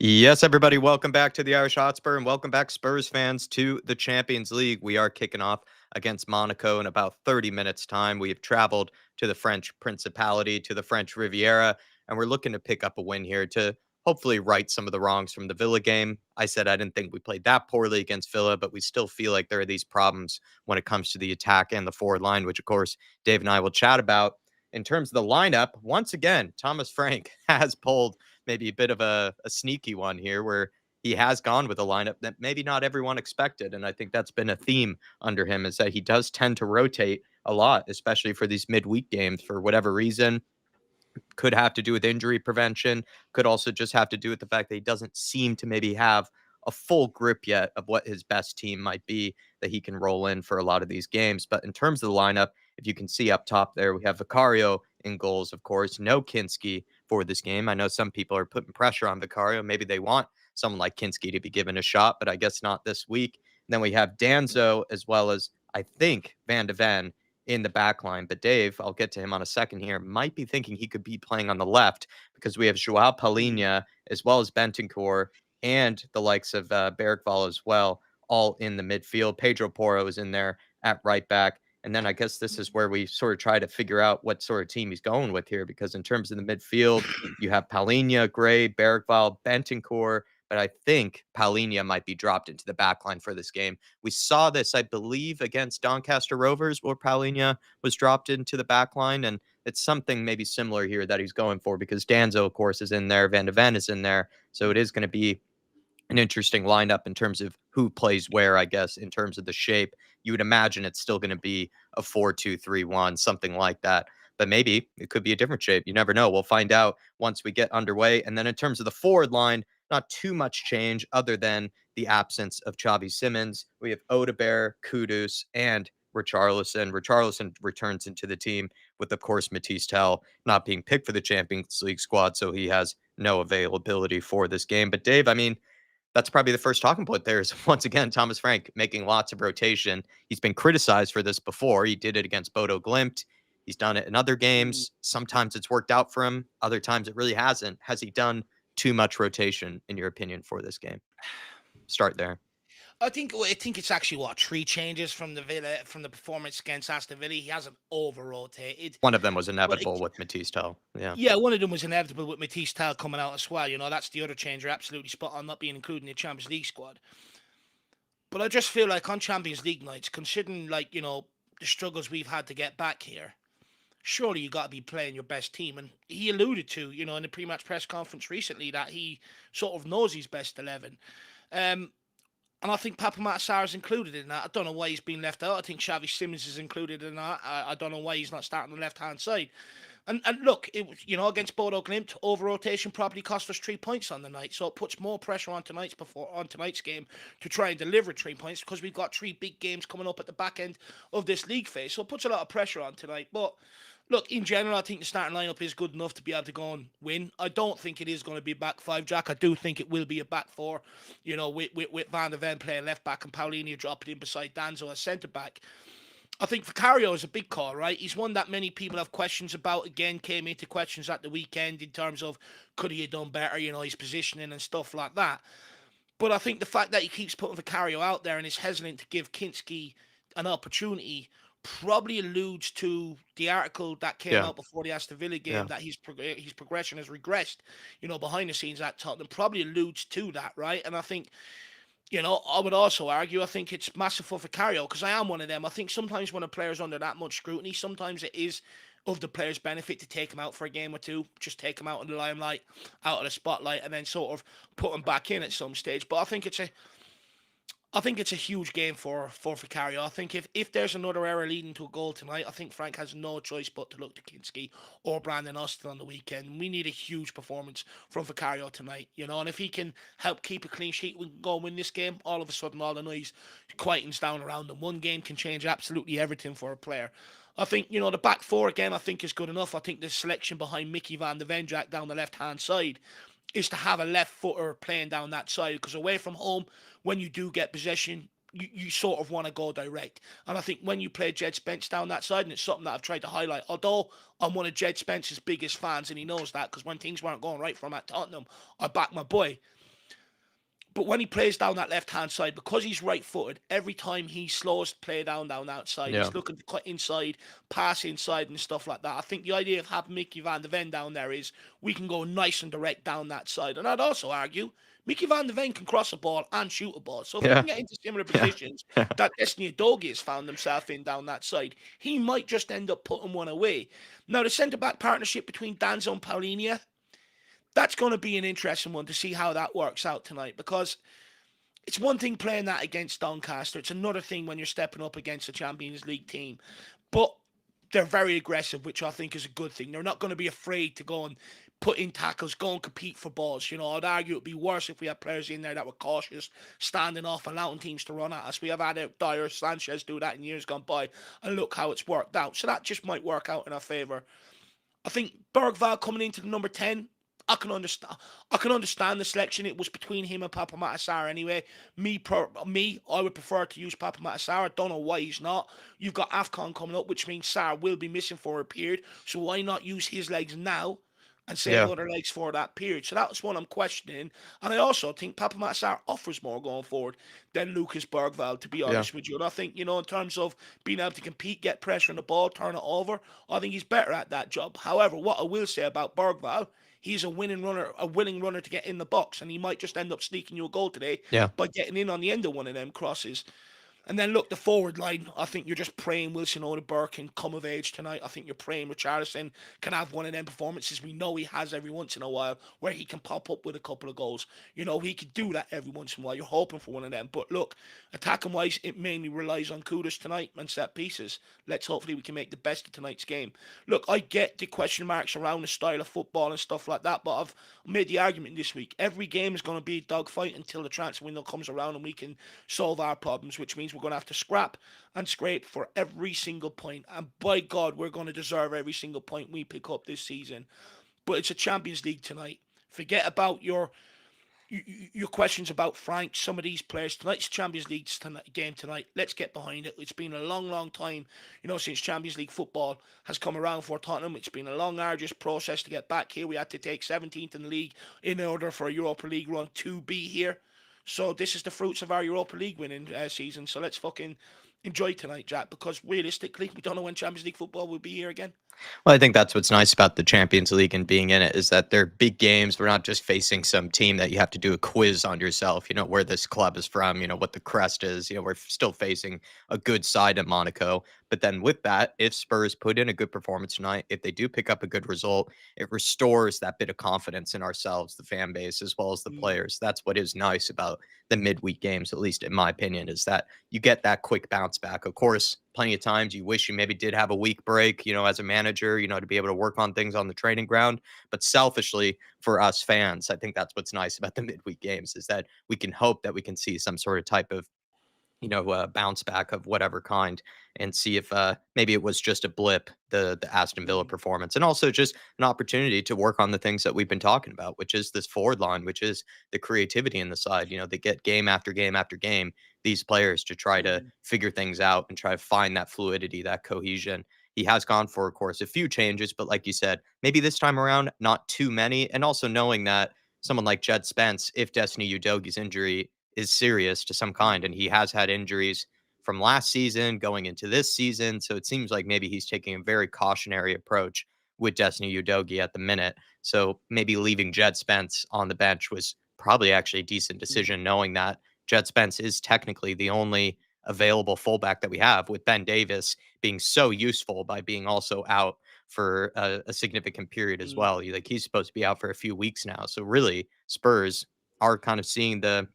Yes, everybody, welcome back to the Irish Hotspur and welcome back, Spurs fans, to the Champions League. We are kicking off against Monaco in about 30 minutes' time. We have traveled to the French Principality, to the French Riviera, and we're looking to pick up a win here to hopefully right some of the wrongs from the Villa game. I said I didn't think we played that poorly against Villa, but we still feel like there are these problems when it comes to the attack and the forward line, which, of course, Dave and I will chat about. In terms of the lineup, once again, Thomas Frank has pulled maybe a bit of a sneaky one here where he has gone with a lineup that maybe not everyone expected. And I think that's been a theme under him is that he does tend to rotate a lot, especially for these midweek games for whatever reason. Could have to do with injury prevention, could also just have to do with the fact that he doesn't seem to maybe have a full grip yet of what his best team might be that he can roll in for a lot of these games. But in terms of the lineup, if you can see up top there, we have Vicario in goals, of course, no Kinski for this game. I know some people are putting pressure on Vicario. Maybe they want someone like Kinski to be given a shot, but I guess not this week. And then we have Danzo as well as I think Van de Ven in the back line. But Dave, I'll get to him on a second here, might be thinking he could be playing on the left because we have Joao Palhinha as well as Bentancur and the likes of Bergvall as well, all in the midfield. Pedro Porro is in there at right back. And then I guess this is where we sort of try to figure out what sort of team he's going with here, because in terms of the midfield, you have Palhinha, Gray, Bergvall, Bentancur, but I think Palhinha might be dropped into the back line for this game. We saw this, I believe, against Doncaster Rovers, where Palhinha was dropped into the back line, and it's something maybe similar here that he's going for because Danzo, of course, is in there, Van de Ven is in there, so it is going to be an interesting lineup in terms of who plays where, I guess, in terms of the shape. You would imagine it's still going to be a 4-2-3-1, something like that. But maybe it could be a different shape. You never know. We'll find out once we get underway. And then in terms of the forward line, not too much change other than the absence of Xavi Simons. We have Odebear, Kudus, and Richarlison. Richarlison returns into the team with, of course, Matisse Tell not being picked for the Champions League squad, so he has no availability for this game. But Dave, I mean, that's probably the first talking point there is once again Thomas Frank making lots of rotation. He's been criticized for this before. He did it against Bodo Glimt. He's done it in other games. Sometimes it's worked out for him. Other times it really hasn't. Has he done too much rotation, in your opinion, for this game? Start there. I think it's actually three changes from the performance against Aston Villa. He hasn't over rotated. One of them was But inevitable with Matisse Tell. Yeah. yeah, one of them was inevitable with Matisse Tal coming out as well. That's the other change. You're absolutely spot on not being included in the Champions League squad. But I just feel like on Champions League nights, considering the struggles we've had to get back here, surely you got to be playing your best team. And he alluded to, in the pre-match press conference recently that he sort of knows his best 11. Um, and I think Papa Matsar is included in that. I don't know why he's been left out. I think Xavi Simons is included in that. I don't know why he's not starting on the left-hand side. And look, it was against Bodo Glimt, over rotation probably cost us 3 points on the night, so it puts more pressure on tonight's game to try and deliver 3 points because we've got three big games coming up at the back end of this league phase, so it puts a lot of pressure on tonight. But look, in general, I think the starting lineup is good enough to be able to go and win. I don't think it is going to be a back five, Jack. I do think it will be a back four, with Van de Ven playing left back and Paulinho dropping in beside Danzo as centre back. I think Vicario is a big call, right? He's one that many people have questions about. Again, came into questions at the weekend in terms of could he have done better, his positioning and stuff like that. But I think the fact that he keeps putting Vicario out there and is hesitant to give Kinski an opportunity probably alludes to the article that came Yeah. out before the Aston Villa game Yeah. that his progression has regressed, behind the scenes at Tottenham. Probably alludes to that, right? And I think I would also argue, I think it's massive for Vicario because I am one of them. I think sometimes when a player's under that much scrutiny, sometimes it is of the player's benefit to take him out for a game or two, just take him out of the limelight, out of the spotlight, and then sort of put him back in at some stage. But I think it's a huge game for Vicario. I think if there's another error leading to a goal tonight, I think Frank has no choice but to look to Kinski or Brandon Austin on the weekend. We need a huge performance from Vicario tonight, and if he can help keep a clean sheet, we can go and win this game. All of a sudden, all the noise quietens down around them. One game can change absolutely everything for a player. I think, the back four again, I think is good enough. I think the selection behind Mickey van de Vendrak down the left-hand side is to have a left footer playing down that side because away from home, when you do get possession, you sort of want to go direct. And I think when you play Jed Spence down that side, and it's something that I've tried to highlight, although I'm one of Jed Spence's biggest fans, and he knows that because when things weren't going right for him at Tottenham, I backed my boy. But when he plays down that left-hand side, because he's right-footed, every time he slows play down that side, Yeah. he's looking to cut inside, pass inside and stuff like that. I think the idea of having Mickey Van de Ven down there is we can go nice and direct down that side. And I'd also argue Mickey Van de Ven can cross a ball and shoot a ball. So if we Yeah. can get into similar Yeah. positions that Destiny Udogie has found himself in down that side, he might just end up putting one away. Now, the centre-back partnership between Danzo and Paulinia, that's going to be an interesting one to see how that works out tonight, because it's one thing playing that against Doncaster. It's another thing when you're stepping up against a Champions League team. But they're very aggressive, which I think is a good thing. They're not going to be afraid to go and put in tackles, go and compete for balls. You know, I'd argue it'd be worse if we had players in there that were cautious, standing off, allowing teams to run at us. We have had Dyer Sanchez do that in years gone by, and look how it's worked out. So that just might work out in our favour. I think Bergvall coming into the number 10, I can understand. I can understand the selection. It was between him and Papa Matasar anyway. I would prefer to use Papa Matasar. I don't know why he's not. You've got AFCON coming up, which means Sarr will be missing for a period. So why not use his legs now and save Yeah. other legs for that period? So that's what I'm questioning. And I also think Papa Matasar offers more going forward than Lucas Bergvall, to be Yeah. honest with you. And I think, in terms of being able to compete, get pressure on the ball, turn it over, I think he's better at that job. However, what I will say about Bergvall, he's a willing runner to get in the box, and he might just end up sneaking you a goal today Yeah. by getting in on the end of one of them crosses. And then look, the forward line, I think you're just praying Wilson Odeberg can come of age tonight. I think you're praying Richarlison can have one of them performances we know he has every once in a while, where he can pop up with a couple of goals. He could do that every once in a while. You're hoping for one of them. But look, attacking wise, it mainly relies on Kudus tonight and set pieces. Hopefully we can make the best of tonight's game. Look, I get the question marks around the style of football and stuff like that, but I've made the argument this week. Every game is going to be a dogfight until the transfer window comes around and we can solve our problems, which means we're going to have to scrap and scrape for every single point. And by God, we're going to deserve every single point we pick up this season. But it's a Champions League tonight. Forget about your questions about Frank, some of these players. Tonight's Champions League game tonight. Let's get behind it. It's been a long, long time, since Champions League football has come around for Tottenham. It's been a long, arduous process to get back here. We had to take 17th in the league in order for a Europa League run to be here. So this is the fruits of our Europa League winning season. So let's fucking enjoy tonight, Jack, because realistically, we don't know when Champions League football will be here again. Well, I think that's what's nice about the Champions League and being in it is that they're big games. We're not just facing some team that you have to do a quiz on yourself, where this club is from, what the crest is. We're still facing a good side at Monaco. But then with that, if Spurs put in a good performance tonight, if they do pick up a good result, it restores that bit of confidence in ourselves, the fan base, as well as the Mm, players. That's what is nice about the midweek games, at least in my opinion, is that you get that quick bounce back. Of course, plenty of times you wish you maybe did have a week break, as a manager, to be able to work on things on the training ground. But selfishly, for us fans, I think that's what's nice about the midweek games is that we can hope that we can see some sort of type of bounce back of whatever kind and see if maybe it was just a blip, the Aston Villa mm, performance, and also just an opportunity to work on the things that we've been talking about, which is this forward line, which is the creativity in the side. They get game after game after game these players to try to mm, figure things out and try to find that fluidity, that cohesion. He has gone for, of course, a few changes, but like you said, maybe this time around, not too many. And also knowing that someone like Jed Spence, if Destiny Udogie's injury is serious to some mm, kind, and he has had injuries from last season going into this season. So it seems like maybe he's taking a very cautionary approach with Destiny Udogie at the minute. So maybe leaving Jed Spence on the bench was probably actually a decent mm, decision, knowing that Jed Spence is technically the only available fullback that we have, with Ben Davis being so useful by being also out for a significant period as mm. well. Like he's supposed to be out for a few weeks now. So really, Spurs are kind of seeing the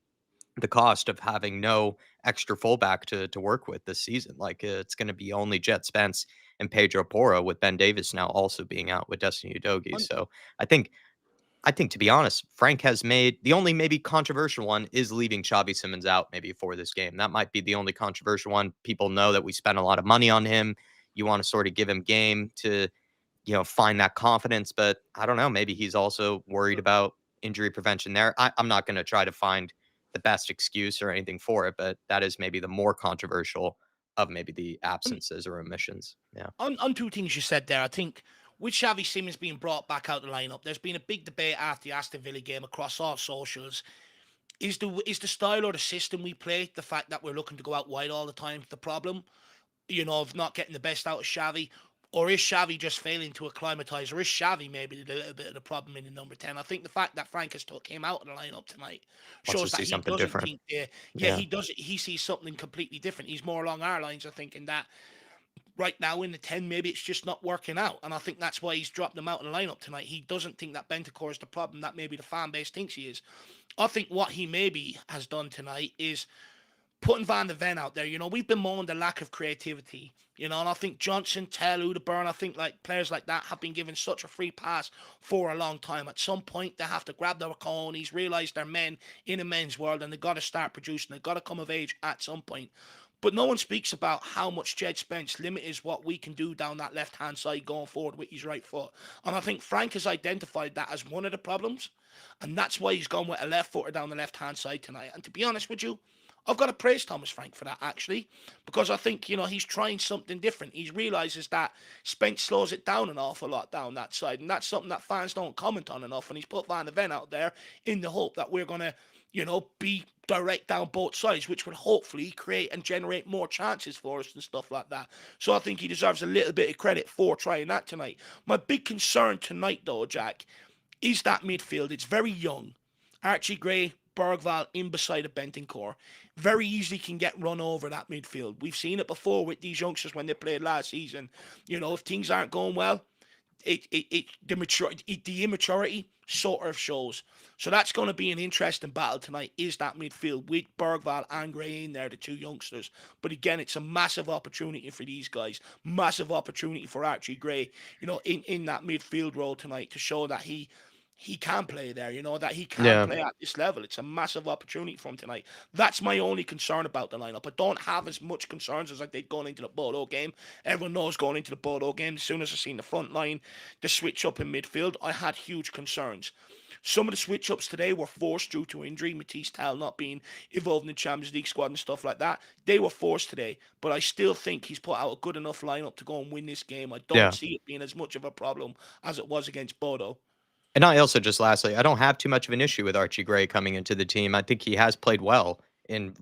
cost of having no extra fullback to work with this season. Like it's going to be only Jet Spence and Pedro Porro, with Ben Davis now also being out with Destiny Udogie. Un- So I think to be honest, Frank has made the only maybe controversial one is leaving Xavi Simmons out maybe for this game. That might be the only controversial one. People know that we spent a lot of money on him. You want to sort of give him game to find that confidence. But I don't know. Maybe he's also worried Sure. about injury prevention there. I'm not going to try to find the best excuse or anything for it, but that is maybe the more controversial of maybe the Un- absences or omissions. Yeah. on two things you said there, I think with Xavi Simons being brought back out the lineup, there's been a big debate after the Aston Villa game across all socials. Is the style or the system we play, the fact that we're looking to go out wide all the time, the problem? Of not getting the best out of Xavi? Or is Xavi just failing to acclimatise? Or is Xavi maybe a little bit of the problem in the number 10? I think the fact that Frank has took him out of the lineup tonight Wants to shows that see he something doesn't different. think, Yeah. he does. He sees something completely different. He's more along our lines of thinking that right now in the 10, maybe it's just not working out. And I think that's why he's dropped them out of the lineup tonight. He doesn't think that Bentancur is the problem that maybe the fan base thinks he is. I think what he maybe has done tonight is putting Van de Ven out there. We've been moaning the lack of creativity. And I think Johnson, Tell, Udeburn, I think like players like that have been given such a free pass for a long time. At some point, they have to grab their cojones, realize they're men in a men's world, and they've got to start producing. They've got to come of age at some point. But no one speaks about how much Jed Spence limit is what we can do down that left-hand side going forward with his right foot. And I think Frank has identified that as one of the problems. And that's why he's gone with a left footer down the left-hand side tonight. And to be honest with you, I've got to praise Thomas Frank for that, actually, because I think, he's trying something different. He realizes that Spence slows it down an awful lot down that side, and that's something that fans don't comment on enough. And he's put Van de Ven out there in the hope that we're going to, be direct down both sides, which would hopefully create and generate more chances for us and stuff like that. So I think he deserves a little bit of credit for trying that tonight. My big concern tonight, though, Jack, is that midfield. It's very young. Archie Gray, Bergvall in beside a Bentancur very easily can get run over that midfield. We've seen it before with these youngsters when they played last season. If things aren't going well, the immaturity sort of shows. So that's going to be an interesting battle tonight. Is that midfield with Bergvall and Gray in there, the two youngsters? But again, it's a massive opportunity for these guys. Massive opportunity for Archie Gray, in that midfield role tonight to show that he can play there, that he can Yeah. play at this level. It's a massive opportunity for him tonight. That's my only concern about the lineup. I don't have as much concerns as I did going into the Bodo game. Everyone knows going into the Bodo game, as soon as I seen the front line, the switch up in midfield, I had huge concerns. Some of the switch ups today were forced due to injury, Matisse Tal not being involved in the Champions League squad and stuff like that. They were forced today, but I still think he's put out a good enough lineup to go and win this game. I don't Yeah. see it being as much of a problem as it was against Bodo. And I also just lastly, I don't have too much of an issue with Archie Gray coming into the team. I think he has played well in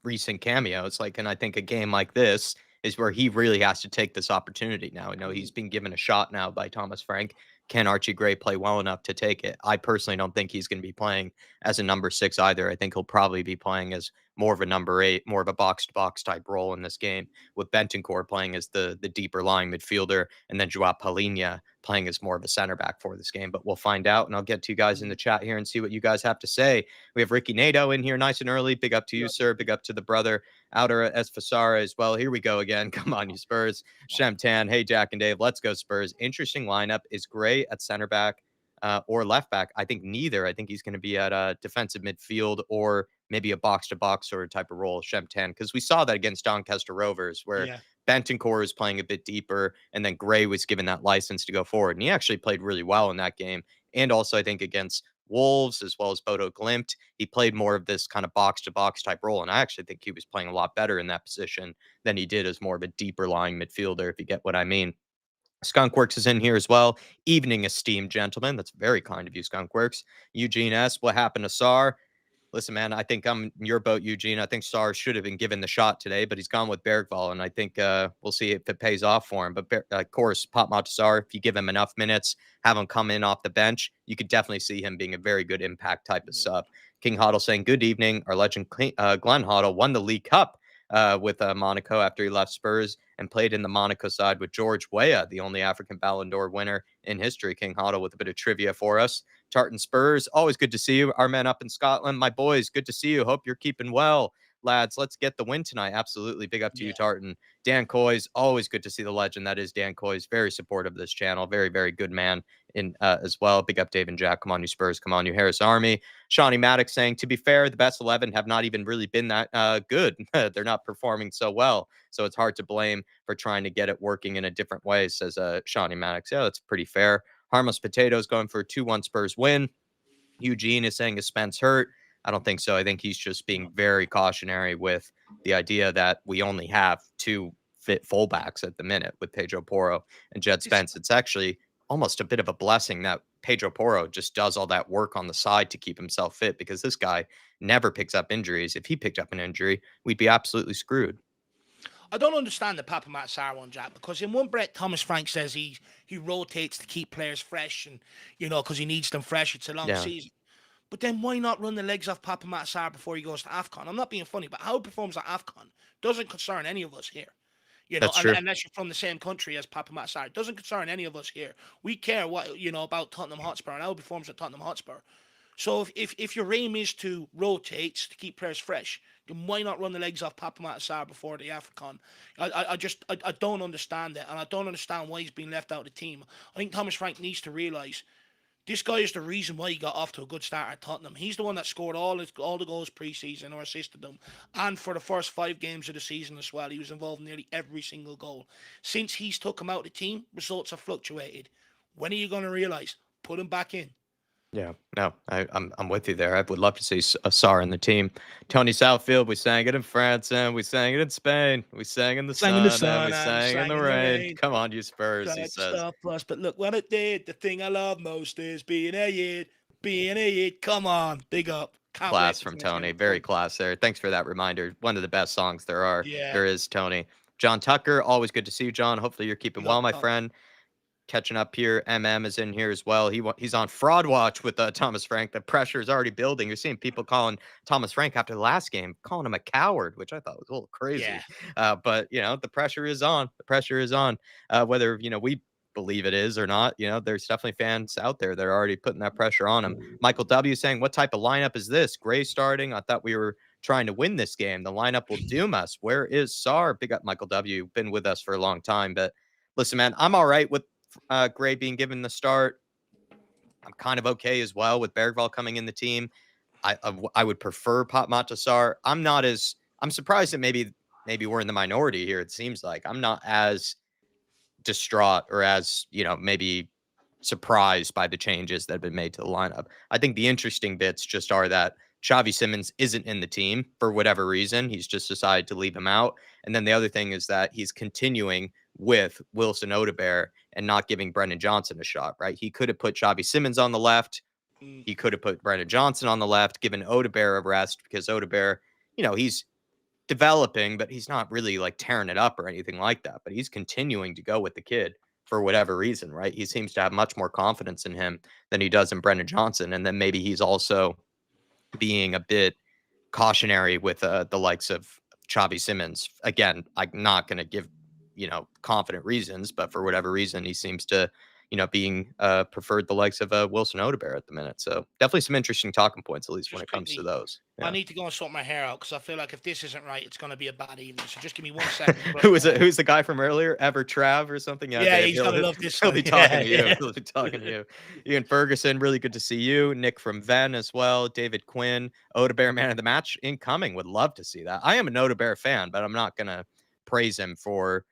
recent cameos. And I think a game like this is where he really has to take this opportunity now. I know he's been given a shot now by Thomas Frank. Can Archie Gray play well enough to take it? I personally don't think he's going to be playing as a number 6 either. I think he'll probably be playing as more of a number 8, more of a box to box type role in this game, with Bentancur playing as the deeper lying midfielder, and then Joao Palhinha playing as more of a center back for this game. But we'll find out, and I'll get to you guys in the chat here and see what you guys have to say. We have Ricky Nato in here nice and early. Big up to you, sir. Big up to the brother Outer Esfasara as well. Here we go again. Come on, you Spurs. Shem hey, Jack and Dave. Let's go, Spurs. Interesting lineup. Is Gray at center back or left back? I think neither. I think he's going to be at a defensive midfield or maybe a box to box sort of type of role, Shem because we saw that against Doncaster Rovers, where Yeah. Bentancur was playing a bit deeper, and then Gray was given that license to go forward. And he actually played really well in that game. And also, I think against Wolves as well as Bodo Glimt, he played more of this kind of box to box type role. And I actually think he was playing a lot better in that position than he did as more of a deeper lying midfielder, if you get what I mean. Skunkworks is in here as well. Evening, esteemed gentlemen. That's very kind of you, Skunkworks. Eugene S. What happened to Sar? Listen, man, I think I'm in your boat, Eugene. I think Sar should have been given the shot today, but he's gone with Bergvall, and I think we'll see if it pays off for him. But of course, Potmat Sar, if you give him enough minutes, have him come in off the bench, you could definitely see him being a very good impact type of Yeah. sub. King Hoddle saying, good evening. Our legend Glenn Hoddle won the League Cup with Monaco after he left Spurs and played in the Monaco side with George Weah, the only African Ballon d'Or winner in history. King Hoddle with a bit of trivia for us. Tartan Spurs, always good to see you. Our men up in Scotland, my boys, good to see you. Hope you're keeping well, lads. Let's get the win tonight. Absolutely. Big up to you, Yeah. Tartan. Dan Coy's, always good to see the legend. That is Dan Coy's. Very supportive of this channel. Very, very good man in as well. Big up Dave and Jack. Come on, you Spurs. Come on, you Harris Army. Shawnee Maddox saying, to be fair, the best 11 have not even really been that good. They're not performing so well. So it's hard to blame for trying to get it working in a different way, says Shawnee Maddox. Yeah, that's pretty fair. Harmless Potatoes going for a 2-1 Spurs win. Eugene is saying, is Spence hurt? I don't think so. I think he's just being very cautionary with the idea that we only have 2 fit fullbacks at the minute with Pedro Porro and Jed This, Spence. It's actually almost a bit of a blessing that Pedro Porro just does all that work on the side to keep himself fit, because this guy never picks up injuries. If he picked up an injury, we'd be absolutely screwed. I don't understand the Papa Matt Sarr one, Jack, because in one breath, Thomas Frank says he rotates to keep players fresh and, because he needs them fresh. It's a long Yeah, season. But then why not run the legs off Papa Matt Sarr before he goes to AFCON? I'm not being funny, but how he performs at AFCON doesn't concern any of us here. that's true. Unless you're from the same country as Papa Matt Sarr. It doesn't concern any of us here. We care about Tottenham Hotspur and how he performs at Tottenham Hotspur. So if your aim is to rotate to keep players fresh, then why not run the legs off Papa Matasar before the AFCON? I don't understand it, and I don't understand why he's been left out of the team. I think Thomas Frank needs to realise this guy is the reason why he got off to a good start at Tottenham. He's the one that scored all the goals pre-season or assisted them, and for the first 5 games of the season as well, he was involved in nearly every single goal. Since he's took him out of the team, results have fluctuated. When are you going to realise? Put him back in. Yeah, no, I'm with you there. I would love to see a Sarr in the team. Tony Southfield, we sang it in France and we sang it in Spain. We sang in the Sang in the sun and we sun and sang in sang the in the rain. rain. Come on, you Spurs, he Such says. stuff plus, but look what it did. The thing I love most is being a yid. Being a yid. Come on, big up. Can't wait Class to from finish Tony. it. Very class there. Thanks for that reminder. One of the best songs Yeah, there is, Tony. John Tucker, always good to see you, John. Hopefully you're keeping big well, up my top. friend. Catching up here. Is in here as well. He's on fraud watch with Thomas Frank. The pressure is already building. You're seeing people calling Thomas Frank after the last game, calling him a coward, which I thought was a little Yeah, crazy. But the pressure is on. The pressure is on. Whether we believe it is or not, there's definitely fans out there that are already putting that pressure on him. Michael W saying, "What type of lineup is this? Gray starting? I thought we were trying to win this game. The lineup will doom us. Where is Sarr?" Big up Michael W. Been with us for a long time, but listen, man, I'm all right with Gray being given the start. I'm kind of okay as well with Bergvall coming in the team. I would prefer Pop Matasar. I'm surprised that maybe we're in the minority here. It seems like I'm not as distraught or as maybe surprised by the changes that have been made to the lineup. I think the interesting bits just are that Xavi Simons isn't in the team for whatever reason. He's just decided to leave him out. And then the other thing is that he's continuing with Wilson Odobert and not giving Brendan Johnson a shot, right? He could have put Xavi Simons on the left. He could have put Brendan Johnson on the left, given Odobert a rest because Odobert, he's developing, but he's not really like tearing it up or anything like that. But he's continuing to go with the kid for whatever reason, right? He seems to have much more confidence in him than he does in Brendan Johnson. And then maybe he's also being a bit cautionary with the likes of Xavi Simons. Again, I'm not going to give, confident reasons, but for whatever reason, he seems to, being preferred the likes of Wilson Odobert at the minute. So definitely some interesting talking points, at least when just it comes to quickly. those. I Yeah. need to go and sort my hair out because I feel like if this isn't right, it's going to be a bad evening. So just give me 1 second to brush Who my is it? hair. Who's the guy from earlier? Ever Trav or something? Yeah, Yeah, Dave. he's gonna love this He'll one. be talking Yeah, to you. yeah. He'll be talking to you. Ian Ferguson, really good to see you. Nick from Venn as well. David Quinn, Oda man of the match incoming. Would love to see that. I am an Oda fan, but I'm not gonna praise him for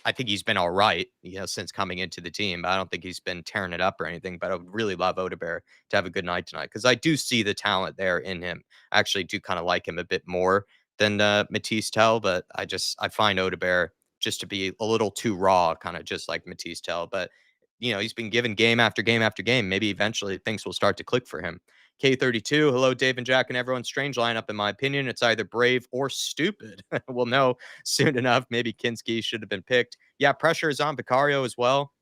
I think he's been all right, since coming into the team. I don't think he's been tearing it up or anything, but I would really love Odebear to have a good night tonight because I do see the talent there in him. I actually do kind of like him a bit more than Matisse Tell, but I find Odebear just to be a little too raw, kind of just like Matisse Tell. But he's been given game after game after game. Maybe eventually things will start to click for him. K32, hello, Dave and Jack and everyone. Strange lineup, in my opinion. It's either brave or stupid. We'll know soon enough. Maybe Kinski should have been picked. Yeah, pressure is on Vicario as well.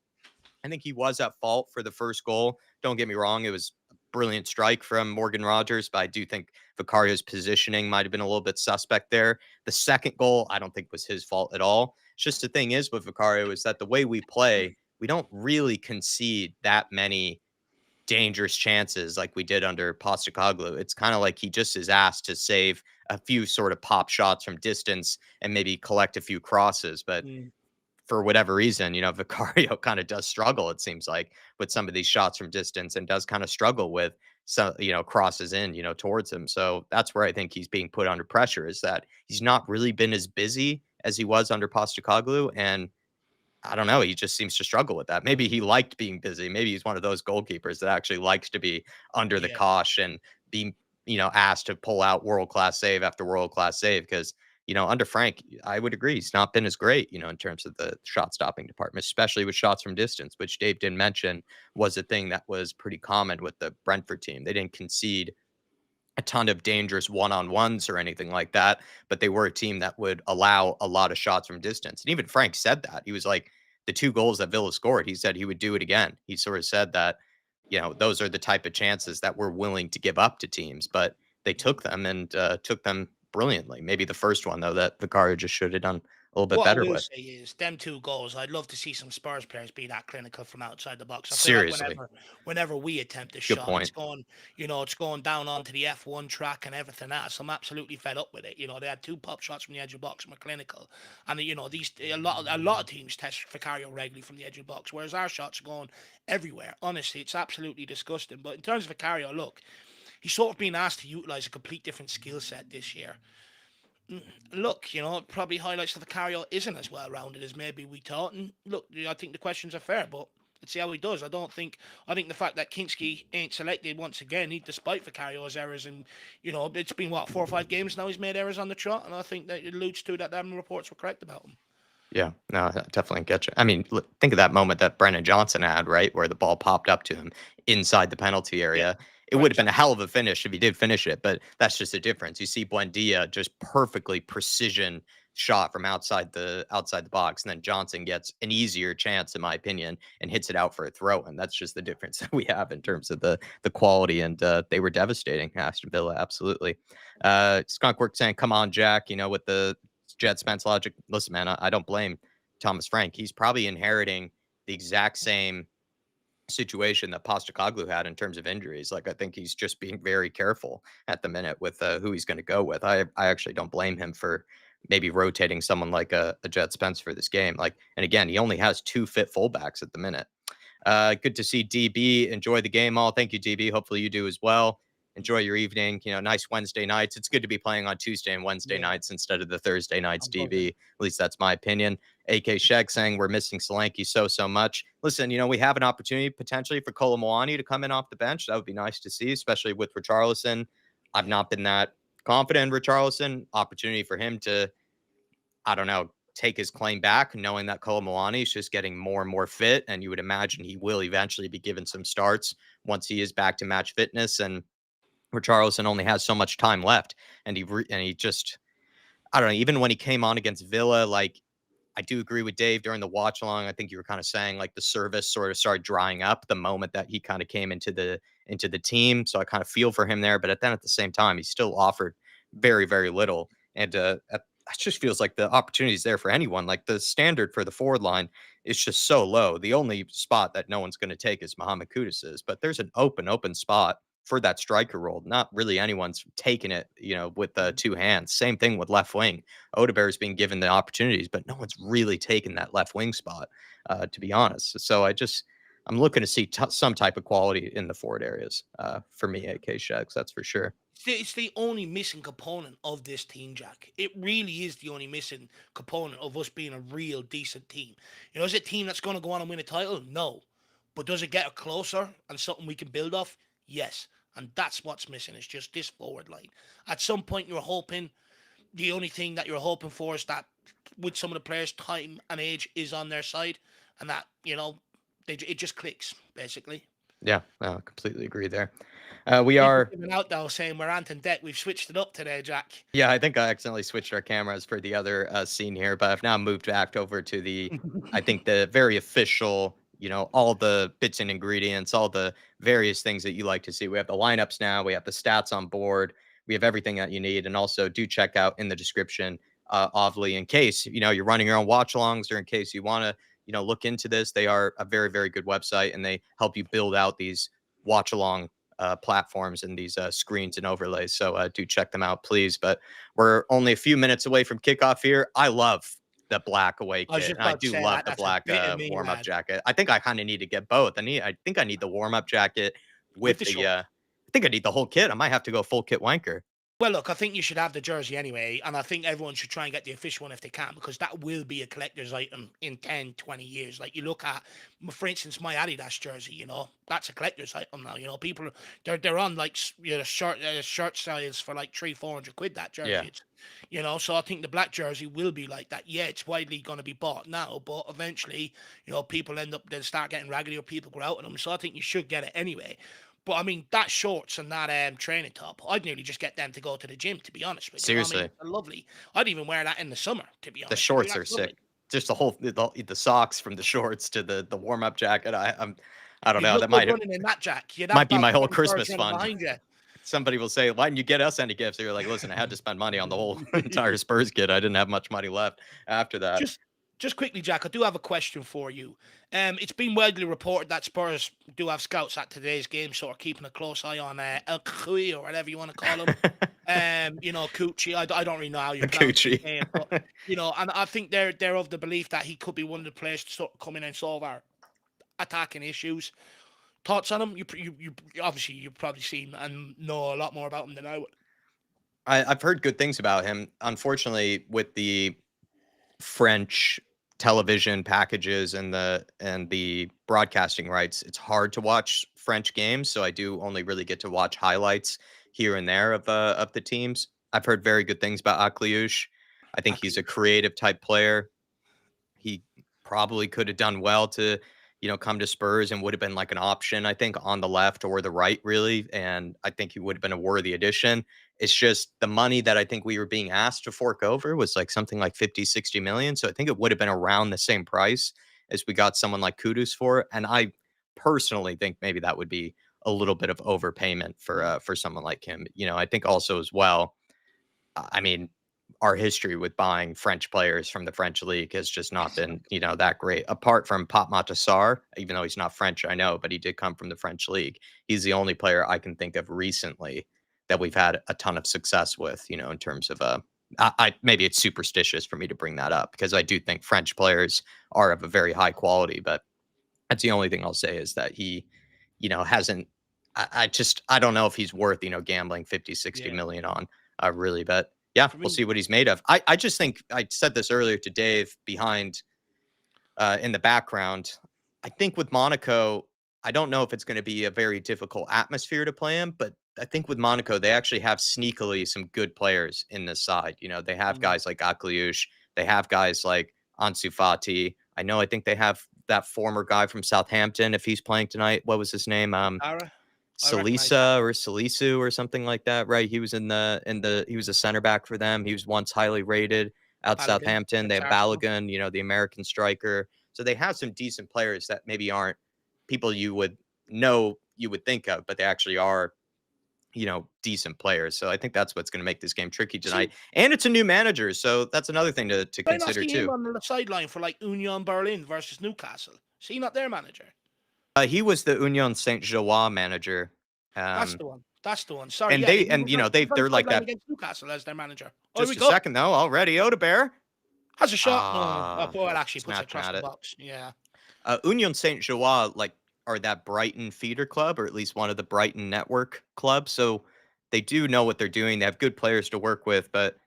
I think he was at fault for the first goal. Don't get me wrong. It was a brilliant strike from Morgan Rogers, but I do think Vicario's positioning might have been a little bit suspect there. The second goal, I don't think was his fault at all. It's just the thing is with Vicario is that the way we play, we don't really concede that many dangerous chances like we did under Postecoglou. It's kind of like he just is asked to save a few sort of pop shots from distance and maybe collect a few crosses. But Mm. for whatever reason, Vicario kind of does struggle, it seems like, with some of these shots from distance and does kind of struggle with some, crosses in, towards him. So that's where I think he's being put under pressure is that he's not really been as busy as he was under Postecoglou. And I don't know. He just seems to struggle with that. Maybe he liked being busy. Maybe he's one of those goalkeepers that actually likes to be under the Yeah. cosh and being, asked to pull out world class save after world class save. Because, under Frank, I would agree, he's not been as great, in terms of the shot stopping department, especially with shots from distance, which Dave didn't mention was a thing that was pretty common with the Brentford team. They didn't concede a ton of dangerous one-on-ones or anything like that, but they were a team that would allow a lot of shots from distance. And even Frank said that. He was like, the 2 goals that Villa scored, he said he would do it again. He sort of said that, those are the type of chances that we're willing to give up to teams, but they took them and took them brilliantly. Maybe the first one though that Vicario just should have done a little bit What I better will with. say is, them 2 goals, I'd love to see some Spurs players be that clinical from outside the box. I feel like Seriously, whenever we attempt a good shot, point. it's going down onto the F1 track and everything else. I'm absolutely fed up with it. They had 2 pop shots from the edge of the box and were clinical. And these a lot of teams test Vicario regularly from the edge of the box, whereas our shots are going everywhere. Honestly, it's absolutely disgusting. But in terms of Vicario, look, he's sort of been asked to utilize a complete different skill set this year. Look, it probably highlights that the Vicario isn't as well rounded as maybe we thought. And look, I think the questions are fair, but let's see how he does. I think the fact that Kinski ain't selected once again, despite Vicario's errors, and it's been what 4 or 5 games now he's made errors on the trot, and I think that it alludes to that them reports were correct about him. Yeah, no, I definitely get you. I mean, think of that moment that Brennan Johnson had, right, where the ball popped up to him inside the penalty Yeah, area. It would great have been job. a hell of a finish if he did finish it, but that's just a difference. You see Buendia just perfectly precision shot from outside the box, and then Johnson gets an easier chance, in my opinion, and hits it out for a throw. And that's just the difference that we have in terms of the quality. And they were devastating, Aston Villa, absolutely. Skunkwork saying, "Come on, Jack," with the Jet Spence logic. Listen, man, I don't blame Thomas Frank. He's probably inheriting the exact same situation that Postecoglou had in terms of injuries. Like, I think he's just being very careful at the minute with who he's going to go with. I actually don't blame him for maybe rotating someone like a Jet Spence for this game. Like, and again, he only has 2 fit fullbacks at the minute. Good to see DB enjoy the game all. Thank you, DB. Hopefully you do as well. Enjoy your evening. Nice Wednesday nights. It's good to be playing on Tuesday and Wednesday Yeah, nights instead of the Thursday nights, I'm buzzing. DB. At least that's my opinion. AK Sheg saying we're missing Solanke so much. Listen, we have an opportunity potentially for Kolomwani to come in off the bench. That would be nice to see, especially with Richarlison. I've not been that confident in Richarlison. Opportunity for him to, I don't know, take his claim back, knowing that Kolomwani is just getting more and more fit. And you would imagine he will eventually be given some starts once he is back to match fitness. And Richarlison only has so much time left. And he just, I don't know, even when he came on against Villa, like, I do agree with Dave during the watch along. I think you were kind of saying like the service sort of started drying up the moment that he kind of came into the team. So I kind of feel for him there, but then at the same time, he still offered very very little, and it just feels like the opportunity is there for anyone. Like the standard for the forward line is just so low. The only spot that no one's going to take is Mohamed Kudus's, but there's an open spot for that striker role. Not really anyone's taking it, with the 2 hands. Same thing with left wing. Odegaard's being given the opportunities, but no one's really taken that left wing spot, to be honest. So I'm looking to see some type of quality in the forward areas for me, AK Shags, that's for sure. It's the only missing component of this team, Jack. It really is the only missing component of us being a real decent team. Is it a team that's going to go on and win a title? No. But does it get us closer and something we can build off? Yes. And that's what's missing. It's just this forward line. At some point, you're hoping, the only thing that you're hoping for is that with some of the players, time and age is on their side, and that, it just clicks, basically. Yeah, no, completely agree there. We People are giving out, though, saying we're Ant and Deck. We've switched it up today, Jack. Yeah, I think I accidentally switched our cameras for the other scene here, but I've now moved back over to I think the very official, all the bits and ingredients, all the various things that you like to see. We have the lineups now, we have the stats on board, we have everything that you need. And also do check out in the description, Ovly, in case, you're running your own watch alongs, or in case you want to, look into this. They are a very, very good website, and they help you build out these watch along platforms and these screens and overlays. So do check them out, please. But we're only a few minutes away from kickoff here. I love the black away I was kit, just and I about to do say love that. the That's a black bit of me, warm up lad. jacket. I think I kind of need to get both. I think I need the warm up jacket With with the the. short. I think I need the whole kit. I might have to go full kit wanker. Well, look, I think you should have the jersey anyway, and I think everyone should try and get the official one if they can, because that will be a collector's item in 10, 20 years. Like, you look at, for instance, my Adidas jersey, that's a collector's item now. People, they're on, like, shirt sales for like 300-400 quid, that jersey. Yeah. So I think the black jersey will be like that. Yeah, it's widely going to be bought now, but eventually, people they'll start getting raggedy, or people grow out of them. So I think you should get it anyway. But I mean, that shorts and that training top, I'd nearly just get them to go to the gym, to be honest with you. I mean, Seriously, they're lovely. I'd even wear that in the summer, to be the honest with you. shorts are That's sick. lovely. Just the socks from the shorts to the warm up jacket. I don't You'd know. look That good running in that, Jack. You'd have might be about my whole 20 birds Christmas running fund. behind you. Somebody will say, "Why didn't you get us any gifts?" You're like, "Listen, I had to spend money on the whole entire Spurs kit. I didn't have much money left after that." Just just quickly, Jack, I do have a question for you. It's been widely reported that Spurs do have scouts at today's game, sort of keeping a close eye on El Khui or whatever you want to call him. Cucci. I don't really know how you The pronounce his coochie. name, but and I think they're of the belief that he could be one of the players to sort of come in and solve our attacking issues. Thoughts on him? You obviously you've probably seen and know a lot more about him than I would. I've heard good things about him. Unfortunately, with the French television packages and the broadcasting rights, it's hard to watch French games. So I do only really get to watch highlights here and there of the teams. I've heard very good things about Akliouche. I think he's a Actually, creative type player. He probably could have done well to, come to Spurs and would have been like an option, I think, on the left or the right, really. And I think he would have been a worthy addition. It's just the money that I think we were being asked to fork over was like something like 50, 60 million. So I think it would have been around the same price as we got someone like Kudus for. And I personally think maybe that would be a little bit of overpayment for someone like him. I think also as well, I mean, our history with buying French players from the French league has just not been, that great. Apart from Pap Matassar, even though he's not French, I know, but he did come from the French league. He's the only player I can think of recently that we've had a ton of success with, in terms of maybe it's superstitious for me to bring that up because I do think French players are of a very high quality, but that's the only thing I'll say is that he, hasn't. I don't know if he's worth gambling 50, 60 yeah. million on really, but yeah, For we'll me, see what he's made of. I just think I said this earlier to Dave behind in the background. I think with Monaco, I don't know if it's going to be a very difficult atmosphere to play in, but I think with Monaco, they actually have sneakily some good players in this side. They have mm, guys like Akliouche, they have guys like Ansu Fati. I think they have that former guy from Southampton. If he's playing tonight, what was his name? Tara, I recognize that. Salisa or Salisu or something like that, right? He was he was a center back for them. He was once highly rated out Balogun, Southampton. They have ex-Arsenal. Balogun, the American striker. So they have some decent players that maybe aren't people you would think of, but they actually are, decent players. So I think that's what's going to make this game tricky tonight. See, And it's a new manager, so that's another thing to did I not consider see him too. on the sideline for like Union Berlin versus Newcastle? Is he not their manager? He was the Union Saint Gilloise manager. That's Um, the one. That's the one. Sorry, and yeah, they he and was on, he was on the they're like sideline that. against Newcastle as their manager. Oh, we Just a go. second though, already Odebear. Has a shot. No, oh, Ah, boy, it actually puts it snatching across at the it. box. Yeah. Union Saint Gilloise, like, are that Brighton feeder club, or at least one of the Brighton network clubs. So they do know what they're doing. They have good players to work with, but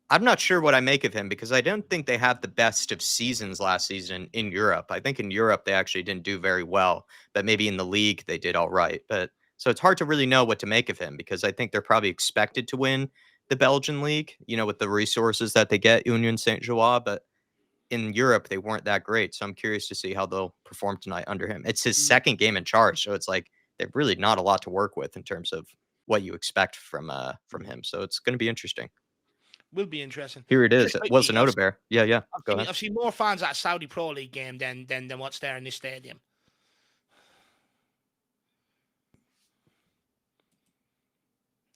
I'm not sure what I make of him because I don't think they have the best of seasons last season in Europe. I think in Europe they actually didn't do very well, but maybe in the league they did all right. But so it's hard to really know what to make of him because I think they're probably expected to win the Belgian league, with the resources that they get, Union Saint Gilloise. But in Europe, they weren't that great. So I'm curious to see how they'll perform tonight under him. It's his Mm, second game in charge, so it's like they've really not a lot to work with in terms of what you expect from mm. him. So it's going to be interesting. Will be interesting. Here it is. Just It was quickly, an Odebear. Yeah, yeah. Go ahead. I've seen more fans at a Saudi Pro League game than what's there in this stadium.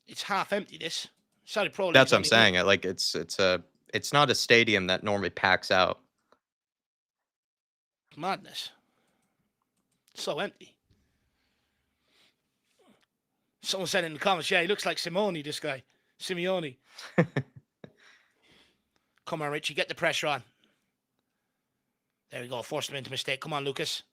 It's half empty. This Saudi Pro That's League's what I'm only on. saying. Like it's not a stadium that normally packs out. Madness. So empty. Someone said in the comments, yeah, he looks like Simone, this guy. Simeone. Come on, Richie, get the pressure on. There we go. Forced him into mistake. Come on, Lucas.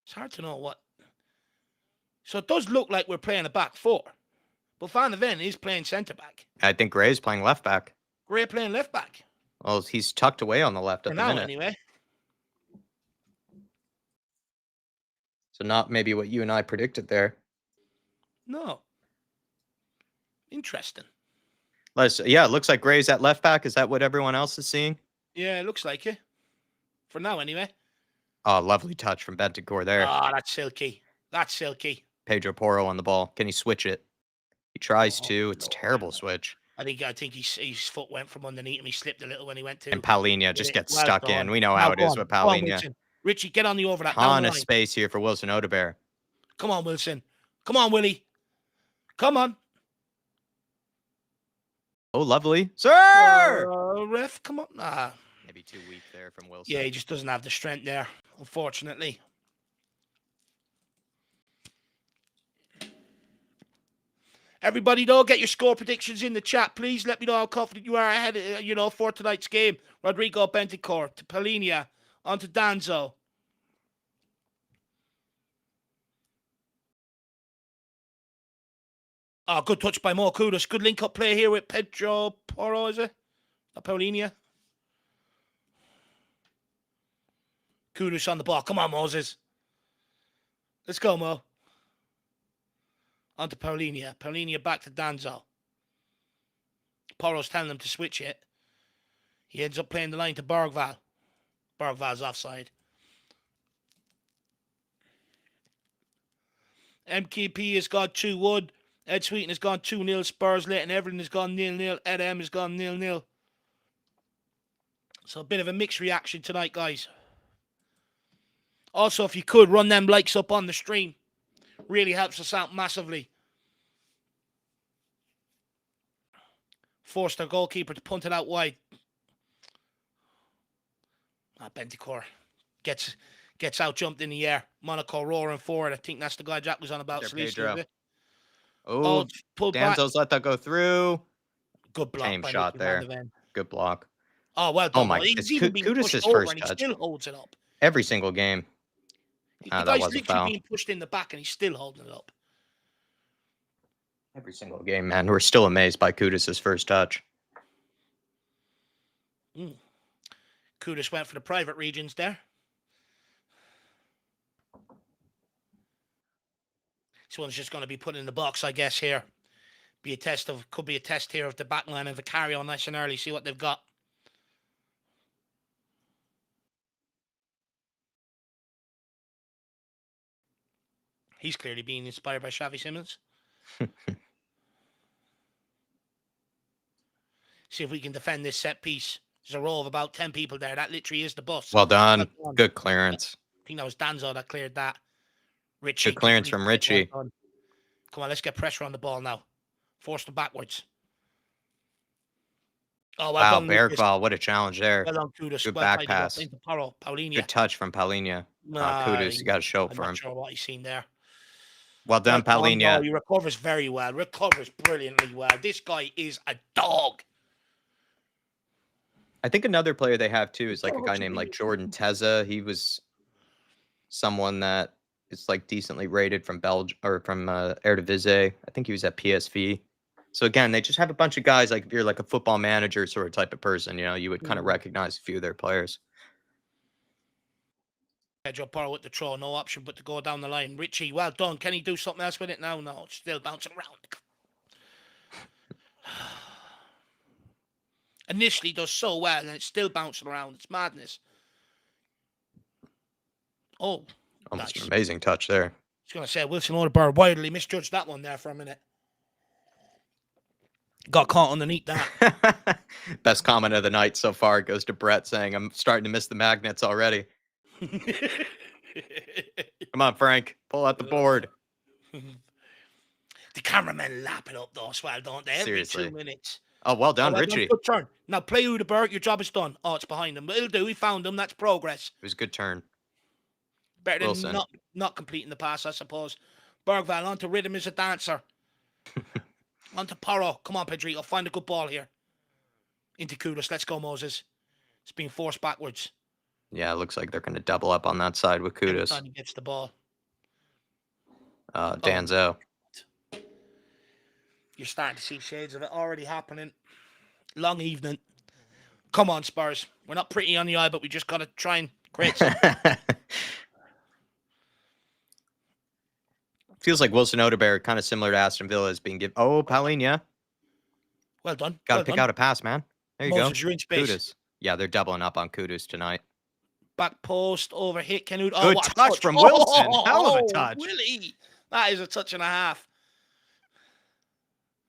It's hard to know what. So it does look like we're playing a back four. But Van de Ven is playing centre back. I think Gray's playing left back. Gray playing left back. Well, he's tucked away on the left For at the now, minute. anyway. So not maybe what you and I predicted there. No. Interesting. Yeah, it looks like Gray's at left back. Is that what everyone else is seeing? Yeah, it looks like it. For now, anyway. Oh, lovely touch from Bentancur there. Ah, that's silky. That's silky. Pedro Porro on the ball. Can he switch it? He tries Oh, to. It's a Lord. terrible switch. I think his foot went from underneath him. He slipped a little when he went to And Paulinho hit just it. gets Well stuck in. done. We know Now how it go is on. with Go on, Paulinho. Wilson. Richie, get on the overlap. Down Ton the of line. space here for Wilson Odebear. Come on, Wilson. Come on, Willie. Come on. Oh, lovely. Sir! Ref, come on. Ah. Maybe too weak there from Wilson. Yeah, he just doesn't have the strength there, unfortunately. Everybody, though, get your score predictions in the chat, please. Let me know how confident you are ahead, for tonight's game. Rodrigo Bentancur to Paulinho, on to Danzo. Oh, good touch by Mo Kudus. Good link-up play here with Pedro Porro, is it? Paulinho. Kudus on the ball. Come on, Moses. Let's go, Mo. On to Paulinho. Paulinho back to Danzo. Porro's telling them to switch it. He ends up playing the line to Bergval. Bergval's offside. MKP has got 2-1. Ed Sweeten has gone 2-0. Spurs late and Everton has gone 0-0. Ed M has gone 0-0. So a bit of a mixed reaction tonight, guys. Also, if you could, run them likes up on the stream. Really helps us out massively. Forced their goalkeeper to punt it out wide. Bentancur gets out jumped in the air. Monaco roaring forward. I think that's the guy Jack was on about. Pedro. Oh, pulled Danzo's back. let that go through. Good block. Tame shot there. Good block. Oh, well done. Oh my! He's even being pushed Kudus' over first and he touch. still holds it up. Every single game. The That guy's was a literally foul. being pushed in the back and he's still holding it up. Every single game, man. We're still amazed by Kudus' first touch. Kudus went for the private regions there. This one's just going to be put in the box, I guess, here. Could be a test here of the back line and Vicario nice and early. See what they've got. He's clearly being inspired by Xavi Simons. See if we can defend this set piece. There's a row of about 10 people there. That literally is the bus. Well done. Good clearance. I think that was Danzo that cleared that. Richie. Good clearance from Richie. Well, come on, let's get pressure on the ball now. Force them backwards. Oh, well wow, done, Bergval, what a challenge there. Well done, Kudus. Good well back pass. Into Paulinho. Good touch from Paulinho. Kudus, you got to show it for him. I'm not sure what he's seen there. Well done, Paulinho. He recovers very well. Recovers brilliantly well. This guy is a dog. I think another player they have too is like a guy named like Jordan Teza. He was someone that is like decently rated from Belgium or from Eredivisie. I think he was at PSV. So again, they just have a bunch of guys like if you're like a football manager sort of type of person, you would kind of recognize a few of their players. Pedro Porro with the throw, no option but to go down the line. Richie, well done. Can he do something else with it now? No, it's still bouncing around. Initially does so well and it's still bouncing around. It's madness. Oh, almost nice. An amazing touch there. I was going to say Wilson Odegaard wildly misjudged that one there for a minute. Got caught underneath that. Best comment of the night so far goes to Brett saying, I'm starting to miss the magnets already. Come on, Frank. Pull out the board. The cameramen lap it up though as well, don't they? Seriously. Every 2 minutes. Oh, well done, Richie. Good turn. Now play Udeberg. Your job is done. Oh, it's behind him. But it'll do. He found him. That's progress. It was a good turn. Better than not completing the pass, I suppose. Bergval onto Rhythm is a dancer. Onto Porro. Come on, Pedrito. Find a good ball here. Into Kudus. Let's go, Moses. It's being forced backwards. Yeah, it looks like they're going to double up on that side with Kudus. Every time he gets the ball. Danzo. You're starting to see shades of it already happening. Long evening. Come on, Spurs. We're not pretty on the eye, but we just got to try and create something. Feels like Wilson Odebear, kind of similar to Aston Villa, is being given. Oh, Paulinho. Well done. Got to Well pick done. out a pass, man. There you go. Moses, you're in space. Kudus. Yeah, they're doubling up on Kudus tonight. Back post, over hit, Canute. Oh, Good what a touch from Wilson. Hell of a touch. Willie. That is a touch and a half.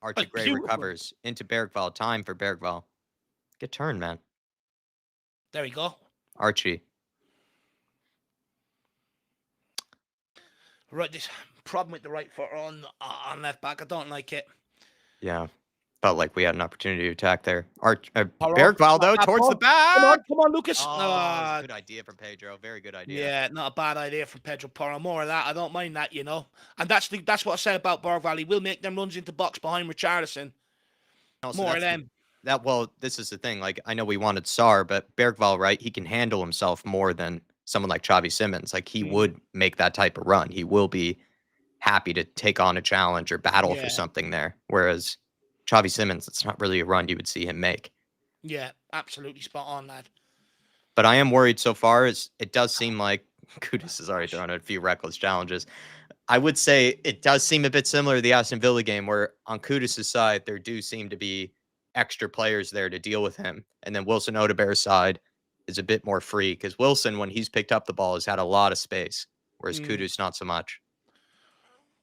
Archie Like, Gray beautiful. recovers into Bergvall. Time for Bergvall. Good turn, man. There we go. Archie. Right, this problem with the right foot on left back. I don't like it. Yeah. Felt like we had an opportunity to attack there. Bergvall, though, towards the back. Come on, Lucas. Oh, that was a good idea from Pedro. Very good idea. Yeah, not a bad idea from Pedro Porro. More of that. I don't mind that, you know. And that's what I said about Bergvall. He will make them runs into box behind Richarlison. Also, More of them. Well, this is the thing. Like, I know we wanted Sarr, but Bergvall, right? He can handle himself more than someone like Xavi Simons. Like, he would make that type of run. He will be happy to take on a challenge or battle for something there. Whereas Xavi Simons, it's not really a run you would see him make. Yeah, absolutely spot on, lad. But I am worried so far. As it does seem like Kudus has already thrown a few reckless challenges. I would say it does seem a bit similar to the Aston Villa game, where on Kudus' side, there do seem to be extra players there to deal with him. And then Wilson Odebear's side is a bit more free, because Wilson, when he's picked up the ball, has had a lot of space, whereas Kudus, not so much.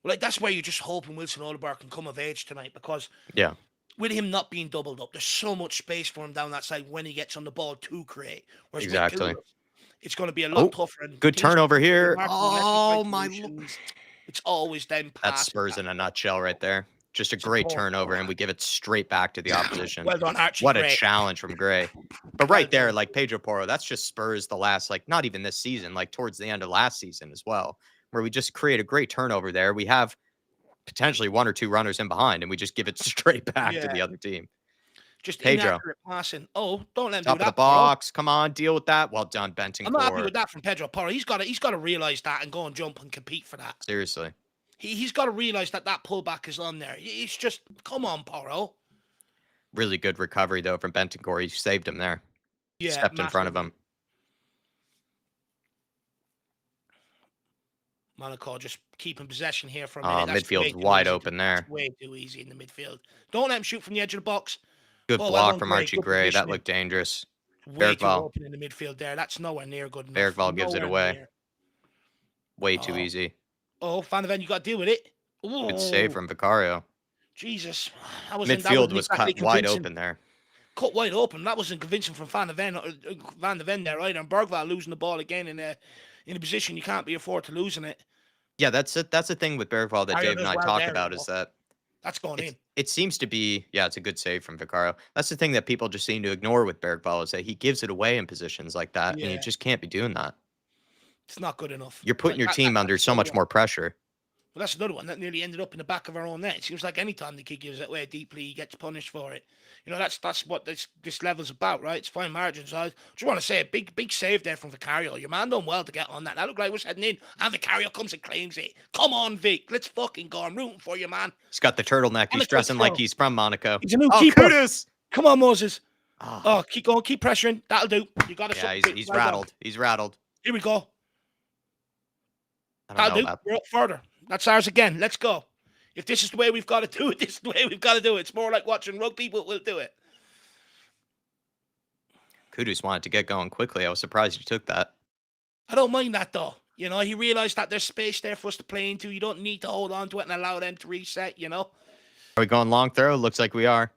Like, that's where you're just hoping Wilson Odebear can come of age tonight, because with him not being doubled up, there's so much space for him down that side when he gets on the ball to create. Whereas Exactly. Kudus, it's going to be a lot tougher. And good turnover here. Oh, my Lord. It's always them passes. That's Spurs in a nutshell right there. Just a great turnover, and we give it straight back to the opposition. Well done, Archie. What a challenge from Gray. But right there, like Pedro Porro, that's just Spurs the last, like, not even this season, like towards the end of last season as well, where we just create a great turnover there. We have potentially one or two runners in behind, and we just give it straight back to the other team. Just Pedro. Inaccurate passing. Oh, don't let him Top do that. Of the box. Come on, deal with that. Well done, Benton. I'm not happy with that from Pedro Porro. He's got to realize that and go and jump and compete for that. Seriously. He's got to realize that pullback is on there. It's just, come on, Porro. Really good recovery, though, from Bentancur. He saved him there. Yeah, stepped in front of him. Monaco just keeping possession here for a minute. Midfield's wide open there. That's way too easy in the midfield. Don't let him shoot from the edge of the box. Good block from Archie Gray. That looked dangerous. Way too open in the midfield there. That's nowhere near good enough. Bergvall gives it away. Way too easy. Oh, Van de Ven, you got to deal with it. Ooh. Good save from Vicario. Jesus. Midfield was cut wide open there. Cut wide open. That wasn't convincing from Van de Ven there, right? And Bergvall losing the ball again in a position you can't be afford to losing it. Yeah, that's it. That's the thing with Bergvall that Dave and I talked about is that that's going in. It seems to be, it's a good save from Vicario. That's the thing that people just seem to ignore with Bergvall is that he gives it away in positions like that, and you just can't be doing that. It's not good enough. You're putting your team under so much more pressure. Well, that's another one that nearly ended up in the back of our own net. It seems like any time the kid gives it away deeply, he gets punished for it. You know, that's what this level's about, right? It's fine margins. I just want to say a big save there from Vicario. Your man done well to get on that. That looked like we're heading in, and Vicario comes and claims it. Come on, Vic. Let's fucking go. I'm rooting for you, man. He's got the turtleneck. He's dressing like he's from Monaco. He's a new keeper. Kudus. Come on, Moses. Oh, keep going. Keep pressuring. That'll do. You got to. Yeah, he's rattled. He's rattled. Here we go. That'll do. We're up further. That's ours again. Let's go. If this is the way we've got to do it, this is the way we've got to do it. It's more like watching rugby, but we'll do it. Kudus wanted to get going quickly. I was surprised he took that. I don't mind that, though. You know, he realized that there's space there for us to play into. You don't need to hold on to it and allow them to reset, you know? Are we going long throw? Looks like we are.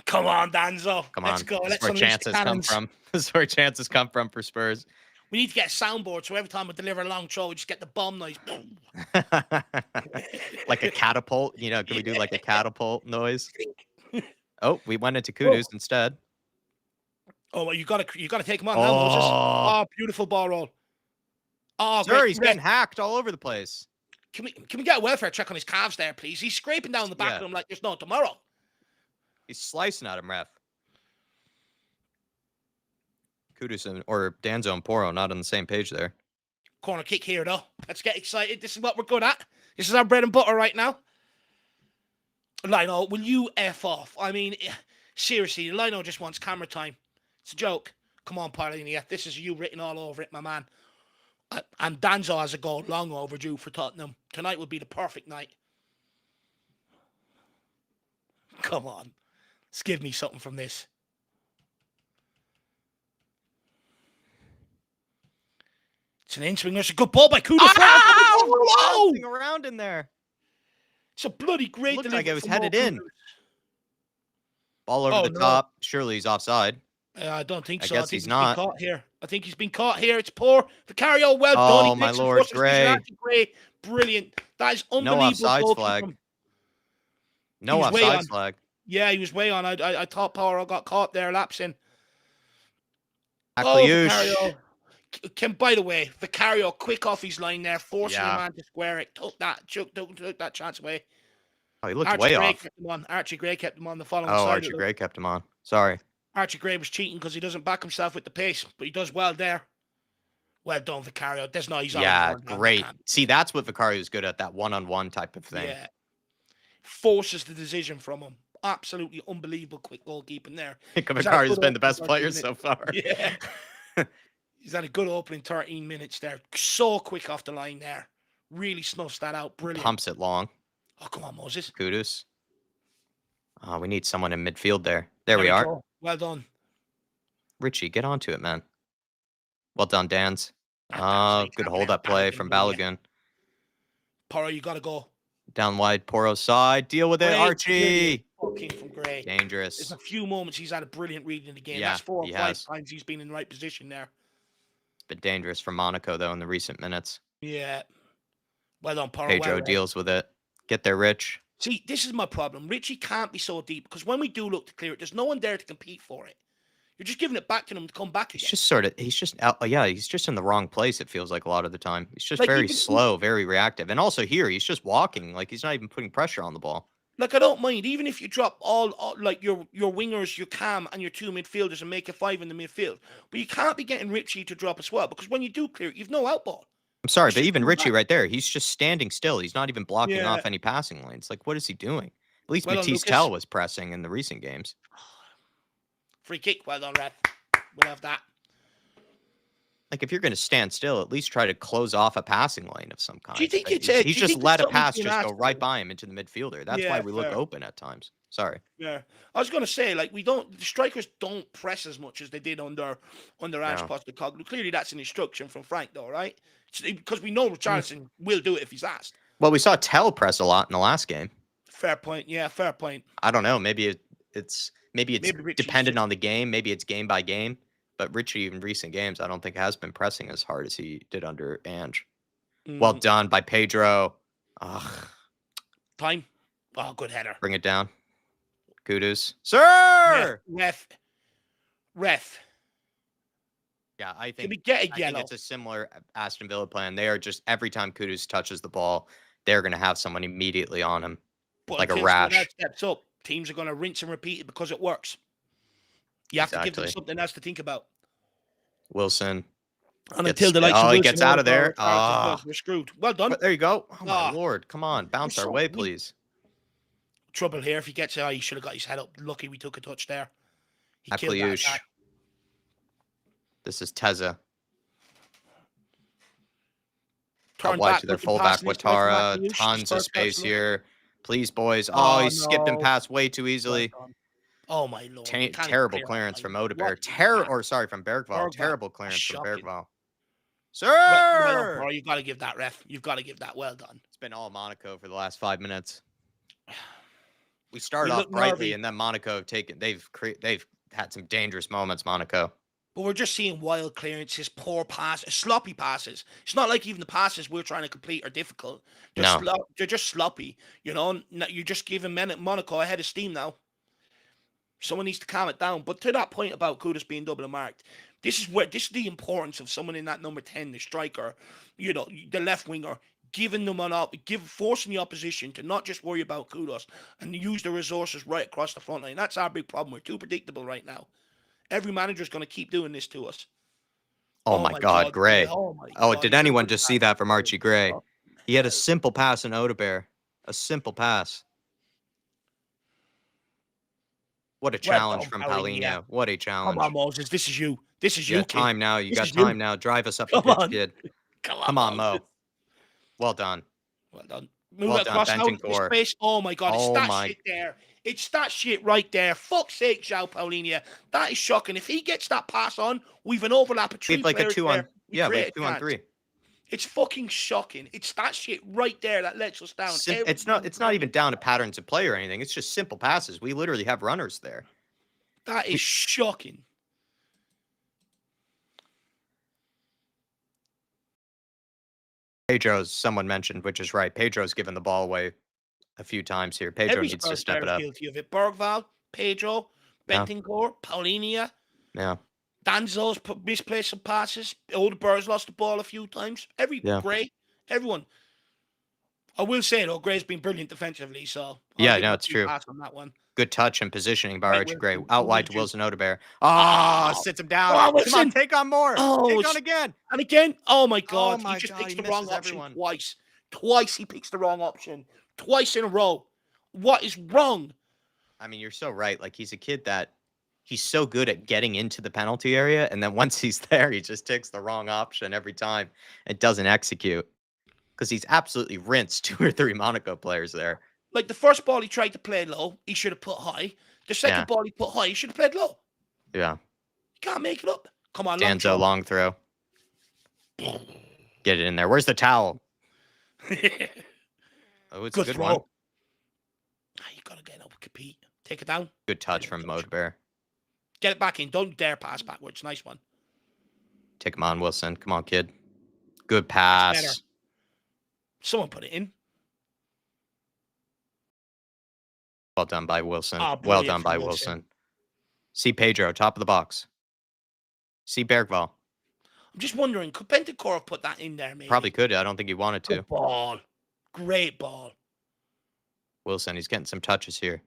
Come on, Danzo. Come on. Let's go. This is where chances come from. This is where chances come from for Spurs. We need to get a soundboard so every time we deliver a long throw, we just get the bomb noise. Like a catapult. You know, can we do like a catapult noise? Oh, we went into Kudus instead. Oh, well, you gotta take him on now, Moses. Oh, beautiful ball roll. Oh, sir, he's getting hacked all over the place. Can we get a welfare check on his calves there, please? He's scraping down the back of him like there's no tomorrow. He's slicing at him, ref. Kudus or Danzo and Porro not on the same page there. Corner kick here, though. Let's get excited. This is what we're good at. This is our bread and butter right now. Lino, will you F off? I mean, seriously, Lino just wants camera time. It's a joke. Come on, Paulini. This is you written all over it, my man. And Danzo has a goal long overdue for Tottenham. Tonight would be the perfect night. Come on. Let's give me something from this. It's an in-swinger. It's a good ball by Kudo. Bouncing around in there. It's a bloody great Looked delivery. like it was headed in. Ball over the top. Surely he's offside. I don't think so. I guess he's not. Been caught here. I think he's been caught here. It's poor. Vicario, well done. Oh, my Lord, Gray. Brilliant. That is unbelievable. No offsides flag. No offsides flag. Yeah, he was way on. I thought Power got caught there, lapsing. Vicario. By the way, Vicario quick off his line there, forcing the man to square it. Took that chance away. Oh, he looked way off. Archie Gray kept him on the following side. Oh, Archie Gray kept him on. Sorry. Archie Gray was cheating because he doesn't back himself with the pace, but he does well there. Well done, Vicario. There's no he's on. Yeah, great. See, that's what Vicario's good at, that one-on-one type of thing. Yeah. Forces the decision from him. Absolutely unbelievable quick goalkeeping there. Vicario's been the best player so far. Yeah. He's had a good opening 13 minutes there. So quick off the line there. Really snuffs that out. Brilliant. Pumps it long. Oh, come on, Moses. Kudus. Oh, we need someone in midfield there. There we are. Go. Well done. Richie, get onto it, man. Well done, Dans. Good hold-up play from Balogun. Poro, you got to go. Down wide, Poro side. Deal with it, Archie. Fucking from Gray. Dangerous. There's a few moments he's had a brilliant read in the game. Yeah, that's 4 or 5 times he's been in the right position there. It's been dangerous for Monaco, though, in the recent minutes. Yeah. Well done, Poro. Pedro deals with it. Get there, Rich. See, this is my problem. Richie can't be so deep because when we do look to clear it, there's no one there to compete for it. You're just giving it back to them to come back again. He's just in the wrong place, it feels like a lot of the time. He's just very slow, very reactive. And also here, he's just walking. Like, he's not even putting pressure on the ball. Like, I don't mind. Even if you drop all like, your wingers, your cam, and your 2 midfielders and make a 5 in the midfield. But you can't be getting Richie to drop as well because when you do clear it, you've no outball. I'm sorry, but even Richie right there, he's just standing still. He's not even blocking off any passing lanes. Like, what is he doing? At least Matisse Tell was pressing in the recent games. Free kick. Well done, Ref. We'll have that. Like, if you're going to stand still, at least try to close off a passing lane of some kind. Do you think he's just let a pass just go right by him into the midfielder. That's why we look open at times. Sorry. Yeah. I was going to say, like, the strikers don't press as much as they did under Ash Postecoglou. Clearly, that's an instruction from Frank, though, right? Because we know Richarlison will do it if he's asked. Well, we saw Tell press a lot in the last game. Fair point. Yeah, fair point. I don't know. Maybe it's dependent on the game. Maybe it's game by game. But Richie, in recent games, I don't think has been pressing as hard as he did under Ange. Well done by Pedro. Ugh. Time. Oh, good header. Bring it down. Kudos. Sir! Ref. Yeah, I think it's a similar Aston Villa plan. They are just, every time Kudus touches the ball, they're going to have someone immediately on him, like a rash. That steps up, teams are going to rinse and repeat it because it works. You have to give them something else to think about. Wilson. And until the likes of Wilson, he gets out of there. We're screwed. Well done. But there you go. Oh, my Lord. Come on. Bounce our way, please. Trouble here. If he gets it, he should have got his head up. Lucky we took a touch there. He killed that. This is Teza. Turn wide back to their fullback, Ouattara. Tons of space here. Please, boys. Oh, he skipped him past way too easily. Oh, my Lord. Terrible clearance from Odebear. From Bergval. Terrible clearance from Bergval. Sir! Well, you've got to give that, Ref. You've got to give that. Well done. It's been all Monaco for the last 5 minutes. We started off brightly, and then Monaco they've had some dangerous moments, Monaco. But we're just seeing wild clearances, poor passes, sloppy passes. It's not like even the passes we're trying to complete are difficult. They're just sloppy. You know, you're just giving Monaco a head of steam now. Someone needs to calm it down. But to that point about Kudus being double marked, this is the importance of someone in that number 10, the striker, you know, the left winger, giving them forcing the opposition to not just worry about Kudus and use the resources right across the front line. That's our big problem. We're too predictable right now. Every manager is going to keep doing this to us. Oh my God, Gray. Oh, did anyone just see that from Archie Gray? He had a simple pass in Odebear. A simple pass. What a challenge from Paulinho. What a challenge. Come on, Moses. This is you. This is you. You got time now. You got time now. Drive us up the pitch, kid. Come on, Mo. Well done. Well done. Move across now. Space. Oh my God. It's that shit there. It's that shit right there. Fuck's sake, João Paulinho. That is shocking. If he gets that pass on, we've an overlap of We 3 have like a players two there. on. Yeah, we have Create a 2-on-3. chance. It's fucking shocking. It's that shit right there that lets us down. It's not even down to patterns of play or anything. It's just simple passes. We literally have runners there. That is shocking. Pedro's, someone mentioned, which is right. Pedro's given the ball away a few times here. Pedro Every needs to Spurs step player it is up. guilty of it. Bergvall, Pedro, Yeah. Bentancur, Paulinho, Yeah. Danzo's misplaced some passes. Old Burrs lost the ball a few times. Gray, everyone. I will say though, Gray's been brilliant defensively, so Yeah, give him no, a it's free true. pass on that one. Good touch and positioning by Right, Archie Gray. Wilson, Out who wide did to you- Wilson Odebear. Oh, sits him down. Oh, Come Wilson. on, take on more. Oh, Take on again. And again, oh my god, my he just God, picks he the wrong misses option everyone. twice. Twice he picks the wrong option. Twice in a row. What is wrong? I mean, you're so right. Like, he's a kid that he's so good at getting into the penalty area, and then once he's there, he just takes the wrong option every time and doesn't execute. Because he's absolutely rinsed 2 or 3 Monaco players there. Like the first ball he tried to play low, he should have put high. The second ball he put high, he should have played low. Yeah. You can't make it up. Come on, Danzo, long throw. Get it in there. Where's the towel? Oh, it's a good one. You gotta get up, compete. Take it down. Good touch from Modebear. Get it back in. Don't dare pass backwards. Nice one. Take him on, Wilson. Come on, kid. Good pass. Someone put it in. Well done by Wilson. Oh, well done by Wilson. Wilson. See Pedro, top of the box. See Bergvall. I'm just wondering, could Bentancur have put that in there, maybe? Probably could. I don't think he wanted to. Good ball. Great ball. Wilson, he's getting some touches here.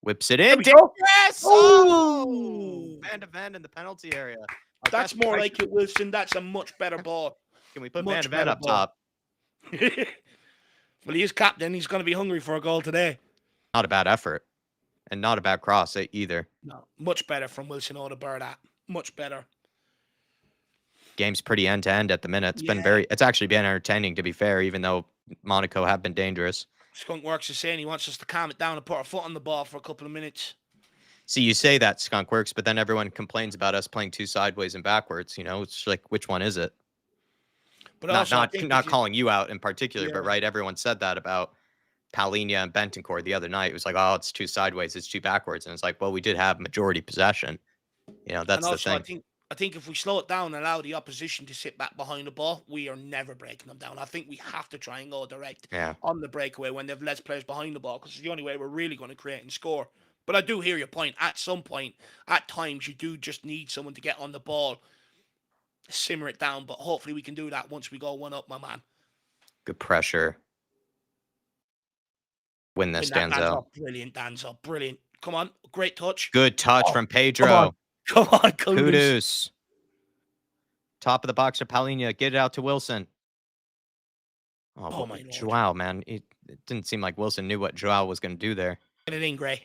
Whips it in. Yes! Oh! Van de Ven in the penalty area. That's more like it, Wilson. That's a much better ball. Can we put Van de Ven up top? Well, he is captain. He's going to be hungry for a goal today. Not a bad effort. And not a bad cross either. No, much better from Wilson Odebear. That much better. Game's pretty end-to-end at the minute. It's actually been entertaining, to be fair, even though Monaco have been dangerous. Skunk Works is saying he wants us to calm it down and put our foot on the ball for a couple of minutes. See, you say that, Skunk Works, but then everyone complains about us playing too sideways and backwards. You know, it's like, which one is it? But not calling you out in particular, but right, everyone said that about Paulinho and Bentancur the other night. It was like, oh, it's too sideways, it's too backwards. And it's like, well, we did have majority possession. You know, that's the thing. I think if we slow it down and allow the opposition to sit back behind the ball, we are never breaking them down. I think we have to try and go direct on the breakaway when they've less players behind the ball, because it's the only way we're really going to create and score. But I do hear your point. At some point, at times, you do just need someone to get on the ball, simmer it down. But hopefully we can do that once we go 1-up, my man. Good pressure. Win this, Danzo. Brilliant, Danzo. Brilliant. Come on. Great touch. Good touch from Pedro. Come on, Kudus. Top of the box for Paulinho. Get it out to Wilson. Oh my God. João, man. It didn't seem like Wilson knew what João was going to do there. Get it in, Gray.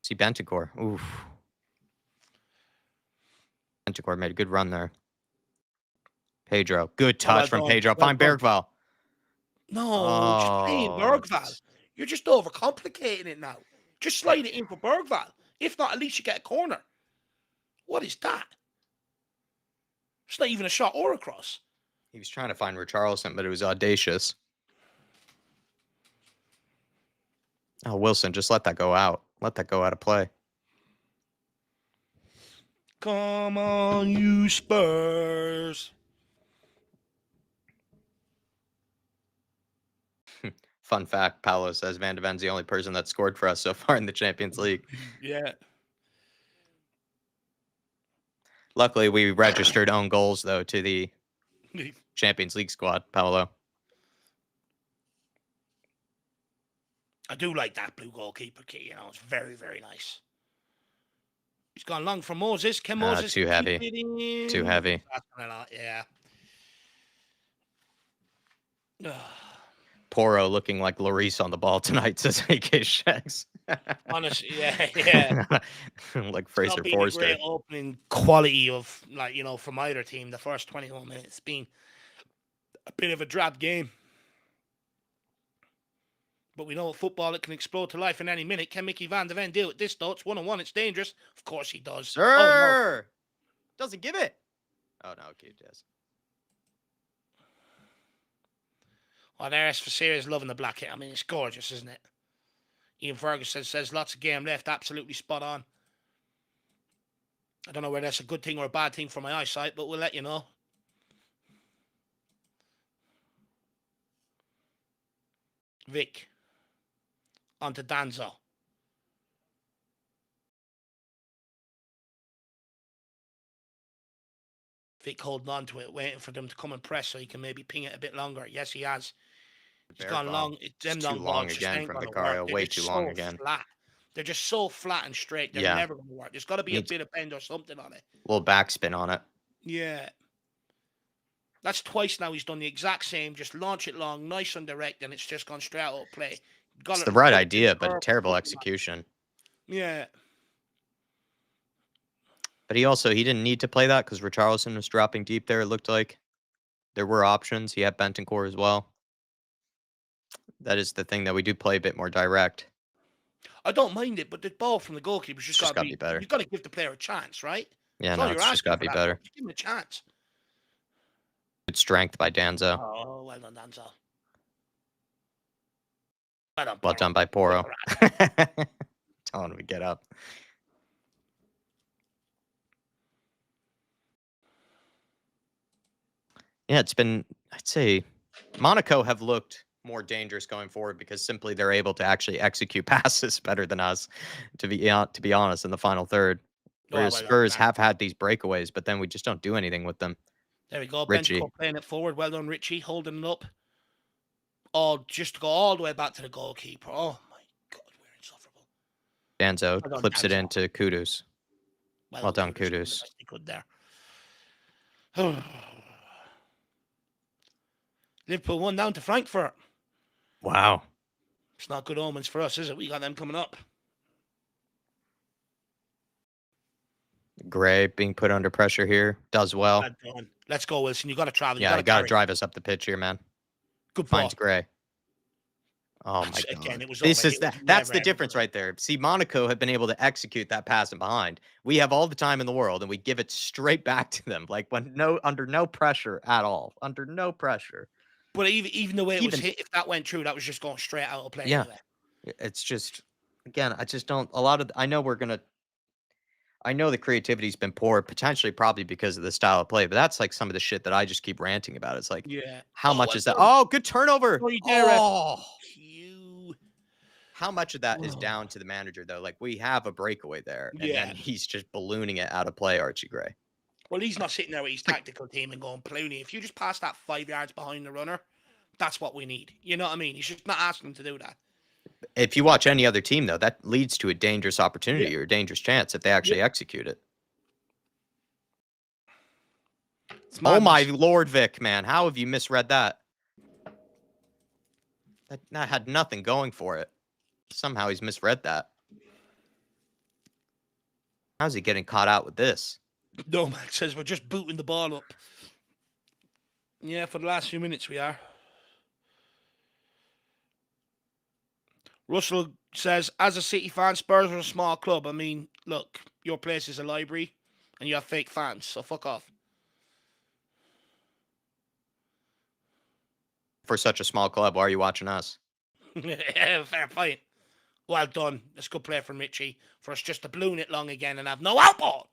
See Bentancur. Oof. Bentancur made a good run there. Pedro. Good touch from Pedro. Find Bergvall. No, just playing Bergvall. You're just overcomplicating it now. Just slide it in for Bergvall. If not, at least you get a corner. What is that? It's not even a shot or a cross. He was trying to find Richarlison, but it was audacious. Oh, Wilson, just let that go out. Let that go out of play. Come on, you Spurs. Fun fact, Paolo says Van de Ven's the only person that scored for us so far in the Champions League. Yeah. Luckily, we registered own goals, though, to the Champions League squad, Paolo. I do like that blue goalkeeper kit. You know, it's very, very nice. He's gone long for Moses. Can Moses too heavy. Too heavy. Yeah. Poro looking like Lloris on the ball tonight, says AK Shags. Honestly, yeah. Like Fraser Forster. Great opening quality of, like, you know, from either team. The first 21 minutes been a bit of a drab game. But we know at football it can explode to life in any minute. Can Mickey Van de Ven deal with this, though? It's 1-on-1. It's dangerous. Of course he does. Sir! Doesn't give it. Oh, no, okay, does. Oh, there's Vicario loving the black hit. I mean, it's gorgeous, isn't it? Ian Ferguson says lots of game left. Absolutely spot on. I don't know whether that's a good thing or a bad thing for my eyesight, but we'll let you know. Vic. On to Danzo. Vic holding on to it, waiting for them to come and press so he can maybe ping it a bit longer. Yes, he has. He's gone long. Them too long again from Vicario. Way too long again. Flat. They're just so flat and straight. They're never going to work. There's got to be a bit of bend or something on it. A little backspin on it. Yeah. That's twice now he's done the exact same. Just launch it long, nice and direct, and it's just gone straight out of play. It's the right idea, but a terrible execution. Yeah. But he didn't need to play that because Richarlison was dropping deep there, it looked like. There were options. He had Bentancur as well. That is the thing that we do play a bit more direct. I don't mind it, but the ball from the goalkeeper's just got to be better. You've got to give the player a chance, right? Yeah, no, it's just got to be better. Give him a chance. Good strength by Danzo. Oh, well done, Danzo. Well done by Poro. Telling him to get up. Yeah, it's been, I'd say, Monaco have looked more dangerous going forward because simply they're able to actually execute passes better than us, to be honest, in the final third. Whereas Spurs have had these breakaways, but then we just don't do anything with them. There we go. Bentancur playing it forward. Well done, Richie, holding it up. Oh, just to go all the way back to the goalkeeper. Oh, my God, we're insufferable. Danzo clips it into Kudus. Well done, Kudus. Good there. Liverpool 1 down to Frankfurt. Wow. It's not good omens for us, is it? We got them coming up. Gray being put under pressure here. Does well. Let's go, Wilson. You got to travel. Yeah, you got to drive us up the pitch here, man. Good ball. Finds Gray. Oh, my God. Again, it was that's the difference right there. See, Monaco have been able to execute that pass in behind. We have all the time in the world, and we give it straight back to them, like under no pressure at all. Under no pressure. But even the way it was hit, if that went through, that was just going straight out of play. Yeah. Anyway. It's just, again, I just don't, I know the creativity's been poor, potentially probably because of the style of play, but that's like some of the shit that I just keep ranting about. It's like, how much is that? Oh, good turnover. How much of that is down to the manager, though? Like, we have a breakaway there, and then he's just ballooning it out of play, Archie Gray. Well, he's not sitting there with his tactical team and going, Plooney, if you just pass that 5 yards behind the runner, that's what we need. You know what I mean? He's just not asking them to do that. If you watch any other team, though, that leads to a dangerous opportunity or a dangerous chance if they actually execute it. Oh, my Lord, Vic, man. How have you misread that? That had nothing going for it. Somehow he's misread that. How's he getting caught out with this? No, Max says we're just booting the ball up. Yeah, for the last few minutes we are. Russell says, as a City fan, Spurs are a small club. I mean, look, your place is a library and you have fake fans, so fuck off. For such a small club, why are you watching us? Yeah, fair point. Well done. That's a good play from Richie for us just to balloon it long again and have no outball.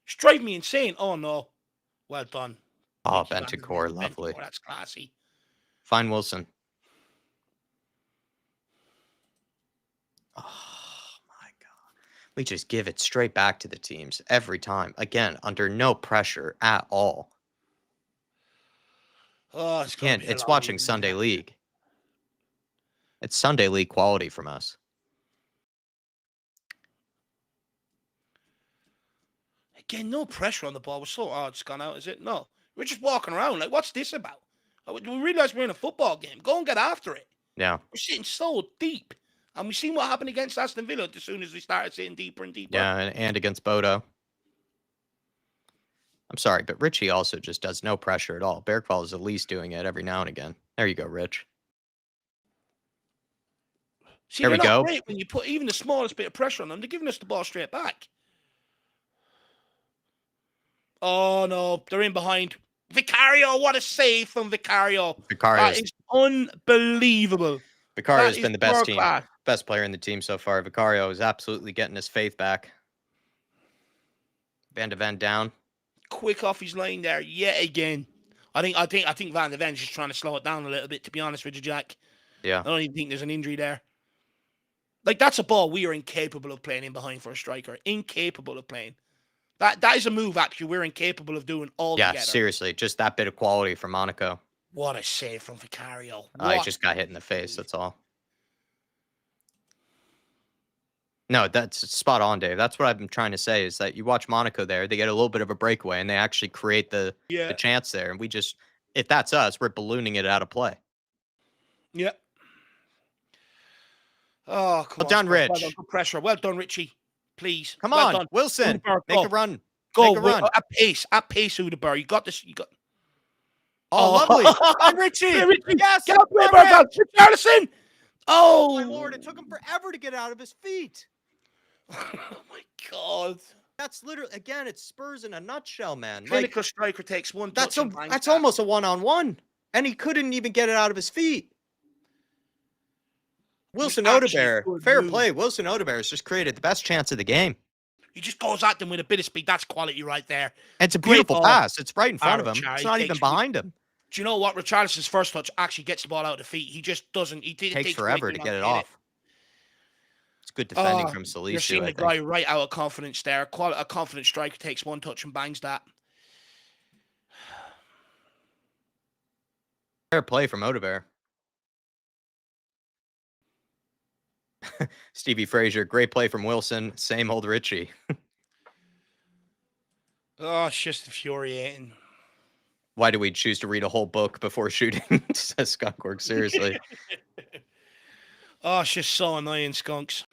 It's driving me insane. Oh, no. Well done. Oh, Bentancur, lovely. That's classy. Fine, Wilson. Oh, my God. We just give it straight back to the teams every time. Again, under no pressure at all. Oh, it's watching Sunday League. It's Sunday League quality from us. Again, no pressure on the ball. We're so it's gone out, is it? No. We're just walking around. Like, what's this about? We realize we're in a football game. Go and get after it. Yeah. We're sitting so deep. And we've seen what happened against Aston Villa as soon as we started sitting deeper and deeper. Yeah, and against Bodo. I'm sorry, but Richie also just does no pressure at all. Bergvall is at least doing it every now and again. There you go, Rich. See, There they're we not go. great when you put even the smallest bit of pressure on them. They're giving us the ball straight back. Oh, no. They're in behind. Vicario, what a save from Vicario. That is unbelievable. Vicario's been the best best player in the team so far. Vicario is absolutely getting his faith back. Van de Ven down. Quick off his line there yet again. I think Van de Ven's just trying to slow it down a little bit, to be honest with you, Jack. Yeah. I don't even think there's an injury there. Like, that's a ball we are incapable of playing in behind for a striker. Incapable of playing. That is a move, actually, we're incapable of doing altogether. Yeah, seriously. Just that bit of quality from Monaco. What a save from Vicario. He just got hit in the face, that's all. No, that's spot on, Dave. That's what I've been trying to say, is that you watch Monaco there, they get a little bit of a breakaway, and they actually create the chance there. And we just, if that's us, we're ballooning it out of play. Yeah. Oh, come on. Well done, Rich. Well done, good pressure. Well done, Richie. Please. Come on, done. Wilson. Make a run. Go. Make a run. At pace, Udebur. You got this. You got. Oh, lovely. And Richie. Yes. Get up there, Richarlison. Oh, my Lord. It took him forever to get out of his feet. Oh, my God. That's literally, again, it's Spurs in a nutshell, man. Clinical striker takes one touch. That's almost a one-on-one. And he couldn't even get it out of his feet. Wilson Odebear, fair play. Wilson Odebear has just created the best chance of the game. He just goes at them with a bit of speed. That's quality right there. And it's a beautiful pass. It's right in front of him. It's not even behind him. Do you know what? Richarlison's first touch actually gets the ball out of the feet. He just doesn't. He takes forever to get it off. It's good defending from Salisu. You're seeing the guy right out of confidence there. A confident striker takes one touch and bangs that. Fair play from Odebear. Stevie Frazier, great play from Wilson. Same old Richie. Oh, it's just infuriating. Why do we choose to read a whole book before shooting? Says Skunkwork, seriously. Oh, it's just so annoying, Skunks.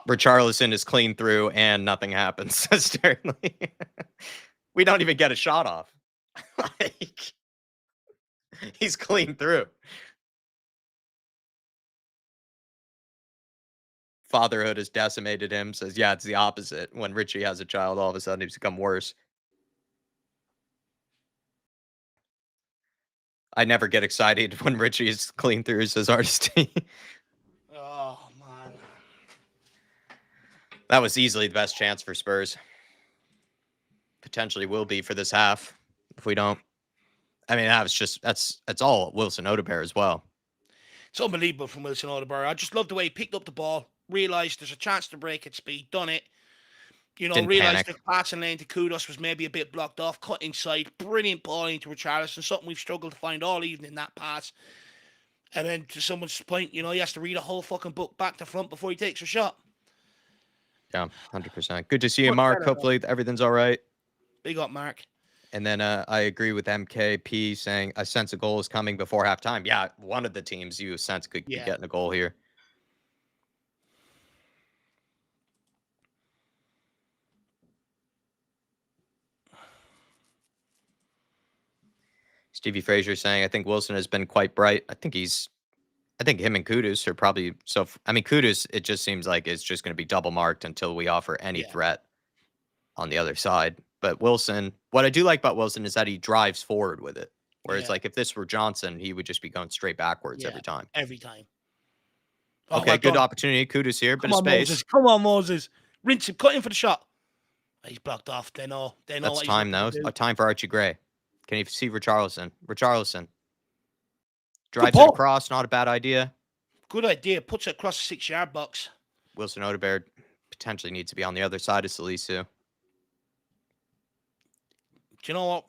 Richarlison is clean through and nothing happens, says Sterling. We don't even get a shot off. Like, he's clean through. Fatherhood has decimated him. Says, yeah, it's the opposite. When Richie has a child, all of a sudden he's become worse. I never get excited when Richie is clean through, says Artisty. Oh, man. That was easily the best chance for Spurs. Potentially will be for this half if we don't. I mean, that's all Wilson Odebear as well. It's unbelievable from Wilson Odebear. I just love the way he picked up the ball, realised there's a chance to break at speed, done it. You know, realised the passing lane to Kudos was maybe a bit blocked off, cut inside, brilliant ball into Richarlison, something we've struggled to find all evening, that pass. And then to someone's point, you know, he has to read a whole fucking book back to front before he takes a shot. Yeah, 100%. Good to see you, Mark. Hopefully everything's all right. Big up, Mark. And then I agree with MKP saying, I sense a goal is coming before halftime. Yeah, one of the teams you sense could be getting a goal here. Stevie Frazier saying, I think Wilson has been quite bright. I think him and Kudus are probably I mean, Kudus, it just seems like it's just going to be double marked until we offer any threat on the other side. But Wilson, what I do like about Wilson is that he drives forward with it. Whereas, like, if this were Johnson, he would just be going straight backwards every time. Every time. Oh, okay, good opportunity. Kudus here, bit of space. Moses. Come on, Moses. Rinse him. Cut in for the shot. He's blocked off. They know. That's time now. Time for Archie Gray. Can you see Richarlison? Richarlison. Drives it across. Not a bad idea. Good idea. Puts it across the 6-yard box. Wilson Odebear potentially needs to be on the other side of Salisu. Do you know what?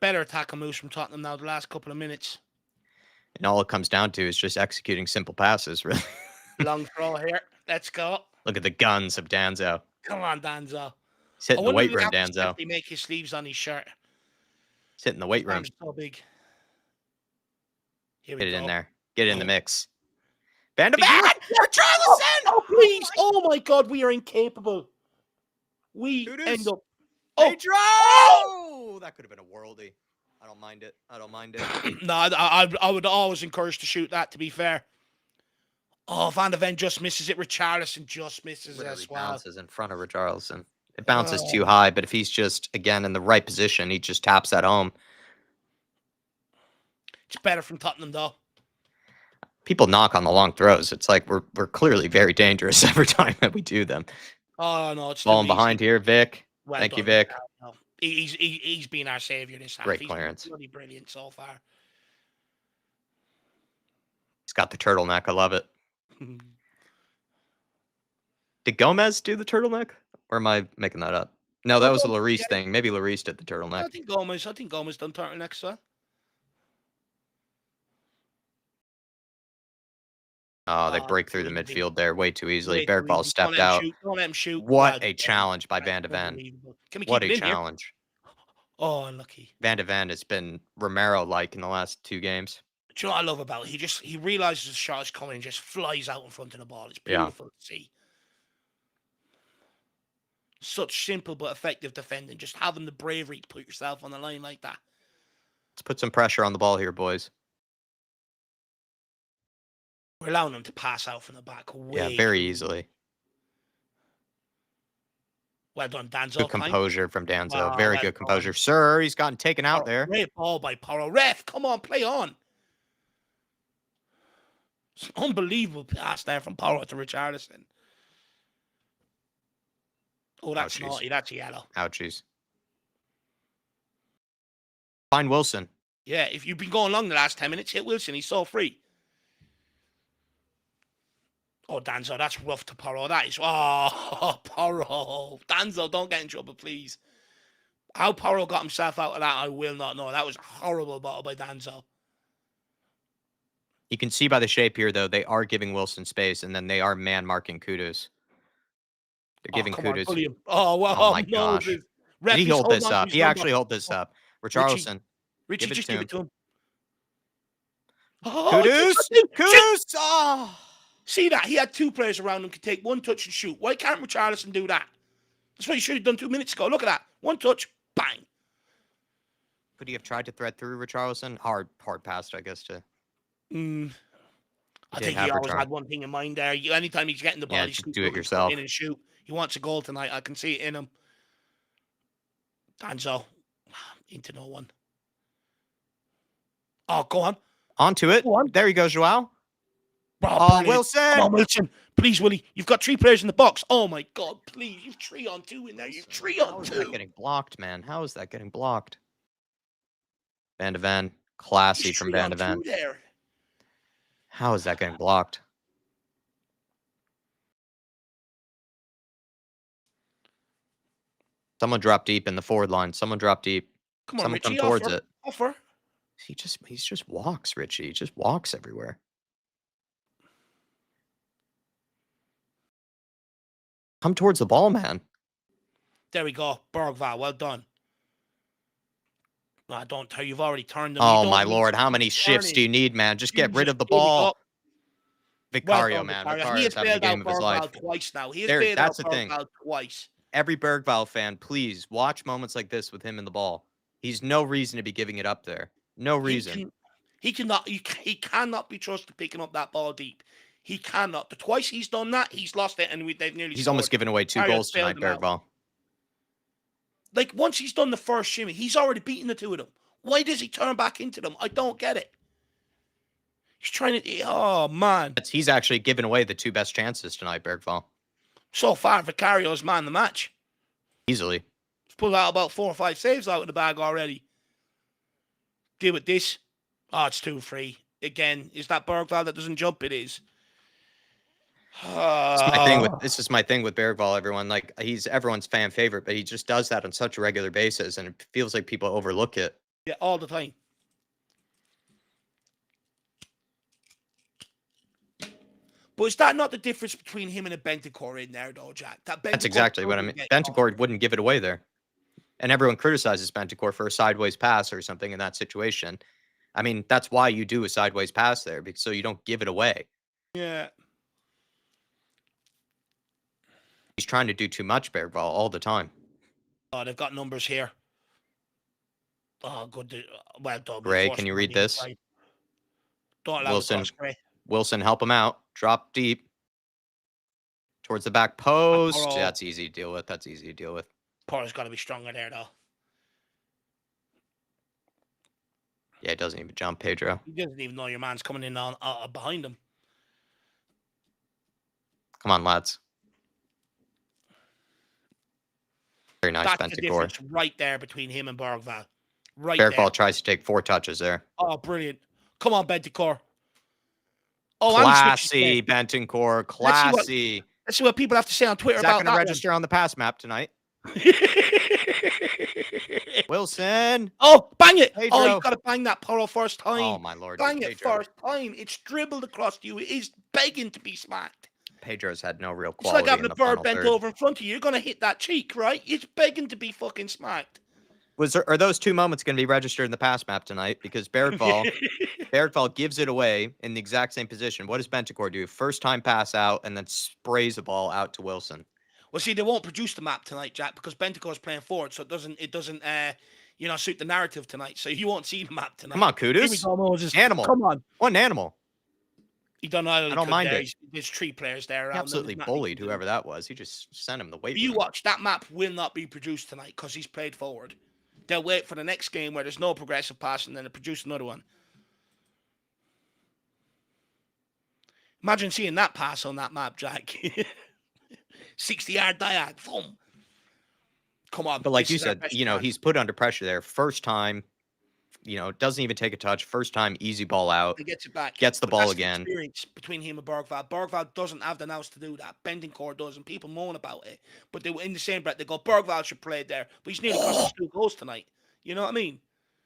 Better attack moves from Tottenham now the last couple of minutes. And all it comes down to is just executing simple passes, really. Long throw here. Let's go. Look at the guns of Danzo. Come on, Danzo. He's hitting the weight room, Danzo. He make his sleeves on his shirt. He's hitting the weight room. So big. Get it in there. Get it in the mix. Van de Ven! Richarlison! Oh, please. Oh, my God. We are incapable. we end up. Pedro! Oh! That could have been a worldie. I don't mind it. I don't mind it. No, I would always encourage to shoot that, to be fair. Oh, Van de Ven just misses it. Richarlison just misses Literally as well. bounces in front of Richarlison. It bounces too high, but if he's just, again, in the right position, he just taps that home. It's better from Tottenham, though. People knock on the long throws. It's like we're clearly very dangerous every time that we do them. Oh, no, it's Falling behind here, Vic. Well Thank you, done, Vic. no. He's been our saviour this half. Great He's clearance. bloody brilliant so far. He's got the turtleneck. I love it. Did Gomez do the turtleneck? Or am I making that up? No, that was a Lloris thing. Maybe Lloris did the turtleneck. I think Gomez done turtleneck, so. Oh, they break through the midfield there way too easily. Bergvall stepped out. Don't let him shoot. What a challenge by Van de Ven. Can we keep What it a in here? challenge. Oh, unlucky. Van de Ven has been Romero-like in the last 2 games. Do you know what I love about it? He realizes the shot is coming and just flies out in front of the ball. It's beautiful to see. Such simple but effective defending. Just having the bravery to put yourself on the line like that. Let's put some pressure on the ball here, boys. We're allowing them to pass out from the back. Yeah, very easily. Well done, Danzo. Good composure from Danzo. Very good composure. Sir, he's gotten taken out there. Great ball by Porro. Ref, come on, play on. It's an unbelievable pass there from Porro to Richarlison. Oh, that's naughty. That's yellow. Ouchies. Find Wilson. Yeah, if you've been going long the last 10 minutes, hit Wilson. He's so free. Oh, Danzo, that's rough to Porro. That is... Oh, Porro. Danzo, don't get in trouble, please. How Porro got himself out of that, I will not know. That was a horrible bottle by Danzo. You can see by the shape here, though, they are giving Wilson space, and then they are man-marking Kudus. They're giving Kudus. Oh, well, oh, my gosh. Did he hold this up? He actually held this up. Richarlison. Richie, just give it to him. Oh, Kudus! Oh! See that? He had 2 players around him, could take 1 touch and shoot. Why can't Richarlison do that? That's what he should have done 2 minutes ago. Look at that. 1 touch, bang. Could he have tried to thread through Richarlison? Hard pass, I guess, to... I think he always had one thing in mind there. Anytime he's getting the ball, he's do it yourself. In and shoot. He wants a goal tonight. I can see it in him. Danzo. Into no one. Oh, go on. Onto it. There you go, Joao. Oh, Wilson. Come on, Wilson. Please, Willie. You've got 3 players in the box. Oh, my God. Please. You've 3 on 2 in there. You've 3 on 2. How is that getting blocked, man? How is that getting blocked? Van de Ven. Classy from Van de Ven. How is that getting blocked? Someone drop deep in the forward line. Someone drop deep. Come on, Someone Richie, come towards it. Offer. He just walks, Richie. He just walks everywhere. Come towards the ball, man. There we go. Bergvall, well done. I don't tell you, you've already turned them. Oh, my Lord. How many shifts do you need, man? Just get rid of the ball. Vicario, man. Vicario's having a game of his life. Twice now. He has bailed out Bergvall twice. Every Bergvall fan, please watch moments like this with him in the ball. He's no reason to be giving it up there. No reason. He cannot be trusted picking up that ball deep. He cannot. The twice he's done that, he's lost it, and they've nearly. He's almost given away 2 goals tonight, Bergvall. Like, once he's done the first shimmy, he's already beaten the 2 of them. Why does he turn back into them? I don't get it. He's trying to... Oh, man. He's actually given away the 2 best chances tonight, Bergvall. So far, Vicario's man the match. Easily. He's pulled out about 4 or 5 saves out of the bag already. Deal with this. Oh, it's too free. Again, is that Bergvall that doesn't jump? It is. This is my thing with Bergvall, everyone. Like, he's everyone's fan favorite, but he just does that on such a regular basis, and it feels like people overlook it. Yeah, all the time. But is that not the difference between him and a Bentancur in there, though, Jack? That's exactly what I mean. Bentancur wouldn't give it away there. And everyone criticizes Bentancur for a sideways pass or something in that situation. I mean, that's why you do a sideways pass there, because so you don't give it away. Yeah. He's trying to do too much, Bergvall, all the time. Oh, they've got numbers here. Oh, good. Well done. Gray, can you read this? Don't allow Wilson. the cross, Gray. Wilson, help him out. Drop deep. Towards the back post. That's easy to deal with. That's easy to deal with. Porro's got to be stronger there, though. Yeah, it doesn't even jump, Pedro. He doesn't even know your man's coming in on behind him. Come on, lads. Very nice, That's the Bentancur. difference right there between him and Bergvall. Right Bergvall there. tries to take 4 touches there. Oh, brilliant. Come on, Bentancur. Oh, classy, Bentancur. Classy. Let's see what people have to say on Twitter Is about that going to register on the pass map tonight? Wilson. Oh, bang it. Pedro. Oh, you got to bang that Porro first time. Oh, my Lord. Bang it first time. It's dribbled across you. It is begging to be smacked. Pedro's had no real It's quality. like having in a the bird bent third. over in front of you. You're going to hit that cheek, right? It's begging to be fucking smacked. Are those 2 moments going to be registered in the pass map tonight? Because Bergvall gives it away in the exact same position. What does Bentancur do? First time pass out and then sprays the ball out to Wilson. Well, see, they won't produce the map tonight, Jack, because Bentancur's playing forward, so it doesn't suit the narrative tonight. So you won't see the map tonight. Come on, Kudus. Here we go, Moses. Animal. Come on. What an animal. He done I don't mind it. There's 3 players there. He absolutely bullied whoever that was. He just sent him the way. You watch, that map will not be produced tonight because he's played forward. They'll wait for the next game where there's no progressive pass and then they'll produce another one. Imagine seeing that pass on that map, Jack. 60-yard diag. Boom. Come on. But like you said, he's put under pressure there. First time, doesn't even take a touch. First time, easy ball out. He gets it back. Gets the ball that's again. The experience between him and Bergvall. Bergvall doesn't have the nous to do that. Bentancur does, and people moan about it. But they in the same breath, they go, Bergvall should play there. But he's nearly cost us 2 goals tonight. You know what I mean?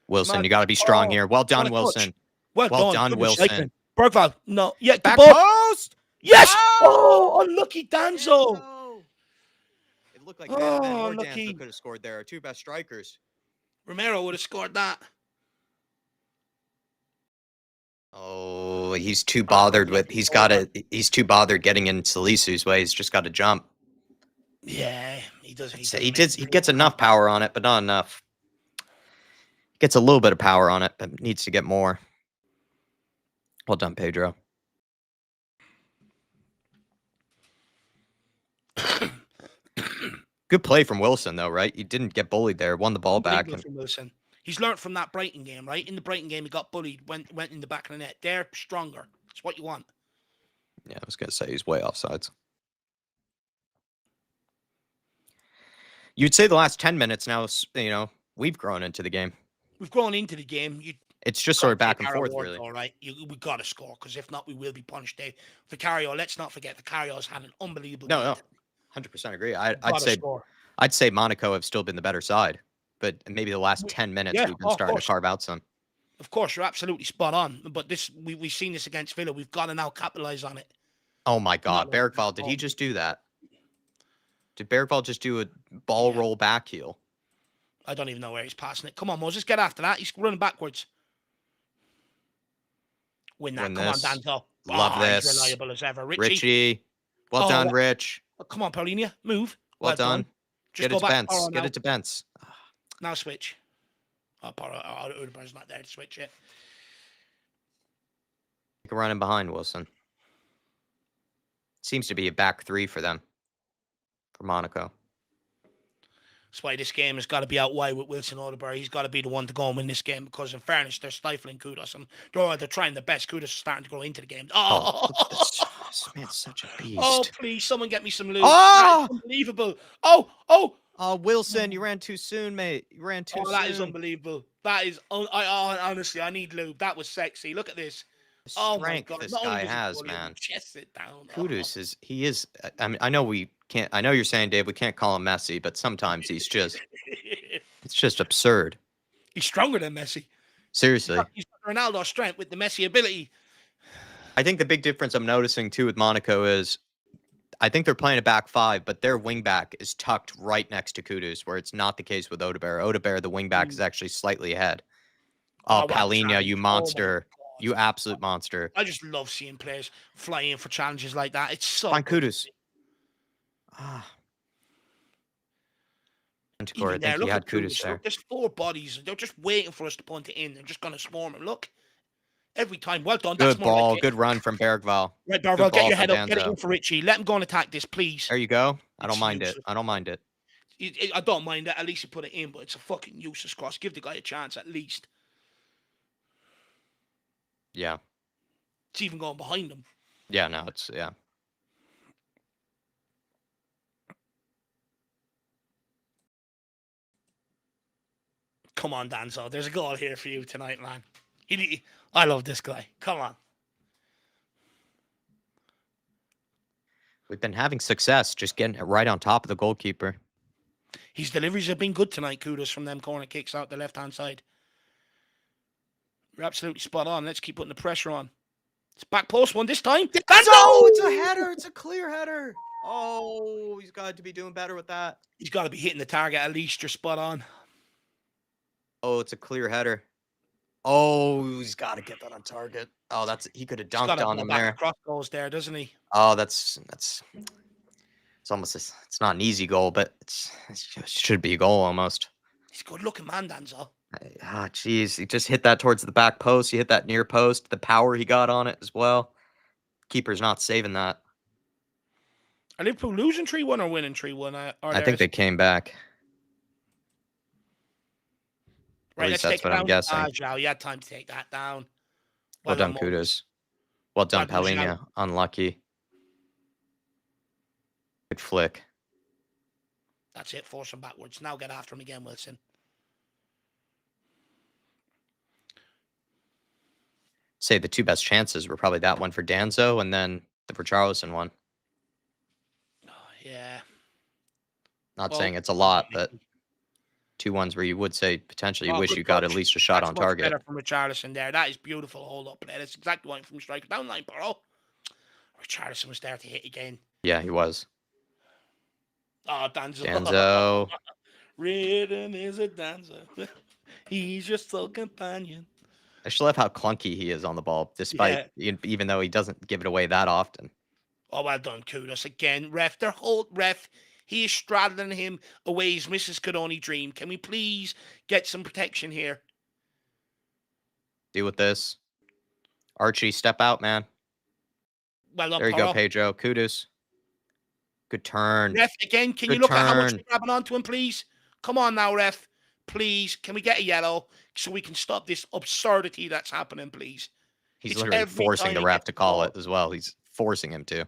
Wilson, you got to be strong here. Well done, Wilson. Well done, Wilson. Bergvall, no. Yeah, back post. Yes! Oh, unlucky Danzo. It looked like Ben or Danzo could have scored there. Our 2 best strikers. Romero would have scored that. Oh, he's too bothered with. He's too bothered getting in Salisu's way. He's just got to jump. Yeah, he does. He gets enough power on it, but not enough. Gets a little bit of power on it, but needs to get more. Well done, Pedro. Good play from Wilson, though, right? He didn't get bullied there. Won the ball back. From Wilson. He's learned from that Brighton game, right? In the Brighton game, he got bullied, went in the back of the net. They're stronger. That's what you want. Yeah, I was going to say he's way offsides. You'd say the last 10 minutes now, we've grown into the game. We've grown into the game. It's just sort of back and forth, really. All right, we got to score, because if not, we will be punished. Vicario, let's not forget, Vicario's had an unbelievable game. No, 100% agree. I'd say Monaco have still been the better side, but maybe the last 10 minutes we've been starting to carve out some. Of course, you're absolutely spot on. But we've seen this against Villa. We've got to now capitalize on it. Oh my God, Bergvall! Did he just do that? Did Bergvall just do a ball roll back heel? I don't even know where he's passing it. Come on, Moses, get after that. He's running backwards. Win that. Come on, Danzo. Love this. He's reliable as ever. Richie. Well done, Rich. Come on, Paulinia. Move. Well done. Just get it to Bence. Get it to Bence. Now switch. Udber's not there to switch it. Take a run in behind Wilson. Seems to be a back 3 for them. For Monaco. That's why this game has got to be out wide with Wilson Hotspur. He's got to be the one to go and win this game, because in fairness, they're stifling Kudus, and they're trying their best. Kudus is starting to grow into the game. This man's such a beast. Oh, please, someone get me some loot. Oh! Unbelievable. Oh, Wilson, you ran too soon, mate. You ran too soon. That is unbelievable. That is, honestly, I need lube. That was sexy. Look at this. The strength this guy has, man. Chest it down. Kudus is. I mean, I know we can't. I know you're saying, Dave, we can't call him Messi, but sometimes he's just. It's just absurd. He's stronger than Messi. Seriously, he's got Ronaldo's strength with the Messi ability. I think the big difference I'm noticing too with Monaco is, I think they're playing a back 5, but their wing back is tucked right next to Kudus, where it's not the case with Hotspur. Hotspur, the wing back is actually slightly ahead. Oh, Palhinha, you monster. You absolute monster. I just love seeing players fly in for challenges like that. It's so Fine, Kudus. Anticore, I Even there, think he look had at Kudus Kudus. there. Look, there's 4 bodies. They're just waiting for us to punt it in. They're just going to swarm him. Look, every time. Well done. That's Good more like ball, it. good run from Bergvall. Right, Good Barvel, get ball your from head up. Get it in Danzo. for Richie. Let him go and attack this, please. There you go. I don't It's mind it. useless. I don't mind it. I don't mind that. At least you put it in, but it's a fucking useless cross. Give the guy a chance at least. Yeah. It's even going behind him. Yeah, no, it's, yeah. Come on, Danzo. There's a goal here for you tonight, man. I love this guy. Come on. We've been having success just getting it right on top of the goalkeeper. His deliveries have been good tonight, Kudos, from them corner kicks out the left-hand side. You're absolutely spot on. Let's keep putting the pressure on. It's back post one this time. Danzo! It's a header. It's a clear header. Oh, he's got to be doing better with that. He's got to be hitting the target at least. You're spot on. Oh, it's a clear header. Oh, he's got to get that on target. Oh, he could have dunked on him there. Cross goals there, doesn't he? Oh, it's almost it's not an easy goal, but it should be a goal almost. He's a good looking man, Danzo. Ah, jeez, he just hit that towards the back post. He hit that near post. The power he got on it as well. Keeper's not saving that. Are Liverpool losing 3-1 or winning 3-1? I think they came back. Right, least let's that's what I'm guessing. João, you had time to take that down. Well done, Kudus. Well done, Palhinha. Unlucky. Good flick. That's it. Force him backwards. Now get after him again, Wilson. Say the 2 best chances were probably that one for Danzo and then the Richarlison one. Oh, yeah. Not saying it's a lot, but 2 ones where you would say potentially you wish you got at least a shot on target. Better from Richarlison there. That is beautiful. Hold up play. That's exactly what from striker down line, Burrow. Richarlison was there to hit again. Yeah, he was. Oh, Danzo. Danzo. Ridden is a Danzo. He's your sole companion. I just love how clunky he is on the ball, despite even though he doesn't give it away that often. Oh, well done, Kudos. Again, ref. He is straddling him away. His missus could only dream. Can we please get some protection here? Deal with this. Archie, step out, man. Well done, there you go, Pedro. Kudos. Good turn. Ref, again, can you look at how much we're grabbing onto him, please? Come on now, ref. Please, can we get a yellow so we can stop this absurdity that's happening, please? He's literally forcing the ref to call it as well. He's forcing him to.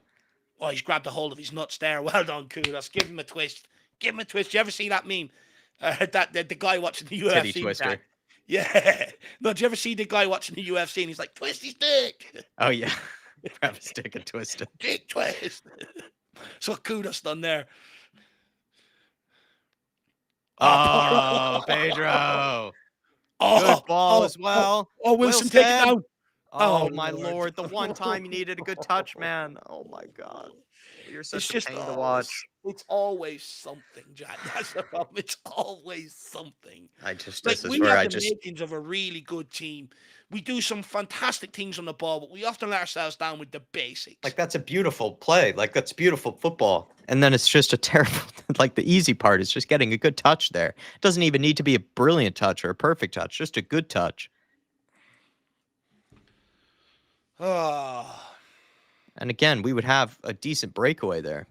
Oh, he's grabbed a hold of his nuts there. Well done, Kudos. Give him a twist. Give him a twist. You ever see that meme? The guy watching the UFC. Titty twister. Yeah. No, did you ever see the guy watching the UFC and he's like, twist his dick? Oh, yeah. Grab his dick and twist it. Dick twist. So Kudos done there. Oh, Pedro. Good ball as well. Oh, Wilson, take it down. Oh, my Lord. The one time you needed a good touch, man. Oh, my God. You're such a pain to watch. It's always something, Jack. That's the problem. It's always something. This is where I just... We have the makings of a really good team. We do some fantastic things on the ball, but we often let ourselves down with the basics. Like, that's a beautiful play. Like, that's beautiful football. And then it's just a terrible... Like, the easy part is just getting a good touch there. It doesn't even need to be a brilliant touch or a perfect touch. Just a good touch. And again, we would have a decent breakaway there.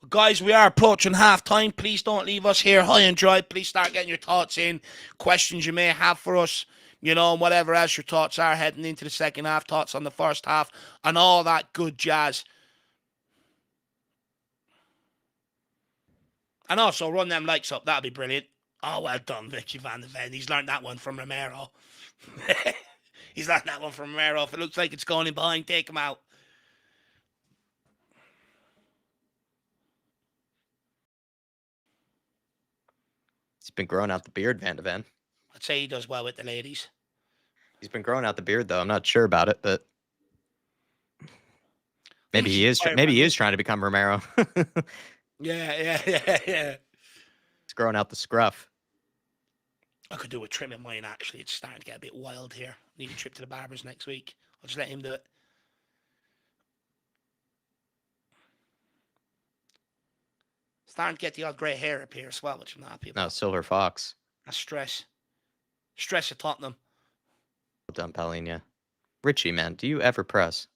Well, guys, we are approaching half-time. Please don't leave us here high and dry. Please start getting your thoughts in. Questions you may have for us. You know, whatever else your thoughts are heading into the second half, thoughts on the first half, and all that good jazz. And also, run them likes up. That'll be brilliant. Oh, well done, Vicky Van de Ven. He's learned that one from Romero. He's learned that one from Romero. If it looks like it's going in behind, take him out. He's been growing out the beard, Van de Ven. I'd say he does well with the ladies. He's been growing out the beard, though. I'm not sure about it, but maybe he is. Maybe he is trying to become Romero. Yeah. He's growing out the scruff. I could do a trim in mine, actually. It's starting to get a bit wild here. Need a trip to the barbers next week. I'll just let him do it. Starting to get the odd grey hair up here as well, which I'm not happy No, about. Silver Fox. That's stress. Stress at Tottenham. Well done, Paulinho. Richie, man, do you ever press?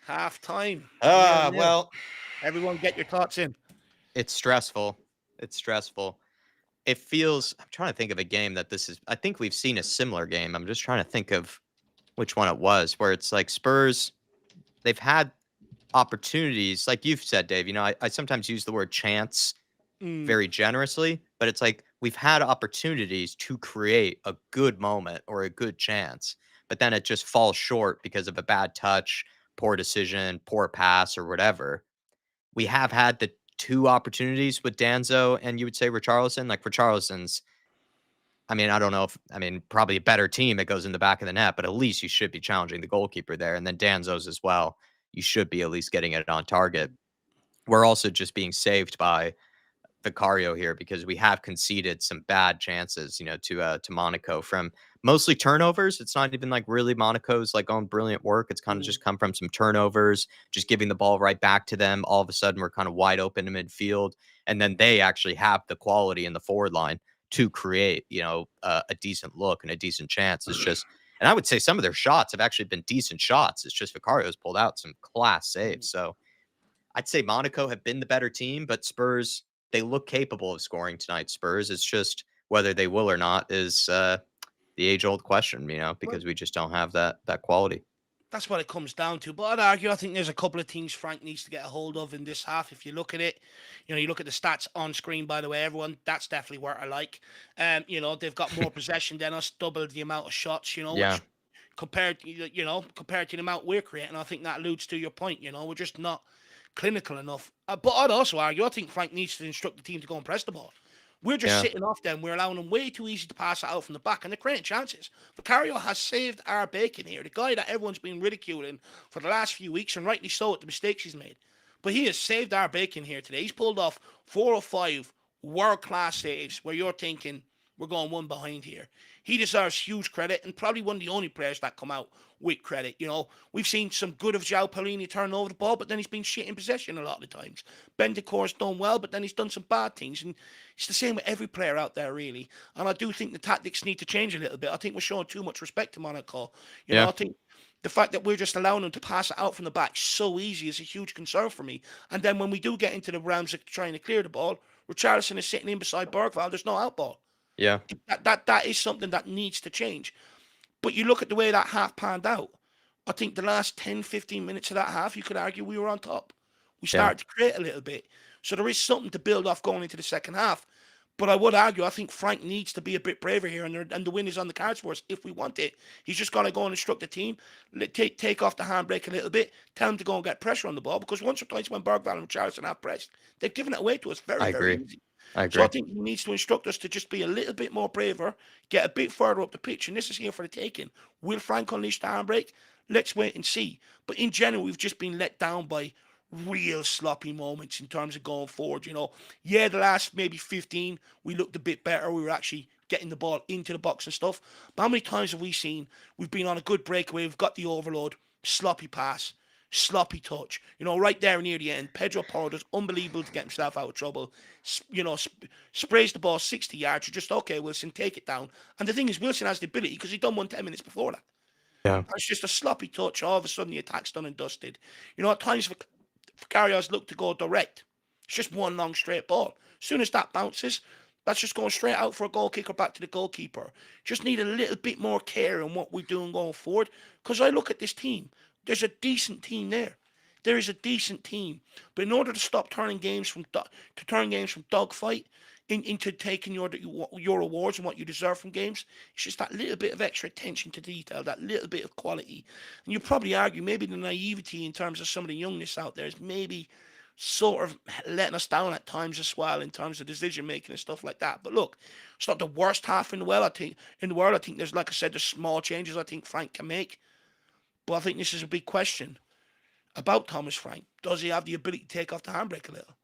Half time. Well, Everyone get your thoughts in. it's stressful. It's stressful. It feels, I'm trying to think of a game that this is, I think we've seen a similar game. I'm just trying to think of which one it was, where it's like Spurs, they've had opportunities, like you've said, Dave. I sometimes use the word chance very generously, but it's like we've had opportunities to create a good moment or a good chance, but then it just falls short because of a bad touch, poor decision, poor pass, or whatever. We have had the two opportunities with Danzo and you would say Richarlison. Like Richarlison's, I mean, I don't know if, I mean, probably a better team. It goes in the back of the net, but at least you should be challenging the goalkeeper there. And then Danzo's as well. You should be at least getting it on target. We're also just being saved by Vicario here because we have conceded some bad chances, to Monaco from mostly turnovers. It's not even like really Monaco's like own brilliant work. It's kind of just come from some turnovers, just giving the ball right back to them. All of a sudden, we're kind of wide open in midfield, and then they actually have the quality in the forward line to create, a decent look and a decent chance. It's just, and I would say some of their shots have actually been decent shots. It's just Vicario's pulled out some class saves. So I'd say Monaco have been the better team, but Spurs, they look capable of scoring tonight. Spurs, it's just whether they will or not is the age-old question, Well, because we just don't have that quality. that's what it comes down to. But I'd argue I think there's a couple of things Frank needs to get a hold of in this half. If you look at it, you look at the stats on screen, by the way, everyone, that's definitely where I like. They've got more possession than us, double the amount of shots, Yeah, which compared to the amount we're creating, I think that alludes to your point. We're just not clinical enough. But I'd also argue I think Frank needs to instruct the team to go and press the ball. We're just yeah, sitting off them. We're allowing them way too easy to pass it out from the back, and they're creating chances. Vicario has saved our bacon here. The guy that everyone's been ridiculing for the last few weeks, and rightly so, at the mistakes he's made. But he has saved our bacon here today. He's pulled off 4 or 5 world-class saves where you're thinking, we're going one behind here. He deserves huge credit, and probably one of the only players that come out with credit. We've seen some good of João Paulinho turning over the ball, but then he's been shit in possession a lot of the times. Bendicore's done well, but then he's done some bad things. And it's the same with every player out there, really. And I do think the tactics need to change a little bit. I think we're showing too much respect to Monaco. yeah. I think the fact that we're just allowing them to pass it out from the back so easy is a huge concern for me. And then when we do get into the realms of trying to clear the ball, Richarlison is sitting in beside Bergvall. There's no out ball. Yeah. That is something that needs to change. But you look at the way that half panned out. I think the last 10, 15 minutes of that half, you could argue we were on top. We Yeah. started to create a little bit. So there is something to build off going into the second half. But I would argue, I think Frank needs to be a bit braver here, and the win is on the cards for us if we want it. He's just got to go and instruct the team, take off the handbrake a little bit, tell them to go and get pressure on the ball, because once or twice when Bergvall and Charleston have pressed, they've given it away to us very, I very agree. easy. I So I agree. think he needs to instruct us to just be a little bit more braver, get a bit further up the pitch, and this is here for the taking. Will Frank unleash the handbrake? Let's wait and see. But in general, we've just been let down by real sloppy moments in terms of going forward. The last maybe 15, we looked a bit better. We were actually getting the ball into the box and stuff. But how many times have we seen we've been on a good breakaway, we've got the overload, sloppy pass, sloppy touch, right there near the end. Pedro Porro does unbelievable to get himself out of trouble. Sprays the ball 60 yards. You're just, okay, Wilson, take it down. And the thing is, Wilson has the ability because he'd done one 10 minutes before that. Yeah. It's just a sloppy touch. All of a sudden, the attack's done and dusted. At times, Vicario's look to go direct. It's just one long straight ball. As soon as that bounces, that's just going straight out for a goal kicker back to the goalkeeper. Just need a little bit more care in what we're doing going forward. Because I look at this team. There's a decent team there. There is a decent team. But in order to stop turning games from dogfight into taking your awards and what you deserve from games, it's just that little bit of extra attention to detail, that little bit of quality. And you probably argue maybe the naivety in terms of some of the youngness out there is maybe sort of letting us down at times as well in terms of decision making and stuff like that. But look, it's not the worst half in the world. I think there's, like I said, there's small changes I think Frank can make. But I think this is a big question about Thomas Frank. Does he have the ability to take off the handbrake a little?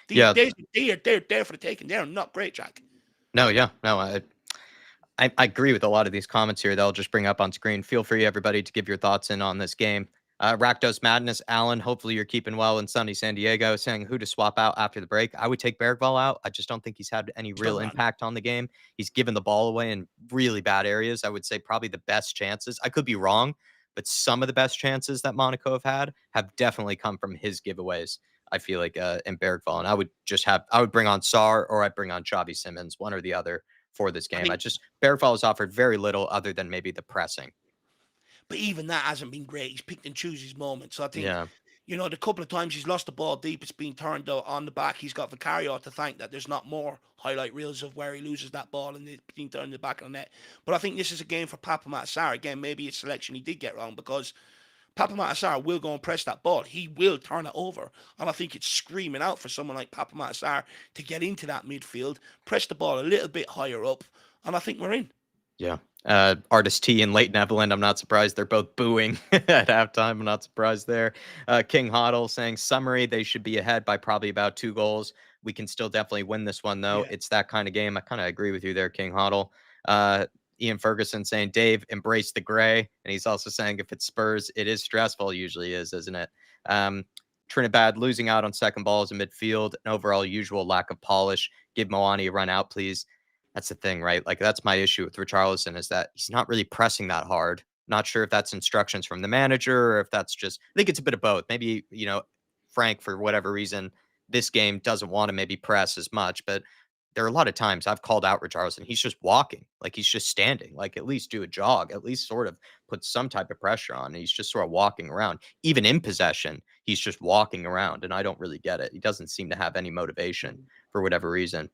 Yeah. They're there for the taking. They're not great, Jack. No, yeah. No, I agree with a lot of these comments here that I'll just bring up on screen. Feel free, everybody, to give your thoughts in on this game. Rakdos Madness, Alan, hopefully you're keeping well in sunny San Diego, saying who to swap out after the break. I would take Bergvall out. I just don't think he's had any real Don't run. impact on the game. He's given the ball away in really bad areas. I would say probably the best chances. I could be wrong, but some of the best chances that Monaco have had have definitely come from his giveaways. I feel like in Bergvall, and I would bring on Sar or I'd bring on Xavi Simmons, one or the other for this I game. think, Bergvall has offered very little other than maybe the pressing. but even that hasn't been great. He's picked and chooses his moments. So I think, Yeah. the couple of times he's lost the ball deep, it's been turned out on the back. He's got Vicario to thank that there's not more highlight reels of where he loses that ball and it's being turned in the back of the net. But I think this is a game for Papa Matasar. Again, maybe it's selection he did get wrong because Papa Matasar will go and press that ball. He will turn it over. And I think it's screaming out for someone like Papa Matasar to get into that midfield, press the ball a little bit higher up, and I think we're in. Yeah. Artist T and Leighton Evelyn, I'm not surprised. They're both booing at halftime. I'm not surprised there. King Hoddle saying, summary, they should be ahead by probably about 2 goals. We can still definitely win this one, though. Yeah. It's that kind of game. I kind of agree with you there, King Hoddle. Ian Ferguson saying, Dave, embrace the gray. And he's also saying, if it's Spurs, it is stressful. Usually is, isn't it? Trinidad losing out on second balls in midfield, an overall usual lack of polish. Give Moani a run out, please. That's the thing, right? Like, that's my issue with Richarlison is that he's not really pressing that hard. Not sure if that's instructions from the manager or if that's just, I think it's a bit of both. Maybe, Frank, for whatever reason, this game doesn't want to maybe press as much, but there are a lot of times I've called out Richarlison. He's just walking, like he's just standing, like at least do a jog, at least sort of put some type of pressure on. And he's just sort of walking around. Even in possession, he's just walking around, and I don't really get it. He doesn't seem to have any motivation for whatever reason.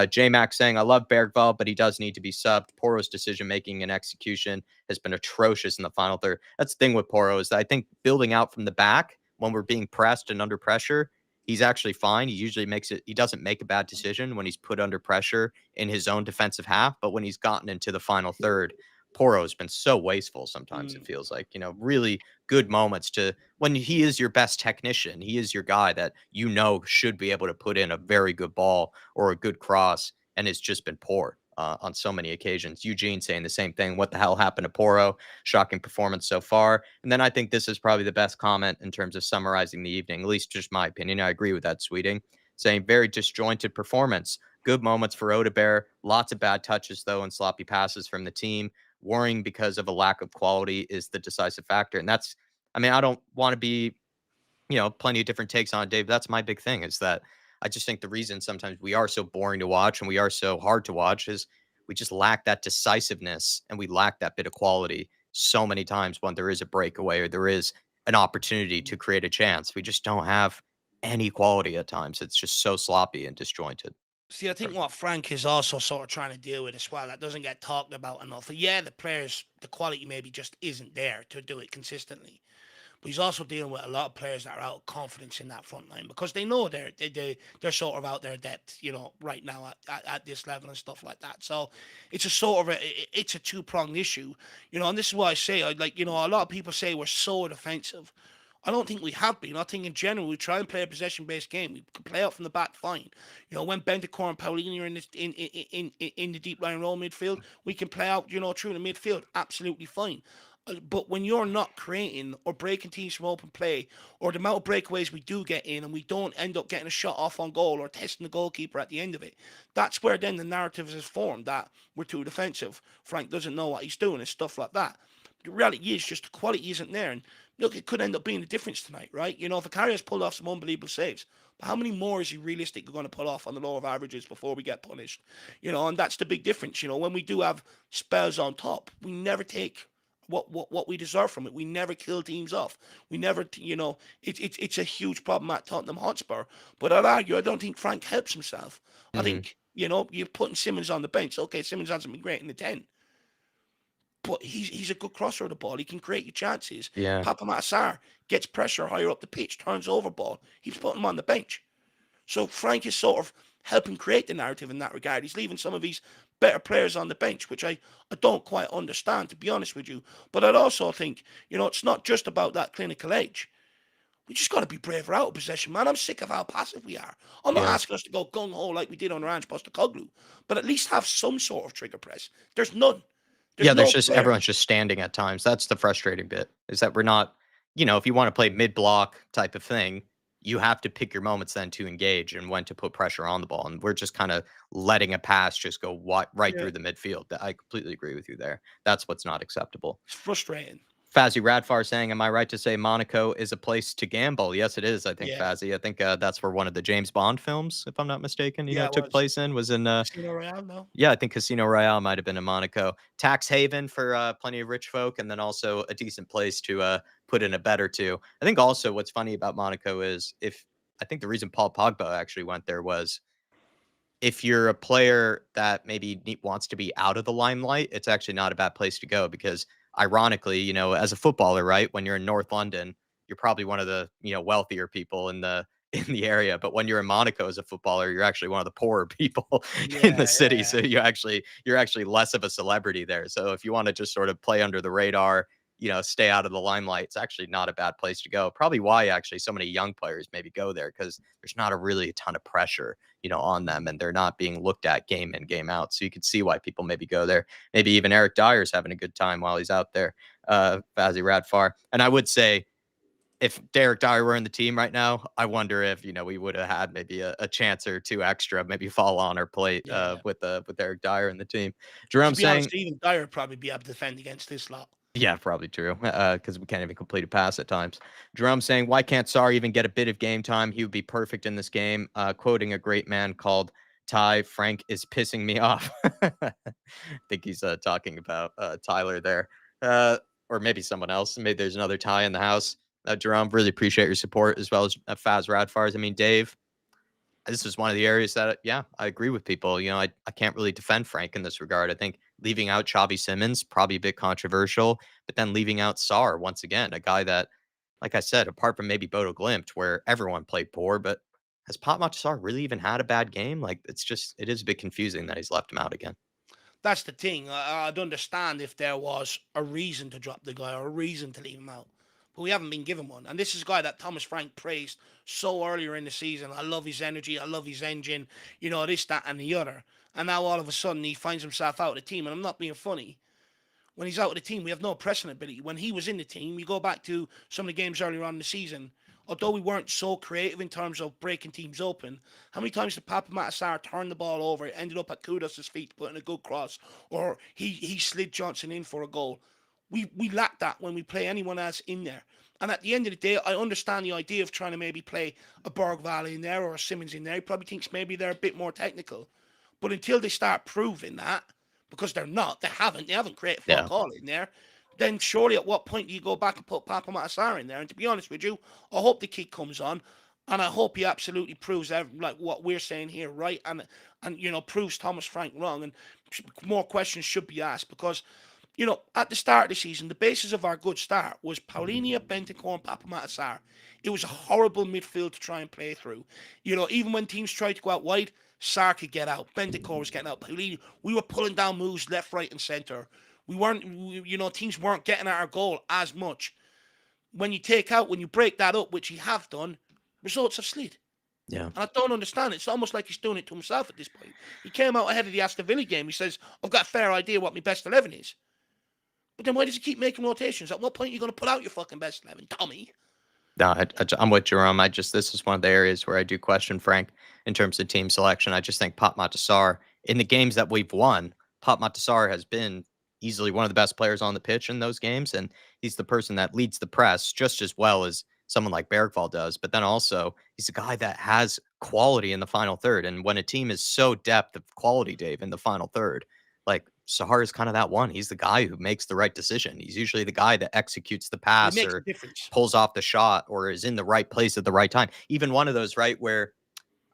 J Mac saying, I love Bergvall, but he does need to be subbed. Poro's decision making and execution has been atrocious in the final third. That's the thing with Poro is that I think building out from the back when we're being pressed and under pressure, he's actually fine. He usually he doesn't make a bad decision when he's put under pressure in his own defensive half. But when he's gotten into the final third, Poro's been so wasteful sometimes, it feels like, really good moments to when he is your best technician. He is your guy that should be able to put in a very good ball or a good cross, and it's just been poor on so many occasions. Eugene saying the same thing. What the hell happened to Poro? Shocking performance so far. And then I think this is probably the best comment in terms of summarizing the evening, at least just my opinion. I agree with that, Sweeting, saying very disjointed performance. Good moments for Odebear. Lots of bad touches, though, and sloppy passes from the team. Worrying because of a lack of quality is the decisive factor. And I don't want to be, plenty of different takes on it, Dave. That's my big thing is that I just think the reason sometimes we are so boring to watch and we are so hard to watch is we just lack that decisiveness and we lack that bit of quality so many times when there is a breakaway or there is an opportunity to create a chance. We just don't have any quality at times. It's just so sloppy and disjointed. See, I think what Frank is also sort of trying to deal with as well, that doesn't get talked about enough. Yeah, the quality maybe just isn't there to do it consistently. But he's also dealing with a lot of players that are out of confidence in that front line because they know they're sort of out their depth, right now at this level and stuff like that. So it's a sort of it's a two-pronged issue, and this is why I say, a lot of people say we're so defensive. I don't think we have been. I think in general we try and play a possession-based game. We can play out from the back fine. When Bentancur and Paulinho are in the deep line role midfield, we can play out, through the midfield absolutely fine. But when you're not creating or breaking teams from open play, or the amount of breakaways we do get in and we don't end up getting a shot off on goal or testing the goalkeeper at the end of it, that's where then the narrative is formed that we're too defensive. Frank doesn't know what he's doing and stuff like that. The reality is just the quality isn't there. And look, it could end up being the difference tonight, right? Vicaria's pulled off some unbelievable saves. But how many more is he realistically going to pull off on the lower of averages before we get punished? And that's the big difference. When we do have spells on top, we never take what we deserve from it. We never kill teams off. We never, it's a huge problem at Tottenham Hotspur. But I'd argue, I don't think Frank helps himself. I think, you're putting Simmons on the bench. Okay, Simmons hasn't been great in the 10. But he's a good crosser of the ball. He can create you chances. Yeah. Papa Matasar gets pressure higher up the pitch, turns over ball. He's putting him on the bench. So Frank is sort of helping create the narrative in that regard. He's leaving some of his better players on the bench, which I don't quite understand, to be honest with you. But I'd also think, it's not just about that clinical edge. We just got to be braver out of possession, man. I'm sick of how passive we are. I'm not asking us to go gung-ho like we did on Orange Postecoglou, but at least have some sort of trigger press. There's none. There's no There's just player. everyone's just standing at times. That's the frustrating bit is that we're not if you want to play mid block type of thing, you have to pick your moments then to engage and when to put pressure on the ball. And we're just kind of letting a pass just go right Yeah, through the midfield. I completely agree with you there. That's what's not acceptable. it's frustrating. Fazzy Radfar saying, "Am I right to say Monaco is a place to gamble?" Yes, it is. I think Yeah, Fazzy. I think that's where one of the James Bond films, if I'm not mistaken, yeah, it took was place in. Was in Casino Royale. No, yeah, I think Casino Royale might have been in Monaco. Tax haven for plenty of rich folk, and then also a decent place to put in a bet or two. I think also what's funny about Monaco is if I think the reason Paul Pogba actually went there was if you're a player that maybe wants to be out of the limelight, it's actually not a bad place to go because ironically, as a footballer, right, when you're in North London, you're probably one of the, wealthier people in the in the area, but when you're in Monaco as a footballer, you're actually one of the poorer people in the yeah, city. yeah. So you're actually less of a celebrity there. So if you want to just sort of play under the radar, stay out of the limelight, it's actually not a bad place to go. Probably why actually so many young players maybe go there because there's not really a ton of pressure on them and they're not being looked at game in, game out. So you could see why people maybe go there. Maybe even Eric Dyer's having a good time while he's out there, Fazzy Radfar. And I would say if Derek Dyer were in the team right now, I wonder if, we would have had maybe a chance or two extra, maybe fall on our plate Yeah. with Derek Dyer in the team. Jerome To be honest, saying, even Dyer would probably be able to defend against this lot. yeah, probably true. Because we can't even complete a pass at times. Jerome saying, "Why can't Sarr even get a bit of game time? He would be perfect in this game." Quoting a great man called Ty, Frank is pissing me off. I think he's talking about Tyler there, or maybe someone else. Maybe there's another Ty in the house. Jerome, really appreciate your support as well as Faz Radfars. I mean, Dave, this is one of the areas that, yeah, I agree with people. I can't really defend Frank in this regard. I think leaving out Xavi Simmons, probably a bit controversial, but then leaving out Sarr, once again, a guy that, like I said, apart from maybe Bodo Glimt, where everyone played poor, but has Pop Sarr really even had a bad game? Like, it is a bit confusing that he's left him out again. That's the thing. I'd understand if there was a reason to drop the guy or a reason to leave him out. But we haven't been given one. And this is a guy that Thomas Frank praised so earlier in the season. I love his energy. I love his engine. This, that, and the other. And now all of a sudden he finds himself out of the team. And I'm not being funny. When he's out of the team, we have no pressing ability. When he was in the team, you go back to some of the games earlier on in the season, although we weren't so creative in terms of breaking teams open, how many times did Papa Matasar turn the ball over, it ended up at Kudus' feet putting a good cross, or he slid Johnson in for a goal? We lack that when we play anyone else in there. And at the end of the day, I understand the idea of trying to maybe play a Berg Valley in there or a Simmons in there. He probably thinks maybe they're a bit more technical. But until they start proving that, because they're not, they haven't created Yeah. fuck all in there, then surely at what point do you go back and put Papa Matasar in there? And to be honest with you, I hope the kid comes on, and I hope he absolutely proves like what we're saying here right, and proves Thomas Frank wrong, and more questions should be asked because at the start of the season, the basis of our good start was Paulinia, Bentancur, and Papa Matasar. It was a horrible midfield to try and play through. Even when teams tried to go out wide, Sarr could get out. Bentancur was getting out. Paulinia, we were pulling down moves left, right, and centre. Teams weren't getting at our goal as much. When you break that up, which he have done, results have slid. Yeah. And I don't understand. It's almost like he's doing it to himself at this point. He came out ahead of the Aston Villa game. He says, I've got a fair idea what my best 11 is. But then why does he keep making rotations? At what point are you going to pull out your fucking best 11, Tommy? No, I'm with Jerome. This is one of the areas where I do question Frank in terms of team selection. I just think Pop Matasar, in the games that we've won, Pop Matasar has been easily one of the best players on the pitch in those games. And he's the person that leads the press just as well as someone like Bergvall does. But then also, he's a guy that has quality in the final third. And when a team is so depth of quality, Dave, in the final third, like Sahar is kind of that one. He's the guy who makes the right decision. He's usually the guy that executes the He pass makes a or difference. pulls off the shot or is in the right place at the right time. Even one of those, right, where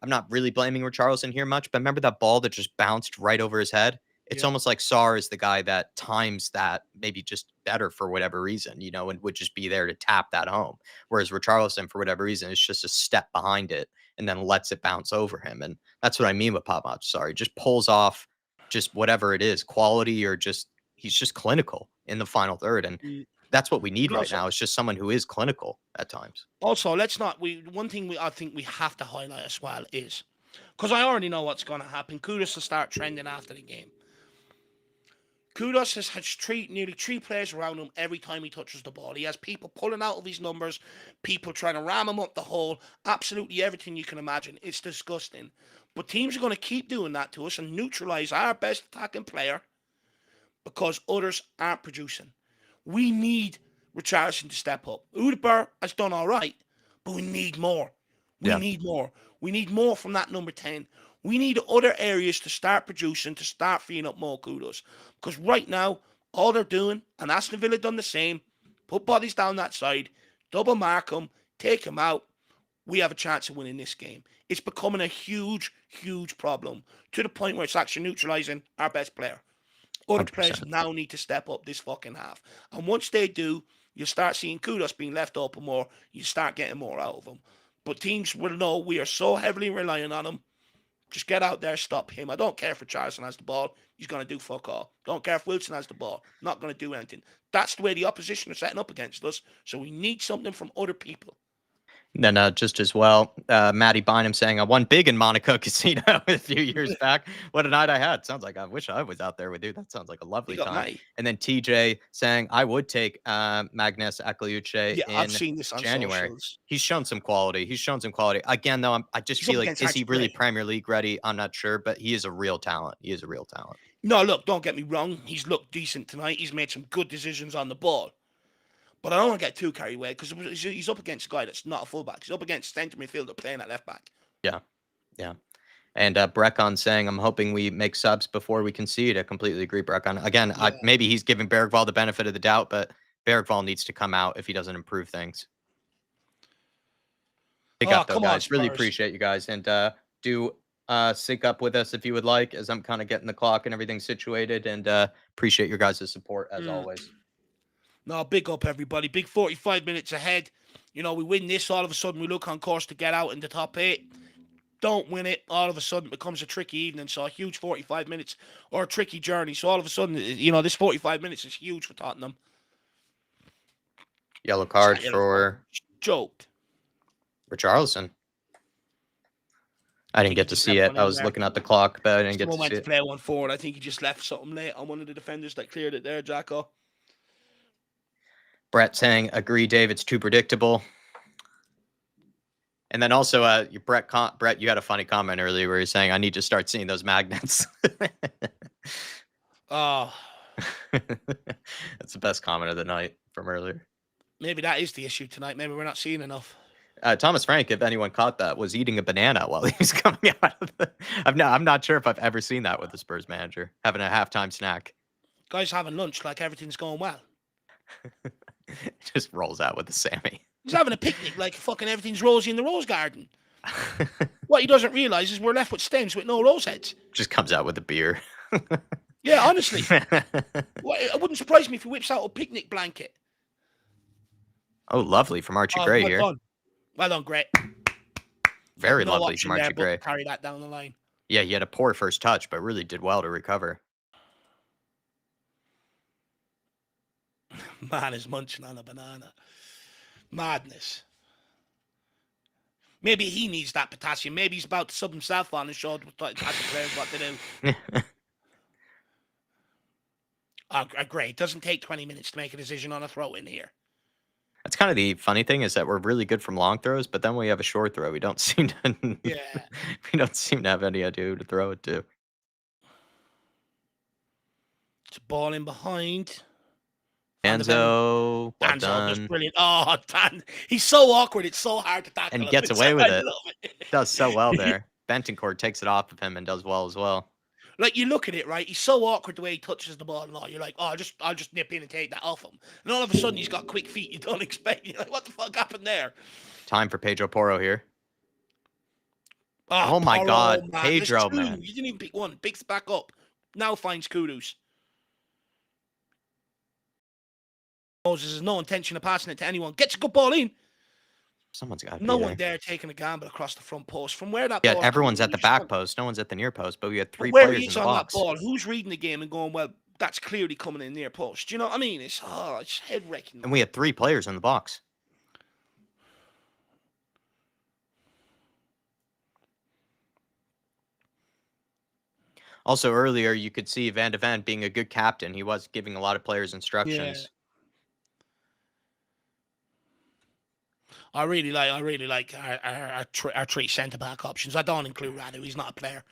I'm not really blaming Richarlison here much, but remember that ball that just bounced right over his head? It's Yeah. almost like Sarr is the guy that times that maybe just better for whatever reason, and would just be there to tap that home. Whereas Richarlison, for whatever reason, is just a step behind it and then lets it bounce over him. And that's what I mean with Pop. Sorry, just pulls off just whatever it is, quality or just he's just clinical in the final third. And Mm. that's what we need But right also, now. It's just someone who is clinical at times. let's not. One thing I think we have to highlight as well is because I already know what's going to happen. Kudus will start trending after the game. Kudos has nearly three players around him every time he touches the ball. He has people pulling out of his numbers, people trying to ram him up the hole, absolutely everything you can imagine. It's disgusting. But teams are going to keep doing that to us and neutralise our best attacking player because others aren't producing. We need Richarlison to step up. Hotspur has done all right, but we need more. We need more. We need more from that number 10. We need other areas to start producing, to start freeing up more kudos. Because right now, all they're doing, and Aston Villa done the same, put bodies down that side, double mark them, take them out. We have a chance of winning this game. It's becoming a huge, huge problem to the point where it's actually neutralising our best player. Other 100%. players now need to step up this fucking half. And once they do, you'll start seeing kudos being left open more. You start getting more out of them. But teams will know we are so heavily relying on him. Just get out there, stop him. I don't care if Richarlison has the ball. He's going to do fuck all. Don't care if Wilson has the ball. Not going to do anything. That's the way the opposition are setting up against us. So we need something from other people. Then just as well, Matty Bynum saying, I won big in Monaco Casino a few years back. What a night I had. Sounds like I wish I was out there with you. That sounds like a lovely time. Matty. And then TJ saying, I would take Magnus Akliuche in I've seen this on January. socials. He's shown some quality. Again, though, I just feel like, is he really Premier League ready? I'm not sure, but he is a real talent. No, look, don't get me wrong. He's looked decent tonight. He's made some good decisions on the ball. But I don't want to get too carried away because he's up against a guy that's not a fullback. He's up against centre midfielder playing at left back. Yeah. And Brecon saying, I'm hoping we make subs before we concede. I completely agree, Brecon. Again, maybe he's giving Bergvall the benefit of the doubt, but Bergvall needs to come out if he doesn't improve things. Big up, though, guys. Really appreciate you guys. And do sync up with us if you would like, as I'm kind of getting the clock and everything situated. And appreciate your guys' support, as always. No, big up, everybody. Big 45 minutes ahead. You know, we win this, all of a sudden we look on course to get out in the top 8. Don't win it, all of a sudden it becomes a tricky evening. So a huge 45 minutes or a tricky journey. So all of a sudden, you know, this 45 minutes is huge for Tottenham. Yellow card for... Joked. Richarlison. I didn't get to see it. I was looking at the clock, but I didn't get to see it. Play one forward. I think he just left something late on one of the defenders that cleared it there, Jacko. Brett saying, agree, Dave, it's too predictable. And then also, Brett, you had a funny comment earlier where you're saying, I need to start seeing those magnets. Oh. That's the best comment of the night from earlier. Maybe that is the issue tonight. Maybe we're not seeing enough. Thomas Frank, if anyone caught that, was eating a banana while he was coming out of the... I'm not sure if I've ever seen that with the Spurs manager, having a halftime snack. Guys having lunch like everything's going well. Just rolls out with the Sammy. He's having a picnic like fucking everything's rosy in the rose garden. What he doesn't realise is we're left with stems with no rose heads. Just comes out with a beer. Yeah, honestly. It wouldn't surprise me if he whips out a picnic blanket. Oh, lovely from Archie Gray here. Well done, Gray. Very lovely from Archie Gray. Carry that down the line. Yeah, he had a poor first touch, but really did well to recover. Man is munching on a banana. Madness. Maybe he needs that potassium. Maybe he's about to sub himself on and show the players what to do. Great. It doesn't take 20 minutes to make a decision on a throw in here. That's kind of the funny thing is that we're really good from long throws, but then when we have a short throw, we don't seem to. We don't seem to have any idea who to throw it to. It's a ball in behind. Enzo, well just brilliant. Oh, Dan, he's so awkward. It's so hard to tackle. And he gets away with it. Does so well there. Bentoncourt takes it off of him and does well as well. Like, you look at it, right? He's so awkward the way he touches the ball and all. You're like, oh, I'll just nip in and take that off him. And all of a sudden, he's got quick feet you don't expect. You're like, what the fuck happened there? Time for Pedro Porro here. Oh my God. Man. Pedro, man. You didn't even pick one. Picks back up. Now finds Kudus. Moses has no intention of passing it to anyone. Gets a good ball in. Someone's got to be No one there taking a gamble across the front post. From where that ball everyone's at the back post. No one's at the near post, but we had three players in the box. That ball, who's reading the game and going, well, that's clearly coming in near post. Do you know what I mean? It's head-wrecking. And we had 3 players in the box. Also, earlier you could see Van de Ven being a good captain. He was giving a lot of players Yeah. instructions. I really like our three centre back options. I don't include Radu. He's not a player.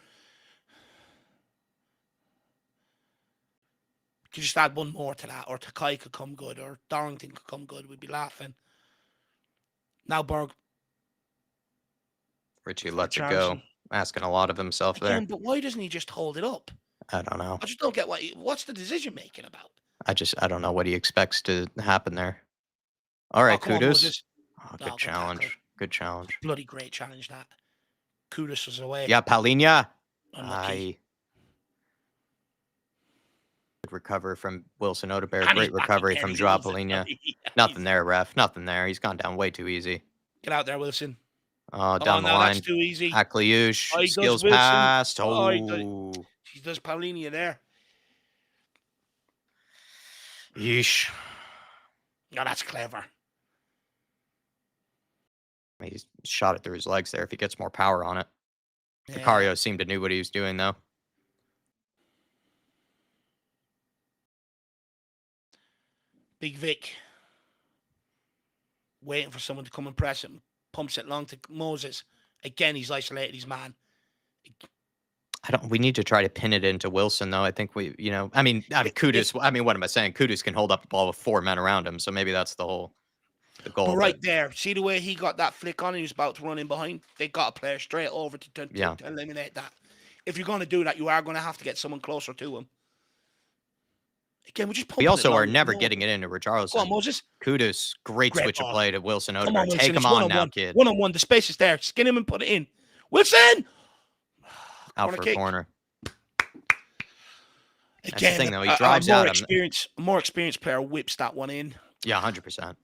Could just add one more to that, or Takai could come good, or Dorrington could come good. We'd be laughing. Now Berg Richie for lets it go, Richarlison asking a lot of himself there. again, but why doesn't he just hold it up? I don't know. I just don't get what's the decision making about. I don't know what he expects to happen there. All Oh, right, come on, Kudus. Moses. Oh, No, good good tackle. challenge. Good challenge. Bloody great challenge that. Kudus was away. Yeah, Paulinha. Unlucky. Good recover from Wilson Odegaard. And he's Great back recovery again. from He's Joao Wilson. Paulinha. Yeah, Nothing there, ref. Nothing there. He's gone down way too easy. Get out there, Wilson. Oh, down the no, line. that's too easy. Akliush. He does Skills Wilson. passed. He does Paulinha there. Yeesh. No, that's clever. He shot it through his legs there if he gets more power on it. Yeah. Vicario seemed to knew what he was doing, though. Big Vic. Waiting for someone to come and press him. Pumps it long to Moses. Again, he's isolated his man. We need to try to pin it into Wilson, though. I think Kudus. What am I saying? Kudus can hold up the ball with 4 men around him, so maybe that's the goal. But right there, see the way he got that flick on, he was about to run in behind. They got a player straight over to eliminate that. If you're going to do that, you are going to have to get someone closer to him. Again, we're just pumping we also are never getting it into Richarlison. Go on, Moses. Great switch of play to Wilson Odegaard. Come on, Wilson. Take him on now, kid. One-on-one. The space is there. Skin him and put it in. Wilson! Out for a corner. Again, that's the thing, though. He drives out him. A more experienced player whips that one in. Yeah, 100%.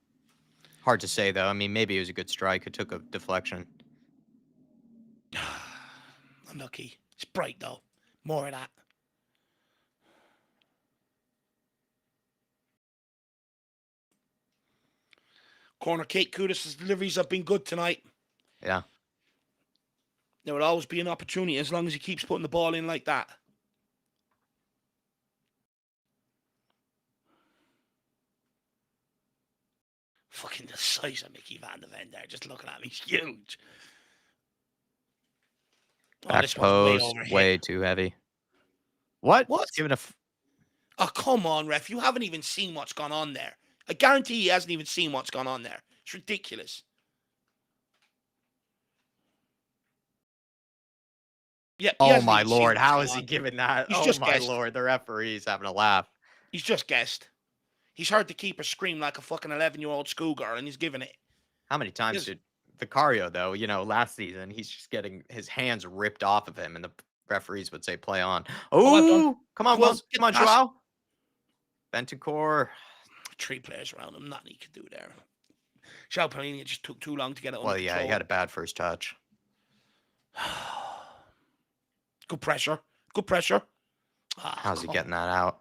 Hard to say, though. I mean, maybe it was a good strike. It took a deflection. Unlucky. It's bright, though. More of that. Corner kick. Kudus' deliveries have been good tonight. Yeah. There will always be an opportunity as long as he keeps putting the ball in like that. Fucking the size of Mickey Van de Ven there. Just looking at him. He's huge. Back post. Way too heavy. What? Oh, come on, ref. You haven't even seen what's gone on there. I guarantee he hasn't even seen what's gone on there. It's ridiculous. Yeah. Oh, my Lord. How is he giving that? Oh, my Lord. The referee's having a laugh. He's just guessed. He's heard the keeper scream like a fucking 11-year-old schoolgirl, and he's giving it. How many times did Vicario, though, last season, he's just getting his hands ripped off of him, and the referees would say, play on. Oh, come on, Will. Come on, Joao. Bentancur. 3 players around him. Nothing he could do there. Joao Paulinha just took too long to get it under control. He had a bad first touch. Good pressure. Good pressure. How's he getting that out?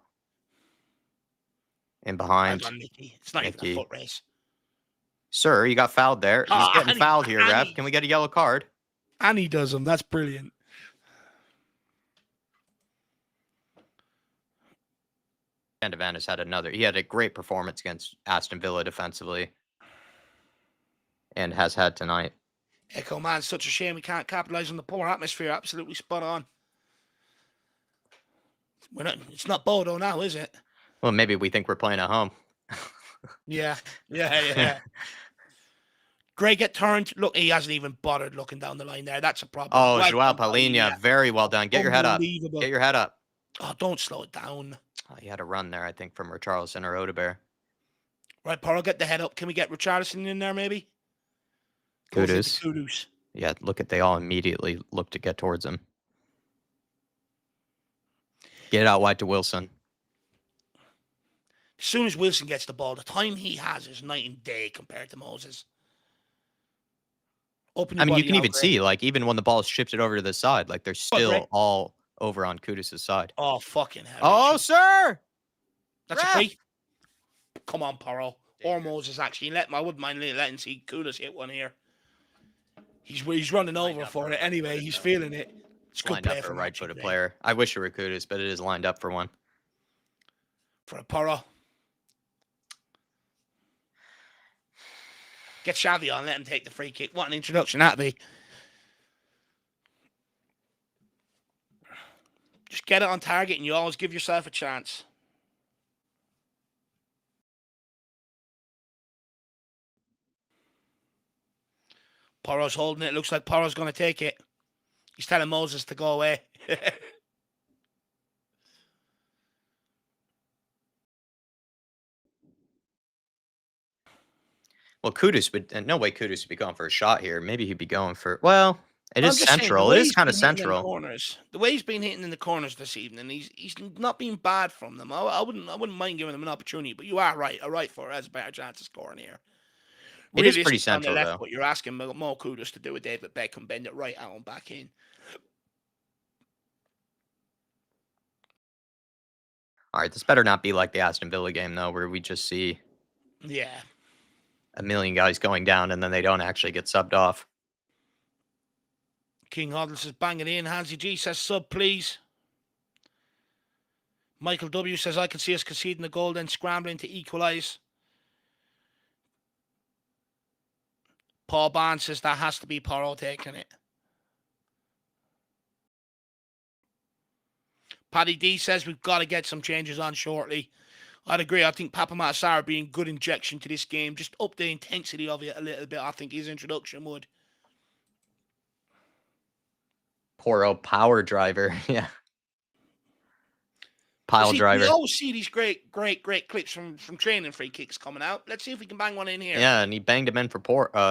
In behind. It's not even a foot race. Sir, you got fouled there. He's getting fouled here, ref. Can we get a yellow card? And he does them. That's brilliant. Van de Ven has had he had a great performance against Aston Villa defensively. And has had tonight. Echo, man, such a shame we can't capitalize on the poor atmosphere. Absolutely spot on. It's not Bodo now, is it? Well, maybe we think we're playing at home. Yeah. Gray get turned. Look, he hasn't even bothered looking down the line there. That's a problem. Oh, Joao Paulinha. Very well done. Get your head up. Get your head up. Oh, don't slow it down. Oh, he had a run there, I think, from Richarlison or Odegaard. Right, Pearl, get the head up. Can we get Richarlison in there, maybe? Kudus. Yeah, they all immediately look to get towards him. Get it out wide to Wilson. As soon as Wilson gets the ball, the time he has is night and day compared to Moses. You can even see, even when the ball is shifted over to the side, they're still all over on Kudus' side. Oh, fucking hell. Oh, sir! That's a free. Come on, Paro. Or Moses, actually. I wouldn't mind letting see Kudus hit one here. He's running over for it anyway. He's feeling it. It's It's good lined up play for a from Archie right-footed today. player. I wish it were Kudus, but it is lined up for one. For a Porro. Get Xavi on, let him take the free kick. What an introduction that'd be. Just get it on target and you always give yourself a chance. Porro's holding it. Looks like Porro's going to take it. He's telling Moses to go away. Well, Kudus would, no way Kudus would be going for a shot here. Maybe he'd be going for, well, it I'm is just saying, the central. way It is he's kind of been hitting in the central. corners, the way he's been hitting in the corners this evening, he's not been bad from them. I wouldn't mind giving him an opportunity, but you are right. A right foot has a better chance of scoring here. It is pretty Realistically, on the central, left though. foot, you're asking more Kudos to do with David Beckham, bend it right out and back in. All right, this better not be like the Aston Villa game, though, where we just see a million guys going down and then they don't actually get subbed off. King Hoddle says, bang it in. Hansi G says, sub, please. Michael W says, I can see us conceding a goal, then scrambling to equalise. Paul Barnes says, that has to be Porro taking it. Paddy D says, we've got to get some changes on shortly. I'd agree. I think Papa Massara being good injection to this game. Just up the intensity of it a little bit. I think his introduction would. Porro power driver. Yeah. Pile driver. We always see these great clips from training free kicks coming out. Let's see if we can bang one in here. Yeah, and he banged him in for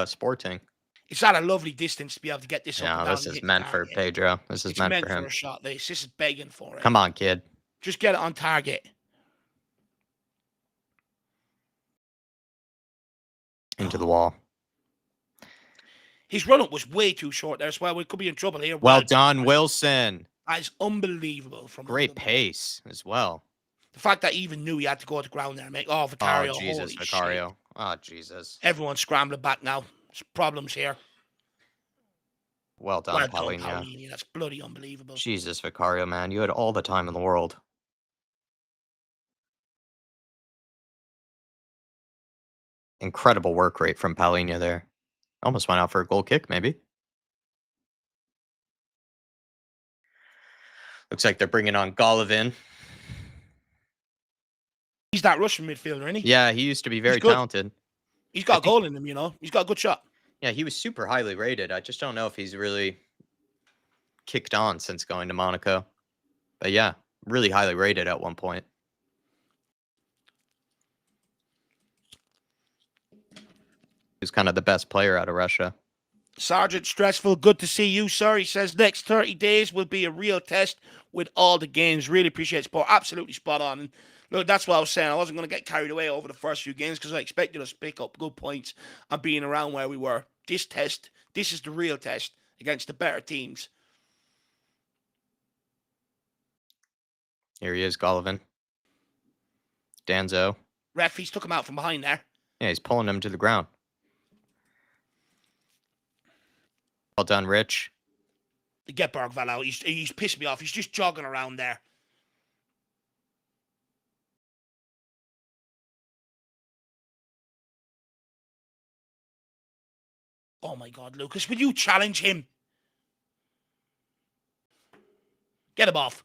Sporting. It's at a lovely distance to be able to get this up and down. This is meant for Pedro. This is meant for him. For a shot. This is begging for it. Come on, kid. Just get it on target. Into the wall. His run-up was way too short there as well. We could be in trouble here. Well done, Wilson. That is unbelievable. Great pace as well. The fact that he even knew he had to go to the ground there and make, Vicario. Oh, Jesus, Vicario. Shit. Oh, Jesus. Everyone's scrambling back now. There's problems here. Well done, Paulinho. That's bloody unbelievable. Jesus, Vicario, man. You had all the time in the world. Incredible work rate from Paulinho there. Almost went out for a goal kick, maybe. Looks like they're bringing on Golovin. He's that Russian midfielder, isn't he? Yeah, he used to be very talented. He's got a goal in him, He's got a good shot. Yeah, he was super highly rated. I just don't know if he's really kicked on since going to Monaco. But yeah, really highly rated at one point. He's kind of the best player out of Russia. Sergeant Stressful, good to see you, sir. He says next 30 days will be a real test with all the games. Really appreciate support. Absolutely spot on. And look, that's what I was saying. I wasn't going to get carried away over the first few games because I expected us to pick up good points and being around where we were. This is the real test against the better teams. Here he is, Golovin. Danzo. Ref, he's took him out from behind there. Yeah, he's pulling him to the ground. Well done, Rich. Get Bergvall out. He's pissed me off. He's just jogging around there. Oh my God, Lucas, will you challenge him? Get him off.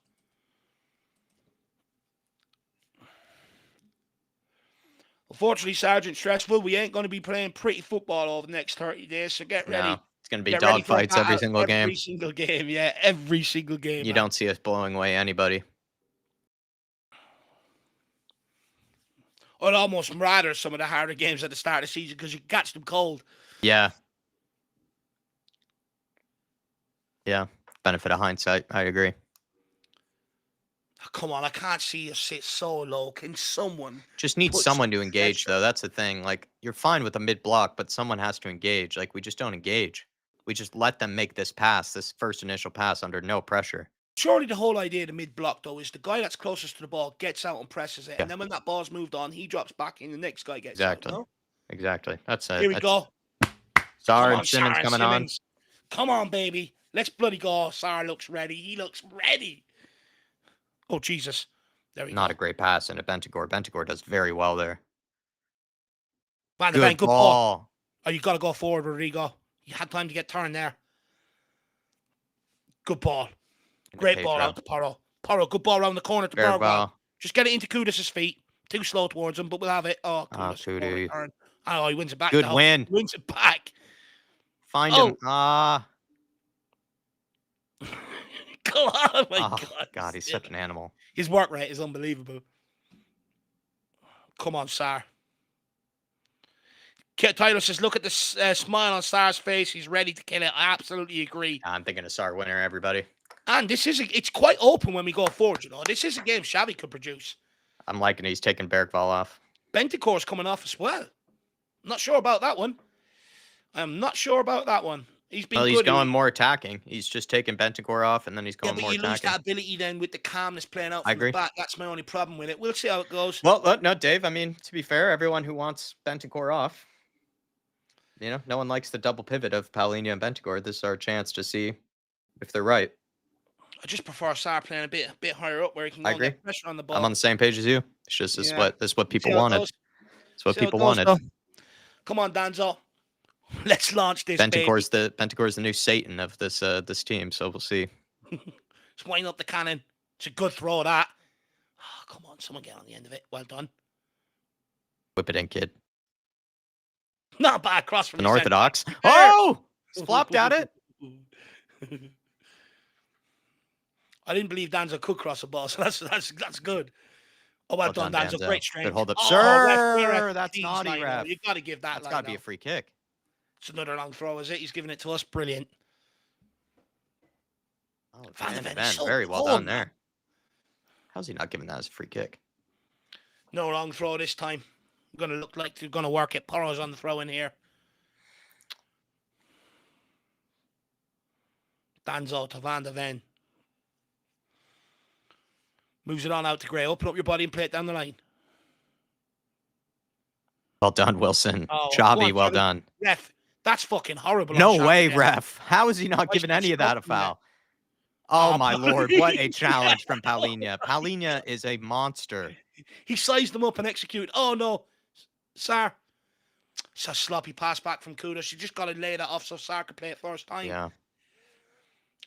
Unfortunately, Sergeant Stressful, we ain't going to be playing pretty football over the next 30 days, so get ready. No, it's going to be dogfights every single game. Every single game, yeah. Every single game. You don't see us blowing away anybody. I'd almost rather some of the harder games at the start of the season because you catch them cold. Yeah. Yeah. Benefit of hindsight. I agree. Oh, come on, I can't see you sit so low. Can someone just need someone to engage, though? That's the thing. Like, you're fine with a mid-block, but someone has to engage. Like, we just don't engage. We just let them make this pass, this first initial pass under no pressure. Surely the whole idea of the mid-block, though, is the guy that's closest to the ball gets out and presses it. Yeah. And then when that ball's moved on, he drops back in, the next guy gets out. No? Exactly. That's it. Here we go. Sarge Simmons coming on. Come on, baby. Let's bloody go. Sarr looks ready. He looks ready. Oh, Jesus. There we Not go. a great pass into Bentancur. Bentancur does very well there. Van de Ven, Good good ball. ball. Oh, you got to go forward, Rodrigo. You had time to get turned there. Good ball. Into Great ball Pedro. out to Porro. Porro, good ball around the corner to Bergwijn. Bergwijn. Just get it into Kudus' feet. Too slow towards him, but we'll have it. Oh, Kudus. Kudus. Oh, he wins it back. Good win. He wins it back. Find him. Come on, my Oh, God. God, he's such an animal. His work rate is unbelievable. Come on, Sarr. Tyler says, look at the smile on Sarr's face. He's ready to kill it. I absolutely agree. I'm thinking a Sarr winner, everybody. And it's quite open when we go forward, you know. This is a game Xavi could produce. I'm liking he's taking Bergwijn off. Bentancur's coming off as well. Not sure about that one. I'm not sure about that one. He's been Well, good. he's going more attacking. He's just taking Bentancur off, and then he's going more attacking. You lose that ability then with the calmness playing out from the back. That's my only problem with it. We'll see how it goes. Well, no, Dave, I mean, to be fair, everyone who wants Bentancur off, you know, no one likes the double pivot of Paulinho and Bentancur. This is our chance to see if they're right. I just prefer Sarr playing a bit higher up where he can go and get pressure on the ball. I'm on the same page as you. It's just this is what people wanted. It's what people wanted. Come on, Danzo. Let's launch this. Bentancur's the new Satan of this team, so we'll see. Just wind up the cannon. It's a good throw, that. Oh, come on, someone get on the end of it. Well done. Whip it in, kid. Not bad cross from Unorthodox. Oh! He's flopped at it. I didn't believe Danzo could cross a ball, so that's good. Oh, well done, Danzo. Great strength. Good hold up. Oh, Sir, that's naughty, ref. You got to give that. That's got to be a free kick. It's another long throw, is it? He's giving it to us. Brilliant. Oh, Van de Ven. So very well done there. How's he not giving that as a free kick? No long throw this time. Going to look like they're going to work it. Porro's on the throw in here. Danzo to Van de Ven. Moves it on out to Gray. Open up your body and play it down the line. Well done, Wilson. Xavi, well done. Ref, that's fucking horrible. No way, ref. How is he not giving any of that a foul? Oh, my Lord. What a challenge from Paulinho. Paulinho is a monster. He sized them up and executed. Oh, no. Sarr. It's a sloppy pass back from Kudus. You just got to lay that off so Sarr can play it first time. Yeah.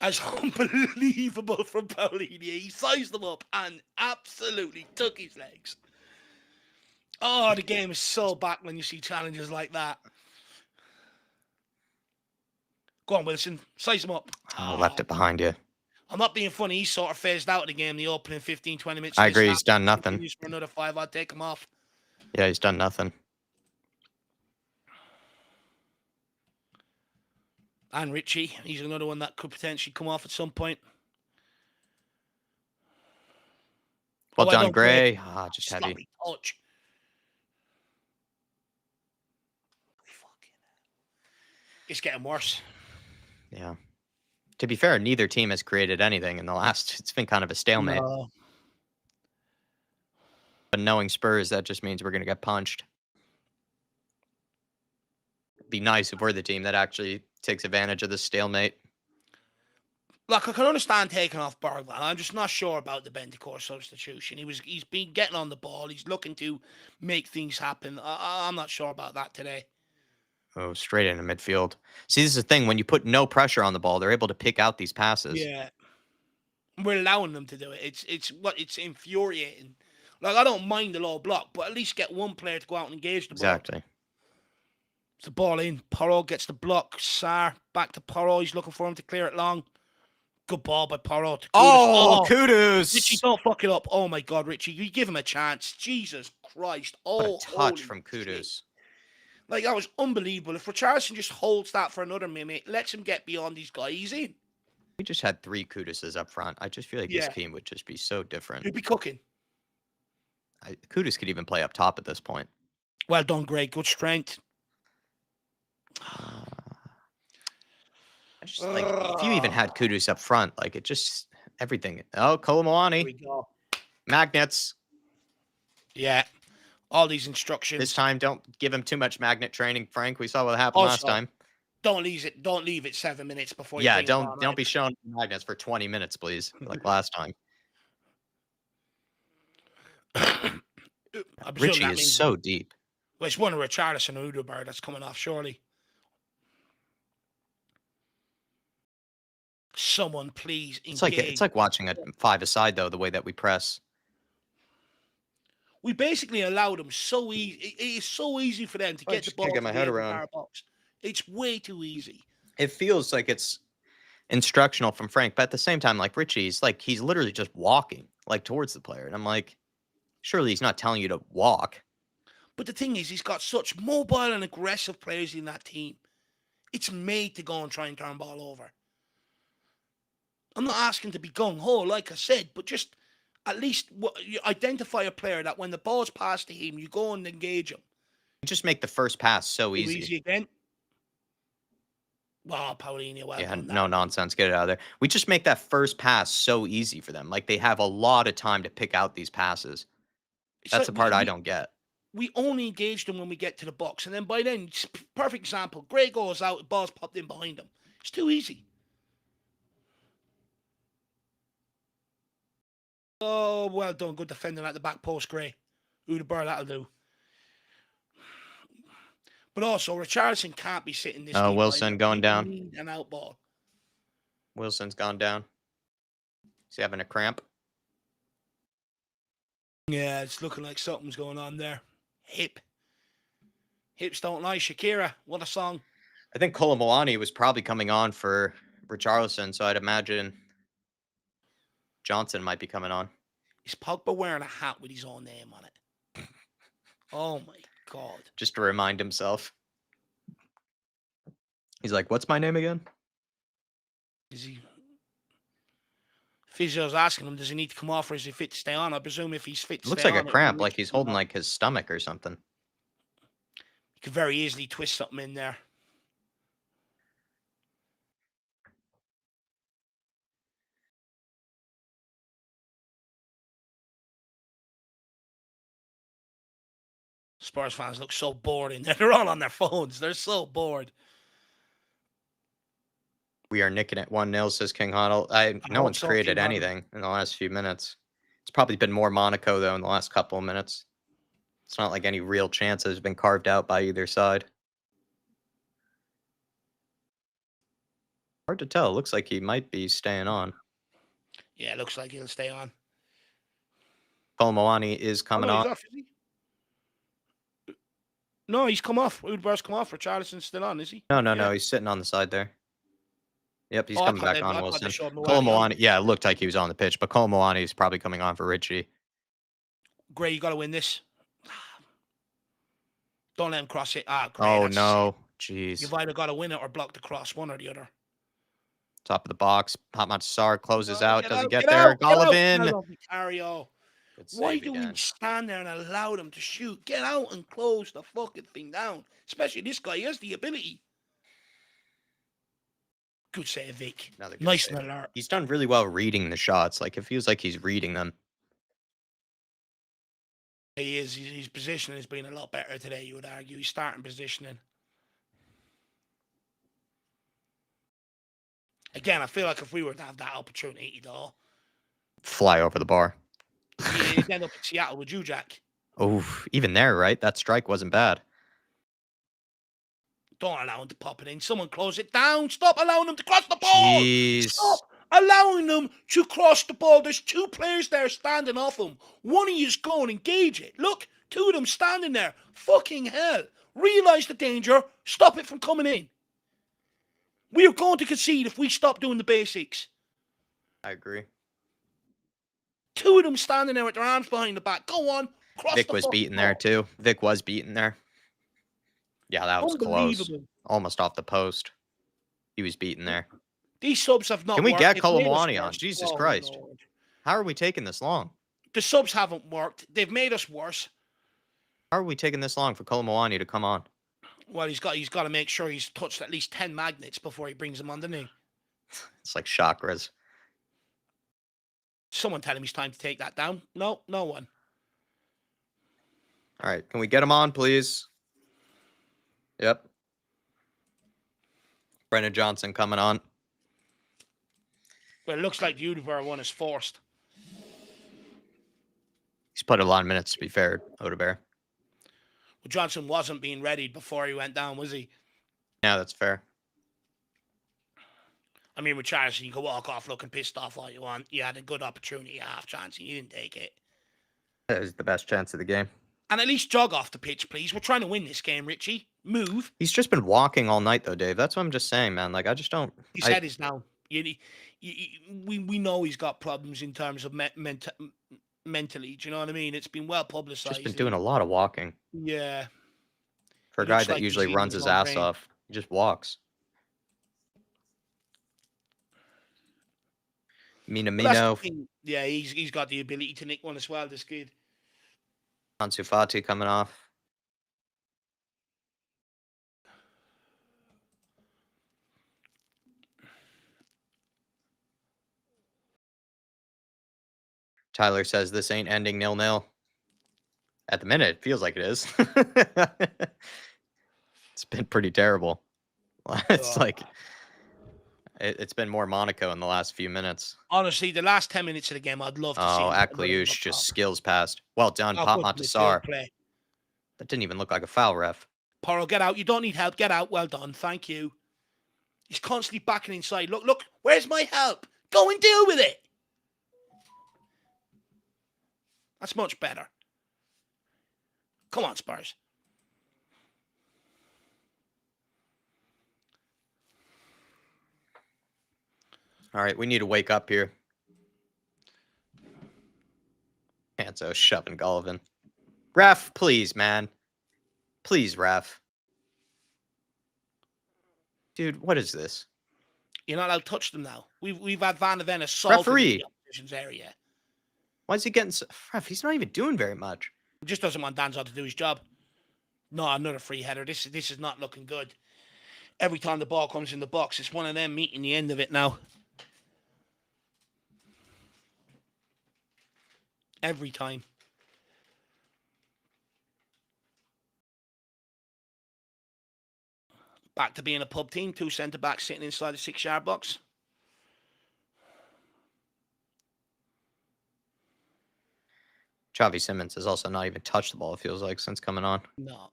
As unbelievable from Paulinho. He sized them up and absolutely took his legs. Oh, the game is so back when you see challenges like that. Go on, Wilson. Size them up. Oh, left it behind you. I'm not being funny. He's sort of phased out of the game the opening 15, 20 minutes. I agree. He's done nothing. For another 5, I'd take him off. Yeah, he's done nothing. And Richie. He's another one that could potentially come off at some point. Well done, Gray. Just heavy touch. It's getting worse. Yeah. To be fair, neither team has created anything in the last. It's been kind of a stalemate. No. But knowing Spurs, that just means we're going to get punched. It'd be nice if we're the team that actually takes advantage of this stalemate. Look, I can understand taking off Bergwijn. I'm just not sure about the Bentancur substitution. He's been getting on the ball. He's looking to make things happen. I'm not sure about that today. Oh, straight into midfield. See, this is the thing. When you put no pressure on the ball, they're able to pick out these passes. Yeah. We're allowing them to do it. It's infuriating. Like, I don't mind the low block, but at least get one player to go out and engage the ball. Exactly. It's the ball in. Porro gets the block. Sarr back to Porro. He's looking for him to clear it long. Good ball by Porro to Kudus. Oh, Kudus. Richie, don't fuck it up. Oh, my God, Richie. You give him a chance. Jesus Christ. Oh, what a touch from Kudus. Shit. Like, that was unbelievable. If Richarlison just holds that for another minute, lets him get beyond these guys, he's in. We just had 3 Kuduses up front. I just feel like this team would just be so different. He'd be cooking. Kudus could even play up top at this point. Well done, Greg. Good strength. I just like if you even had Kudus up front, like it just everything. Oh, Kolomwani. Magnets. Yeah. All these instructions. This time, don't give him too much magnet training, Frank. We saw what happened last time. Don't leave it. Don't leave it 7 minutes before you Yeah, bring them on. don't be showing magnets for 20 minutes, please, like last time. I presume Richie that is means so deep. well, it's one of Richarlison or Udober that's coming off, surely. Someone please engage. It's like watching a five-a-side though, the way that we press. We basically allow them so easy. It is so easy for them to I get the just can't ball get to my the head end of around. our box. It's way too easy. It feels like it's instructional from Frank, but at the same time, like Richie's like he's literally just walking like towards the player. And I'm like, surely he's not telling you to walk. But the thing is, he's got such mobile and aggressive players in that team. It's made to go and try and turn ball over. I'm not asking to be gung-ho, like I said, but just at least you identify a player that when the ball's passed to him, you go and engage him. You just make the first pass so Too easy. easy again. Well, Paulinho, well Yeah, done. no nonsense. Get it out of there. We just make that first pass so easy for them. Like they have a lot of time to pick out these passes. That's the part I don't get. We only engage them when we get to the box. And then by then, perfect example, Gray goes out, ball's popped in behind him. It's too easy. Oh, well done. Good defending at the back post, Gray. Udober, that'll do. But also, Richarlison can't be sitting this deep. Wilson going down. Need an out ball. Wilson's gone down. Is he having a cramp? Yeah, it's looking like something's going on there. Hip. Hips don't lie. Shakira, what a song. I think Kolomouani was probably coming on for Richarlison, so I'd imagine Johnson might be coming on. Is Pogba wearing a hat with his own name on it? Oh my God. Just to remind himself. He's like, what's my name again? Is he? Physio's asking him, does he need to come off or is he fit to stay on? I presume if he's fit to Looks stay like on, a cramp, like he's holding like his stomach or something. He could very easily twist something in there. Spurs fans look so bored in there. They're all on their phones. They're so bored. We are nicking it 1-0, says King Huddle. No one's created anything in the last few minutes. It's probably been more Monaco, though, in the last couple of minutes. It's not like any real chance has been carved out by either side. Hard to tell. It looks like he might be staying on. Yeah, it looks like he'll stay on. Kolomouani is coming on. Off, is he? No, he's come off. Udober's come off. Richarlison's still on, is he? No. He's sitting on the side there. Yep, he's coming back on, Wilson. Kolomouani, yeah, it looked like he was on the pitch, but Kolomouani is probably coming on for Richie. Gray, you got to win this. Don't let him cross it. Gray, oh, no. Jeez. You've either got to win it or block the cross, one or the other. Top of the box. Hotspur closes out. Does he get there? Golovin. Vicario. Why do we stand there and allow them to shoot? Get out and close the fucking thing down. Especially this guy. He has the ability. Good save, Vic. Nice and alert. He's done really well reading the shots. Like, it feels like he's reading them. He is. His positioning has been a lot better today, you would argue. He's starting positioning. Again, I feel like if we were to have that opportunity, though, fly over the bar. You'd end up in Seattle, would you, Jack? Oh, even there, right? That strike wasn't bad. Don't allow him to pop it in. Someone close it down. Stop allowing them to cross the ball. Jeez. Stop allowing them to cross the ball. There's two players there standing off him. One of you's go and engage it. Look, two of them standing there. Fucking hell. Realise the danger. Stop it from coming in. We are going to concede if we stop doing the basics. I agree. Two of them standing there with their arms behind the back. Go on. Cross Vic was beaten there, too. Vic was beaten there. Yeah, that was close. Almost off the post. He was beaten there. These subs have not worked. Can we get Kolomouani on? Worse. Jesus Christ. Lord. How are we taking this long? The subs haven't worked. They've made us worse. How are we taking this long for Kolomouani to come on? Well, he's got to make sure he's touched at least 10 magnets before he brings them on the knee. It's like chakras. Someone tell him it's time to take that down. No, no one. All right. Can we get him on, please? Yep. Brennan Johnson coming on. Well, it looks like the Udvar one is forced. He's put a lot of minutes, to be fair, Odebear. Well, Johnson wasn't being readied before he went down, was he? Yeah, that's fair. I mean, with Charleston, you could walk off looking pissed off all you want. You had a good opportunity, half chance, and you didn't take it. That was the best chance of the game. And at least jog off the pitch, please. We're trying to win this game, Richie. Move. He's just been walking all night, though, Dave. That's what I'm just saying, man. Like, I just don't. His head is down. We know he's got problems in terms of mentally. Do you know what I mean? It's been well publicized. Just been doing a lot of walking. Yeah. For a guy that usually runs his ass off, he just walks. Minamino. Yeah, he's got the ability to nick one as well, this kid. Ansu Fati coming off. Tyler says this ain't ending 0-0. At the minute, it feels like it is. It's been pretty terrible. It's like it's been more Monaco in the last few minutes. Honestly, the last 10 minutes of the game, I'd love to see. Oh, Akliouche just skills passed. Well done, Pop Montasar. That didn't even look like a foul, ref. Poro, get out. You don't need help. Get out. Well done. Thank you. He's constantly backing inside. Look. Where's my help? Go and deal with it. That's much better. Come on, Spurs. All right, we need to wake up here. Hanzo shoving Golovin. Ref, please, man. Please, ref. Dude, what is this? You're not allowed to touch them now. We've had Van de Ven assaulted the opposition's area. Why is he getting... Ref, he's not even doing very much. He just doesn't want Danzo to do his job. No, another free header. This is not looking good. Every time the ball comes in the box, it's one of them meeting the end of it now. Every time. Back to being a pub team. 2 centre-backs sitting inside the 6-yard box. Xavi Simons has also not even touched the ball, it feels like, since coming on. No.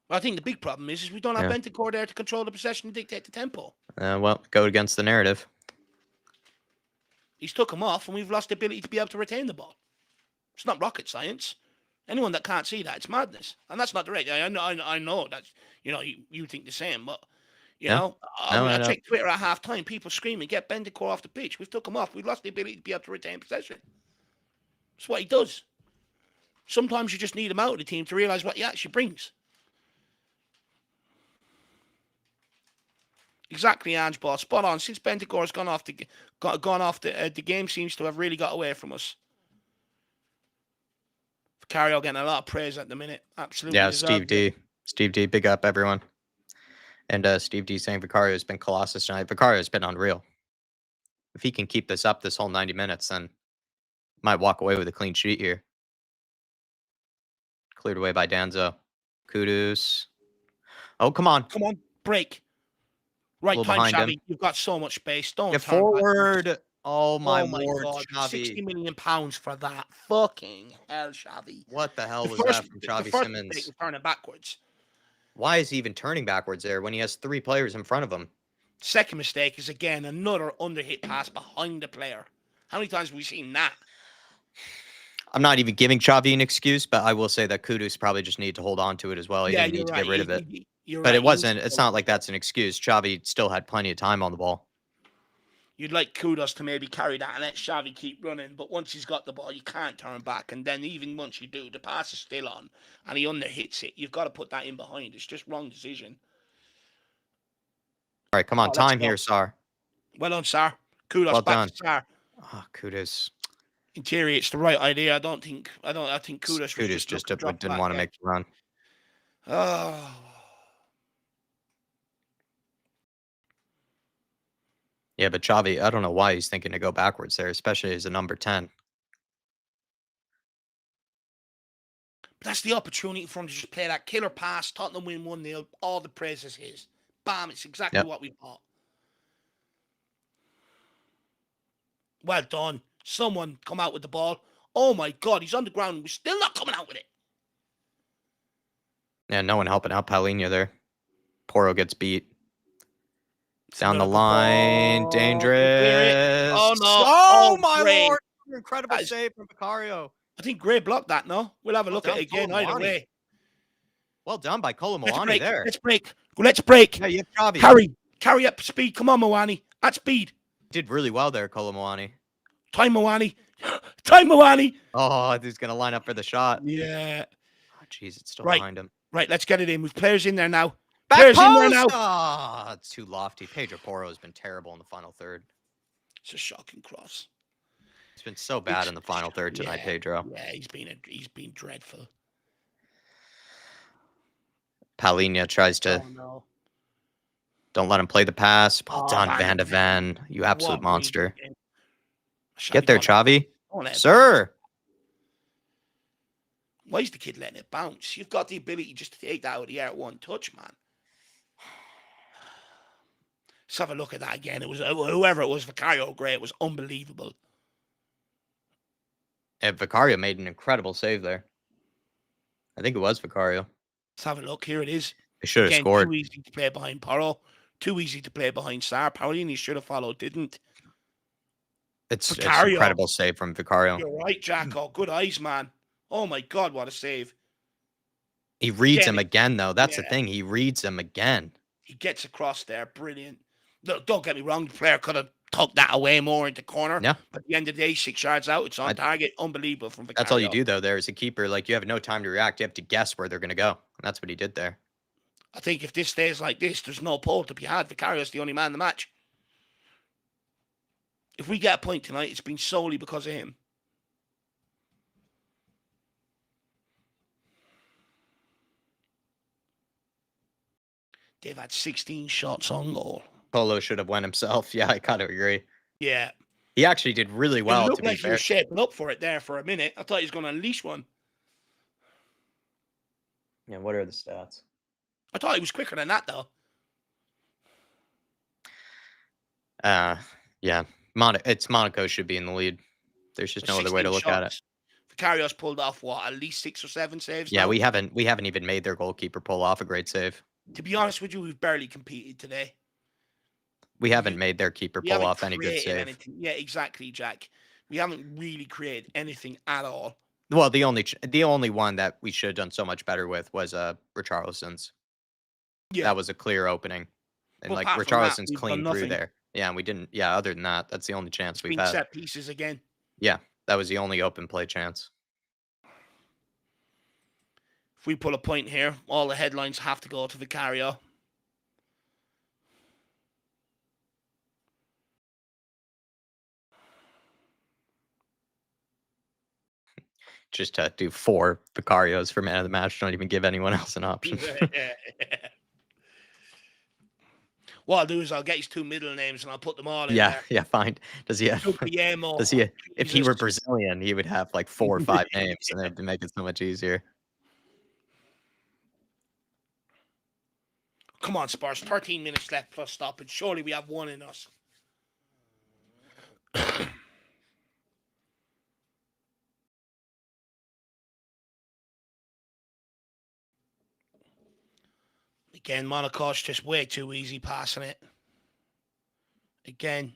I think the big problem is we don't have Bentancur there to control the possession and dictate the tempo. Well, go against the narrative. He's took him off, and we've lost the ability to be able to retain the ball. It's not rocket science. Anyone that can't see that, it's madness. And that's not the right. I know that, you think the same, but, I checked Twitter at half-time, people screaming, get Bentancur off the pitch. We've took him off. We've lost the ability to be able to retain possession. That's what he does. Sometimes you just need him out of the team to realise what he actually brings. Exactly, Ange Ball. Spot on. Since Bentancur has gone off the game seems to have really got away from us. Vicario getting a lot of praise at the minute. Absolutely. Yeah, Steve D. Steve D, big up, everyone. And Steve D saying Vicario has been Colossus tonight. Vicario has been unreal. If he can keep this up this whole 90 minutes, then might walk away with a clean sheet here. Cleared away by Danzo. Kudus. Oh, come on. Come on. Break. Right time, Xavi. You've got so much space. Don't get forward. Back. Oh my lord, God. Xavi. £60 million for that. Fucking hell, Xavi. What the hell was that from Xavi Simons? He's turning backwards. Why is he even turning backwards there when he has 3 players in front of him? Second mistake is, again, another underhit pass behind the player. How many times have we seen that? I'm not even giving Xavi an excuse, but I will say that Kudus probably just needed to hold on to it as well. He didn't need to get rid of it. But it wasn't. It's not like that's an excuse. Xavi still had plenty of time on the ball. You'd like Kudus to maybe carry that and let Xavi keep running, but once he's got the ball, you can't turn back. And then even once you do, the pass is still on, and he underhits it. You've got to put that in behind. It's just wrong decision. All right, come on, time here, Sar. Well done, Sar. Kudus well back done. To Sar. Oh, Kudus. In theory, it's the right idea. I think Kudus just didn't want to make the run. Oh. Yeah, but Xavi, I don't know why he's thinking to go backwards there, especially as a number 10. But that's the opportunity for him to just play that killer pass. Tottenham win 1-0. All the praise is his. Bam, it's exactly what we thought. Well done. Someone come out with the ball. Oh my God, he's on the ground. We're still not coming out with it. Yeah, no one helping out Paulinho there. Porro gets beat. Down the line. Dangerous. Oh no. Oh my Gray. lord. Incredible save from Vicario. I think Gray blocked that, no? We'll have a look at it again either way. Well done by Colomboani there. Let's break. Yeah, you have Xavi. Carry up speed. Come on, Moani. At speed. Did really well there, Colomboani. Time Moani. Oh, he's going to line up for the shot. Yeah. Oh, jeez, it's still behind him. Right, let's get it in. We've players in there now. Players in there now. Oh, it's too lofty. Pedro Porro has been terrible in the final third. It's a shocking cross. He's been so bad in the final third tonight, Pedro. Yeah, he's been dreadful. Paulinho tries to... Oh, no. Don't let him play the pass. Well done, Van de Ven. You absolute monster. Get there, Xavi. Sir. Why is the kid letting it bounce? You've got the ability just to take that out of the air at one touch, man. Let's have a look at that again. It was whoever it was, Vicario Gray. It was unbelievable. Yeah, Vicario made an incredible save there. I think it was Vicario. Let's have a look. Here it is. They should have scored. Too easy to play behind Porro. Too easy to play behind Sarr. Paulinho should have followed, didn't. It's an incredible save from Vicario. You're right, Jacko. Good eyes, man. Oh, my God, what a save. He reads him again, though. That's the thing. He reads him again. He gets across there. Brilliant. Look, don't get me wrong. The player could have tucked that away more into corner. Yeah. But at the end of the day, 6 yards out. It's on target. Unbelievable from Vicario. That's all you do, though, there as a keeper. Like, you have no time to react. You have to guess where they're going to go. And that's what he did there. I think if this stays like this, there's no pole to be had. Vicario's the only man in the match. If we get a point tonight, it's been solely because of him. They've had 16 shots on goal. Polo should have won himself. Yeah, I kind of agree. Yeah. He actually did really well, to be fair. He was shaping up for it there for a minute. I thought he was going to unleash one. Yeah, what are the stats? I thought he was quicker than that, though. Yeah. Monaco should be in the lead. There's just no other way to look at it. Vicario's pulled off, what, at least 6 or 7 saves? Yeah, we haven't even made their goalkeeper pull off a great save. To be honest with you, we've barely competed today. We haven't made their keeper pull off any good save. Anything. Yeah, exactly, Jack. We haven't really created anything at all. Well, the only one that we should have done so much better with was Richarlison's. Yeah. That was a clear opening. And like Richarlison's clean through there. Yeah, and we didn't. Yeah, other than that, that's the only chance we've had. Set pieces again. Yeah, that was the only open play chance. If we pull a point here, all the headlines have to go to Vicario. Just to do 4 Vicarios for man of the match. Don't even give anyone else an option. What I'll do is I'll get his 2 middle names and I'll put them all in there. Yeah, fine. Does he have? If he were Brazilian, he would have like 4 or 5 names, and that'd make it so much easier. Come on, Spurs. 13 minutes left plus stoppage. Surely we have one in us. Again, Monaco's just way too easy passing it. Again,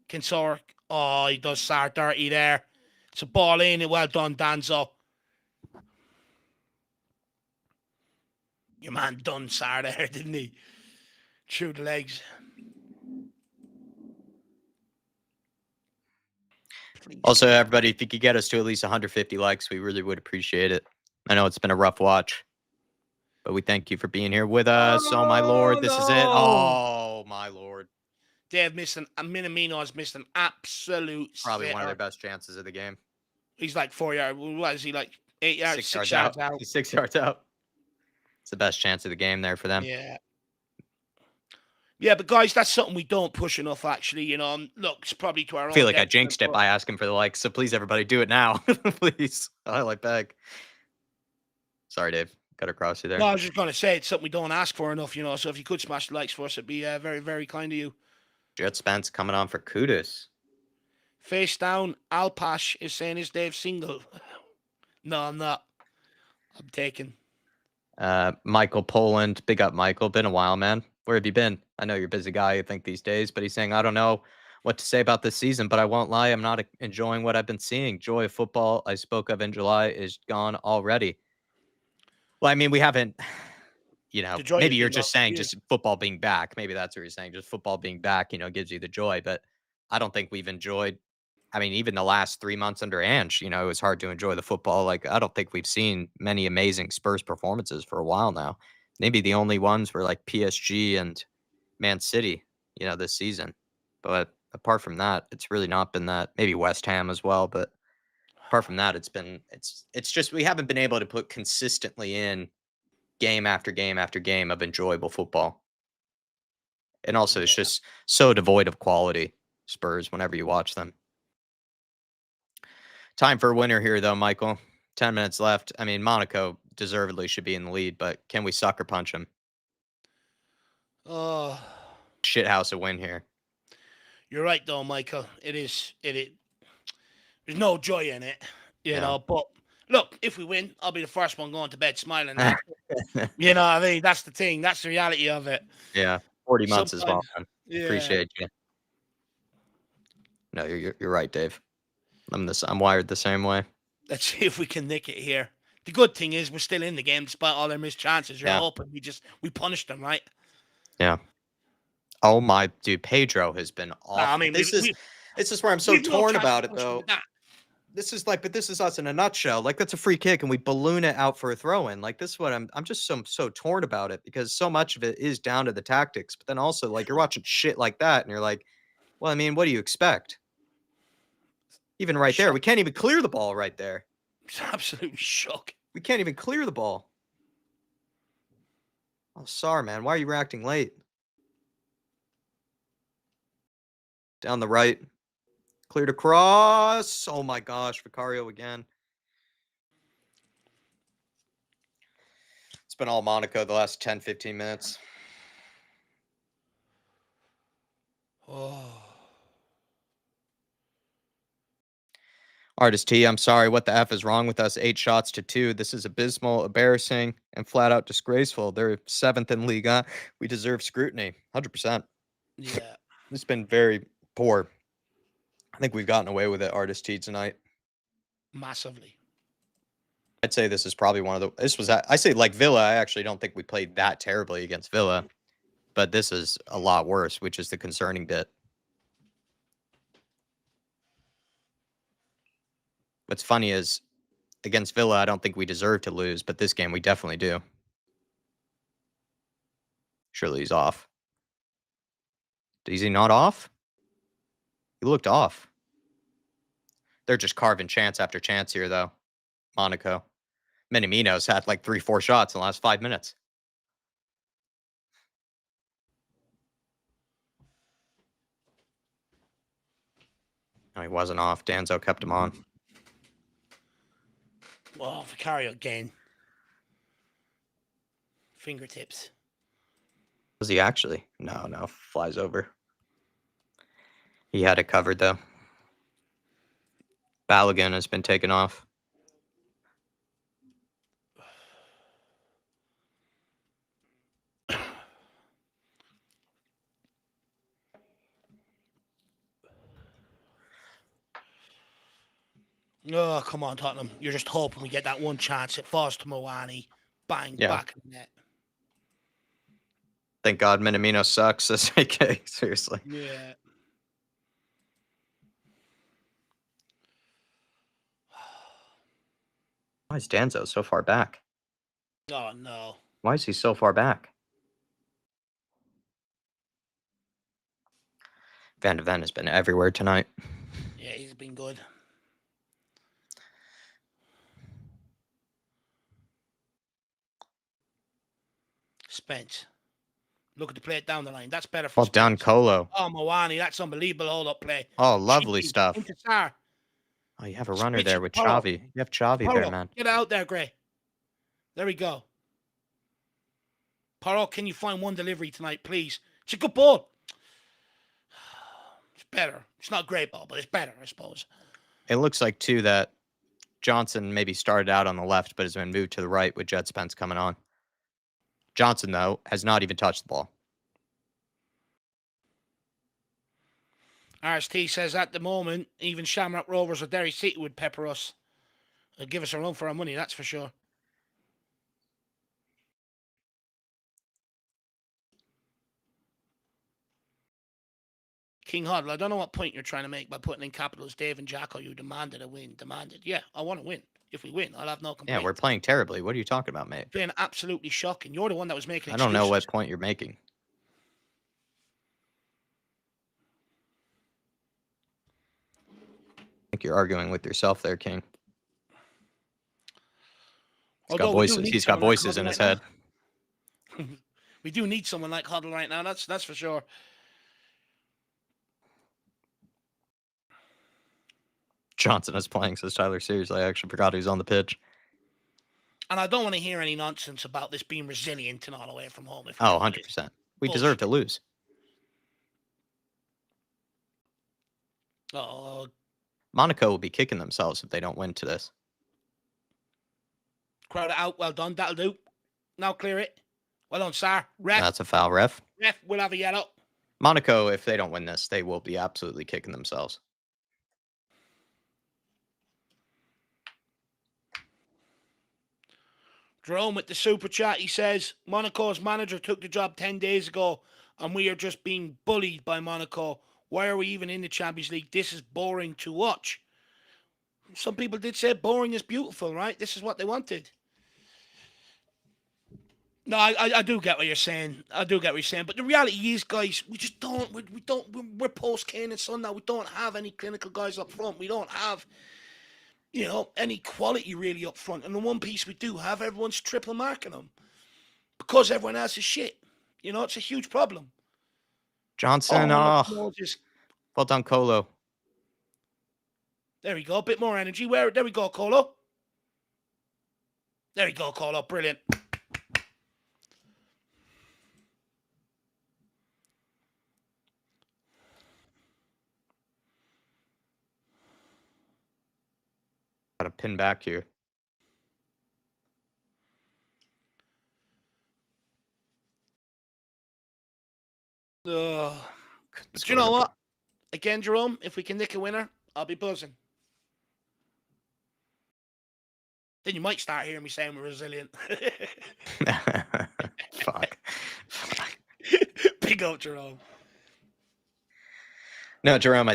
Kinsor. Oh, he does Sarr dirty there. It's a ball in. Well done, Danzo. Your man done Sarr there, didn't he? Through the legs. Please. Also, everybody, if you could get us to at least 150 likes, we really would appreciate it. I know it's been a rough watch, but we thank you for being here with us. Oh, my Lord, this is it. Oh, my Lord. They've missed Minamino has missed an absolute probably one of their best chances of the game. He's like 4 yards. What is he, like 8 yards? 6 yards out. He's 6 yards out. It's the best chance of the game there for them. Yeah. Yeah, but guys, that's something we don't push enough, actually. You know, look, it's probably to our own. I feel like I jinxed it by asking for the likes, so please, everybody, do it now. Please. I like beg. Sorry, Dave. Cut across you No, there. I was just going to say it's something we don't ask for enough, you know. So if you could smash the likes for us, it'd be very, very kind of you. Jet Spence coming on for Kudus. Face down, Alpash is saying, is Dave single? No, I'm not. I'm taken. Michael Poland, big up, Michael. Been a while, man. Where have you been? I know you're a busy guy, I think, these days, but he's saying, I don't know what to say about this season, but I won't lie. I'm not enjoying what I've been seeing. Joy of football I spoke of in July is gone already. Well, I mean, we haven't, The joy has maybe you're been gone just for saying years. just football being back. Maybe that's what you're saying. Just football being back, gives you the joy. But I don't think we've enjoyed. I mean, even the last 3 months under Ange, it was hard to enjoy the football. Like, I don't think we've seen many amazing Spurs performances for a while now. Maybe the only ones were like PSG and Man City, this season. But apart from that, it's really not been that. Maybe West Ham as well, but apart from that, it's just we haven't been able to put consistently in game after game after game of enjoyable football. And also, it's Yeah. just so devoid of quality, Spurs, whenever you watch them. Time for a winner here, though, Michael. 10 minutes left. I mean, Monaco deservedly should be in the lead, but can we sucker punch them? Oh, Shithouse a win here. you're right, though, Michael. It is. There's no joy in it, you Yeah. know. But look, if we win, I'll be the first one going to bed smiling. Like, you know what I mean? That's the thing. That's the reality of it. Yeah. 40 months as well, Sometimes, man. yeah. Appreciate you. No, you're right, Dave. I'm wired the same way. Let's see if we can nick it here. The good thing is we're still in the game despite all their missed chances. You're Yeah. hoping we punish them, right? Yeah. Oh my dude, Pedro has been awful. I mean, this is where I'm so we've no torn chance about of it, punishing though. with that. But this is us in a nutshell. Like, that's a free kick and we balloon it out for a throw in. Like, this is what I'm just so torn about it, because so much of it is down to the tactics. But then also, like, you're watching shit like that and you're like, well, I mean, what do you expect? Even right there, we can't even clear the ball right there. It's absolutely shook. We can't even clear the ball. Oh, sorry, man. Why are you reacting late? Down the right. Cleared across. Oh my gosh, Vicario again. It's been all Monaco the last 10, 15 minutes. Oh. Artist T, I'm sorry. What the F is wrong with us? 8 shots to 2. This is abysmal, embarrassing, and flat out disgraceful. They're 7th in Liga. We deserve scrutiny. 100%. Yeah. It's been very poor. I think we've gotten away with it, Artist T, tonight. Massively. I'd say this is probably I say like Villa. I actually don't think we played that terribly against Villa, but this is a lot worse, which is the concerning bit. What's funny is against Villa, I don't think we deserve to lose, but this game we definitely do. Surely he's off. Is he not off? He looked off. They're just carving chance after chance here, though. Monaco. Minamino's had like 3-4 shots in the last 5 minutes. No, he wasn't off. Danzo kept him on. Well, Vicario again. Fingertips. Was he actually? No. Flies over. He had it covered, though. Balogun has been taken off. Oh, come on, Tottenham. You're just hoping we get that one chance. It falls to Moani. Bang, back in the net. Thank God Minamino sucks. That's okay. Seriously. Yeah. Why is Danzo so far back? Oh, no. Why is he so far back? Van de Ven has been everywhere tonight. Yeah, he's been good. Spence. Look at the play down the line. That's better for Well done, Spence. Colo. Oh, Moani, that's unbelievable hold-up play. Oh, lovely Cheeky. stuff. Into Sar. Oh, you have a runner Switch there it, with Paulo. Xavi. You have Xavi Paulo, there, man. get out there, Gray. There we go. Paro, can you find one delivery tonight, please? It's a good ball. It's better. It's not a great ball, but it's better, I suppose. It looks like, too, that Johnson maybe started out on the left, but has been moved to the right with Jet Spence coming on. Johnson, though, has not even touched the ball. RST says at the moment, even Shamrock Rovers or Derry City would pepper us. They'd give us a run for our money, that's for sure. King Huddle, I don't know what point you're trying to make by putting in capitals Dave and Jacko. You demanded a win. Demanded. Yeah, I want to win. If we win, I'll have no complaints. Yeah, we're playing terribly. What are you talking about, mate? Playing absolutely shocking. You're the one that was making I excuses. don't know what point you're making. I think you're arguing with yourself there, King. He's got voices. He's got voices in his head. We do need someone like Huddle right now. That's for sure. Johnson is playing, says Tyler. Seriously, I actually forgot he was on the pitch. And I don't want to hear any nonsense about this being resilient and all away from home. 100%. We deserve to lose. Oh, Monaco will be kicking themselves if they don't win to this. Crowd it out. Well done. That'll do. Now clear it. Well done, sir. Ref. That's a foul, ref. Ref will have a yellow. Monaco, if they don't win this, they will be absolutely kicking themselves. Jerome with the super chat, he says, Monaco's manager took the job 10 days ago and we are just being bullied by Monaco. Why are we even in the Champions League? This is boring to watch. Some people did say boring is beautiful, right? This is what they wanted. No, I do get what you're saying. I do get what you're saying. But the reality is, guys, we just don't. We're post Kane and Son now. We don't have any clinical guys up front. We don't have, any quality really up front. And the one piece we do have, everyone's triple marking them because everyone else is shit. It's a huge problem. Johnson, well done, Colo. There we go. A bit more energy. There we go, Colo. There we go, Colo. Brilliant. Got to pin back here. But you know what? Again, Jerome, if we can nick a winner, I'll be buzzing. Then you might start hearing me saying we're resilient. Fuck. Big up, Jerome. No, Jerome,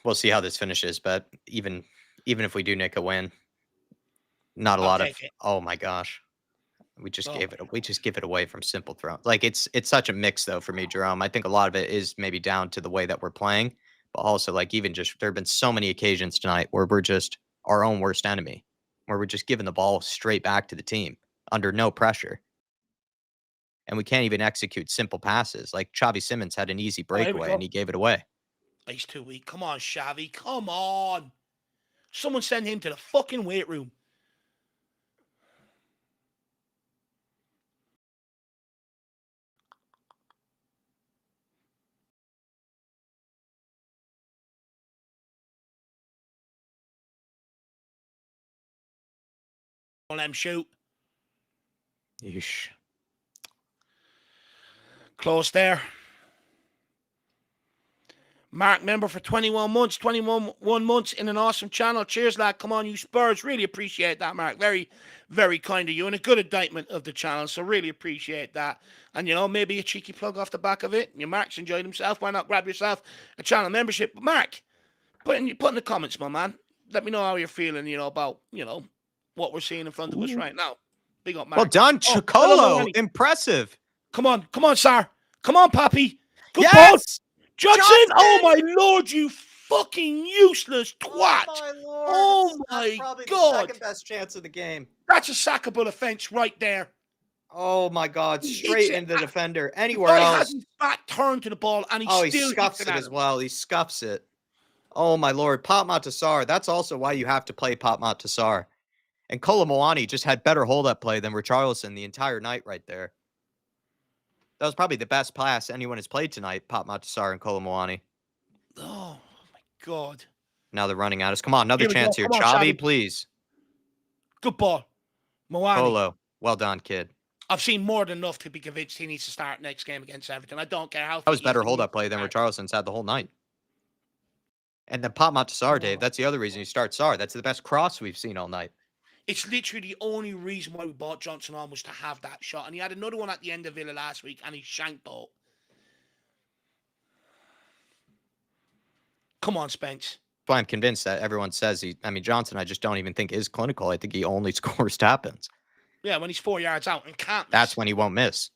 we'll see how this finishes. But even if we do nick a win, not a lot of. Oh my gosh, we just gave it away from simple throws. Like it's such a mix though for me, Jerome. I think a lot of it is maybe down to the way that we're playing, but also like even just there have been so many occasions tonight where we're just our own worst enemy, where we're just giving the ball straight back to the team under no pressure. And we can't even execute simple passes. Like Xavi Simons had an easy breakaway and he gave it away. He's too weak. Come on, Xavi. Come on. Someone send him to the fucking weight room. Let him shoot. Yeesh. Close there. Mark, member for 21 months. 21 months in an awesome channel. Cheers, lad. Come on, you Spurs. Really appreciate that, Mark. Very, very kind of you. And a good indictment of the channel. So really appreciate that. And, maybe a cheeky plug off the back of it. Mark's enjoyed himself. Why not grab yourself a channel membership? But Mark, put in the comments, my man. Let me know how you're feeling, about, what we're seeing in front of us right now. Big up, Mark. Well done, Chocolo. Impressive. Come on, sir. Come on, Pappy. Good ball. Johnson! Oh my lord, you fucking useless twat! Oh my probably god! The second best chance of the game. That's a sackable offense right there. Oh my god! Straight into the defender. Anywhere else? Has his back turned to the ball, and he still scuffs it as well. He scuffs it. Oh my lord, Pop Matasar. That's also why you have to play Pop Matasar. And Kolomwani just had better hold-up play than Richarlison the entire night right there. That was probably the best pass anyone has played tonight, Pop Matasar and Kolomwani. Oh, my God. Now they're running at us. Come on, another Here we go. chance here. Come on, Xavi, Xavi. please. Good ball. Moani. Kolo, well done, kid. I've seen more than enough to be convinced he needs to start next game against Everton. I don't care how. That was better hold-up play than Richarlison's had the whole night. And then Pop Matasar, Dave, that's the other reason you start Sar. That's the best cross we've seen all night. It's literally the only reason why we bought Johnson on was to have that shot. And he had another one at the end of Villa last week, and he shanked it. Come on, Spence. That's why I'm convinced that everyone says Johnson, I just don't even think is clinical. I think he only scores tap-ins. Yeah, when he's 4 yards out and can't miss. That's when he won't miss.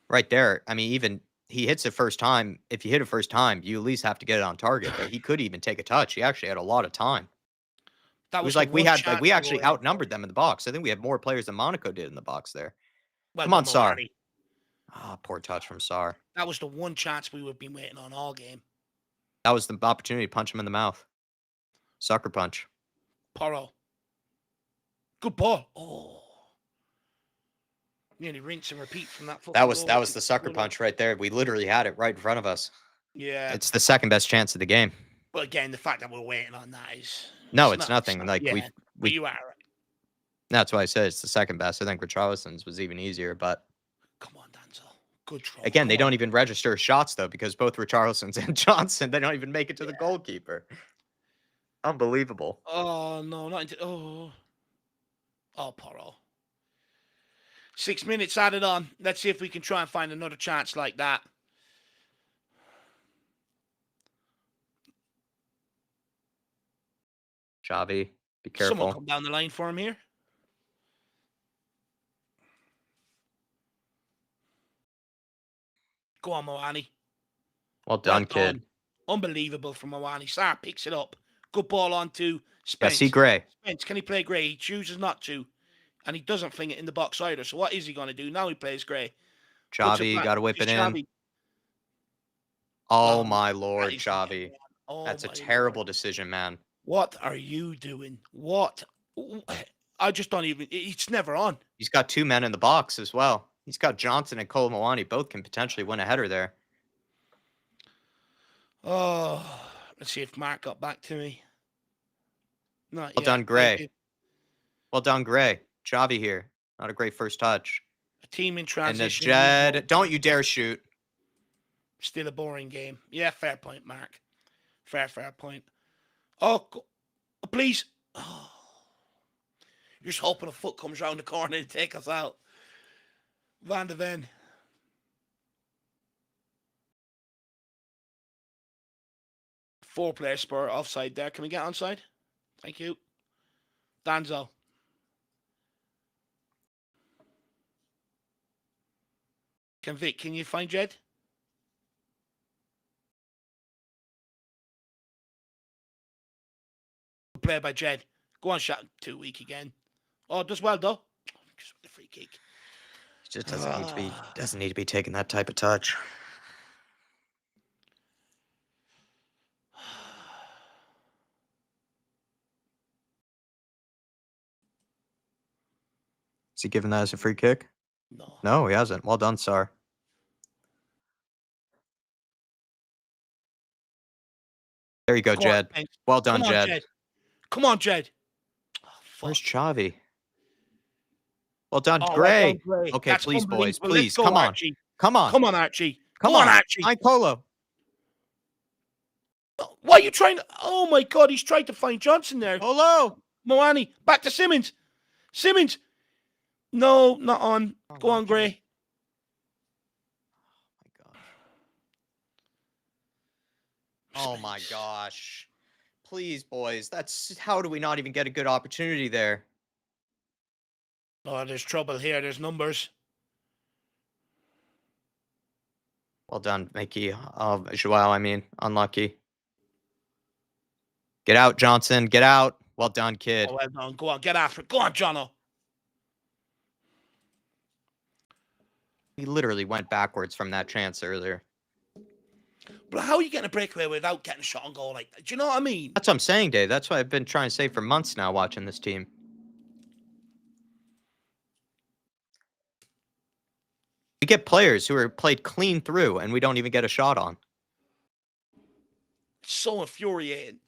Right there. I mean, even he hits it first time. If you hit it first time, you at least have to get it on target. But he could even take a touch. He actually had a lot of time. It was like we actually outnumbered them in the box. I think we had more players than Monaco did in the box there. Well, come on, Sar. Ah, poor touch from Sar. That was the one chance we would have been waiting on all game. That was the opportunity to punch him in the mouth. Sucker punch. Porro. Good ball. Oh. Nearly rinse and repeat from that. That was the sucker punch right there. We literally had it right in front of us. Yeah. It's the second best chance of the game. But again, the fact that we're waiting on that is... No, it's nothing. Like yeah, you are right. That's why I said it's the second best. I think Richarlison's was even easier, but... Come on, Danzo. Good try. Again, they don't even register shots, though, because both Richarlison's and Johnson, they don't even make it to the goalkeeper. Unbelievable. Oh, no, not into... Oh, Porro. 6 minutes added on. Let's see if we can try and find another chance like that. Xavi, be careful. Someone come down the line for him here. Go on, Moani. Well done, kid. Unbelievable from Moani. Sar picks it up. Good ball on to Spence. Yeah, see Gray. Spence, can he play Gray? He chooses not to. And he doesn't fling it in the box either. So what is he going to do? Now he plays Gray. Xavi, got to whip it in. Oh, my Lord, Xavi. That's a terrible decision, man. What are you doing? What? I just don't even... It's never on. He's got two men in the box as well. He's got Johnson and Kolomwani. Both can potentially win a header there. Oh, let's see if Mark got back to me. Well done, Gray. Well done, Gray. Xavi here. Not a great first touch. A team in transition. And the Jed. Don't you dare shoot. Still a boring game. Yeah, fair point, Mark. Fair point. Oh, please. Oh. You're just hoping a foot comes round the corner and take us out. Van de Ven. Four-player Spur offside there. Can we get onside? Thank you. Danzo. Vic, can you find Jed? Play by Jed. Go on, shot. Too weak again. Oh, does well though. Just the free kick. Just doesn't need to be taking that type of touch. Is he giving that as a free kick? No. No, he hasn't. Well done, Sar. There you go, Jed. Well done, Jed. Come on, Jed. Oh, where's Xavi? Well done, Gray. Well done, Gray. Okay, that's please, boys. Please, come on. Archie. Come on. Come on, Archie. Come on, Archie. Find Kolo. Why are you trying to... Oh, my God. He's trying to find Johnson there. Hello. Moani. Back to Simmons. Simmons. No, not on. Go on, Gray. Oh my gosh. Please, boys. How do we not even get a good opportunity there? Oh, there's trouble here. There's numbers. Well done, Mickey. Joao, unlucky. Get out, Johnson. Get out. Well done, kid. Oh, well done. Go on, get after it. Go on, Jono. He literally went backwards from that chance earlier. But how are you getting a breakaway without getting a shot on goal like that? Do you know what I mean? That's what I'm saying, Dave. That's what I've been trying to say for months now watching this team. We get players who are played clean through, and we don't even get a shot on. It's so infuriating.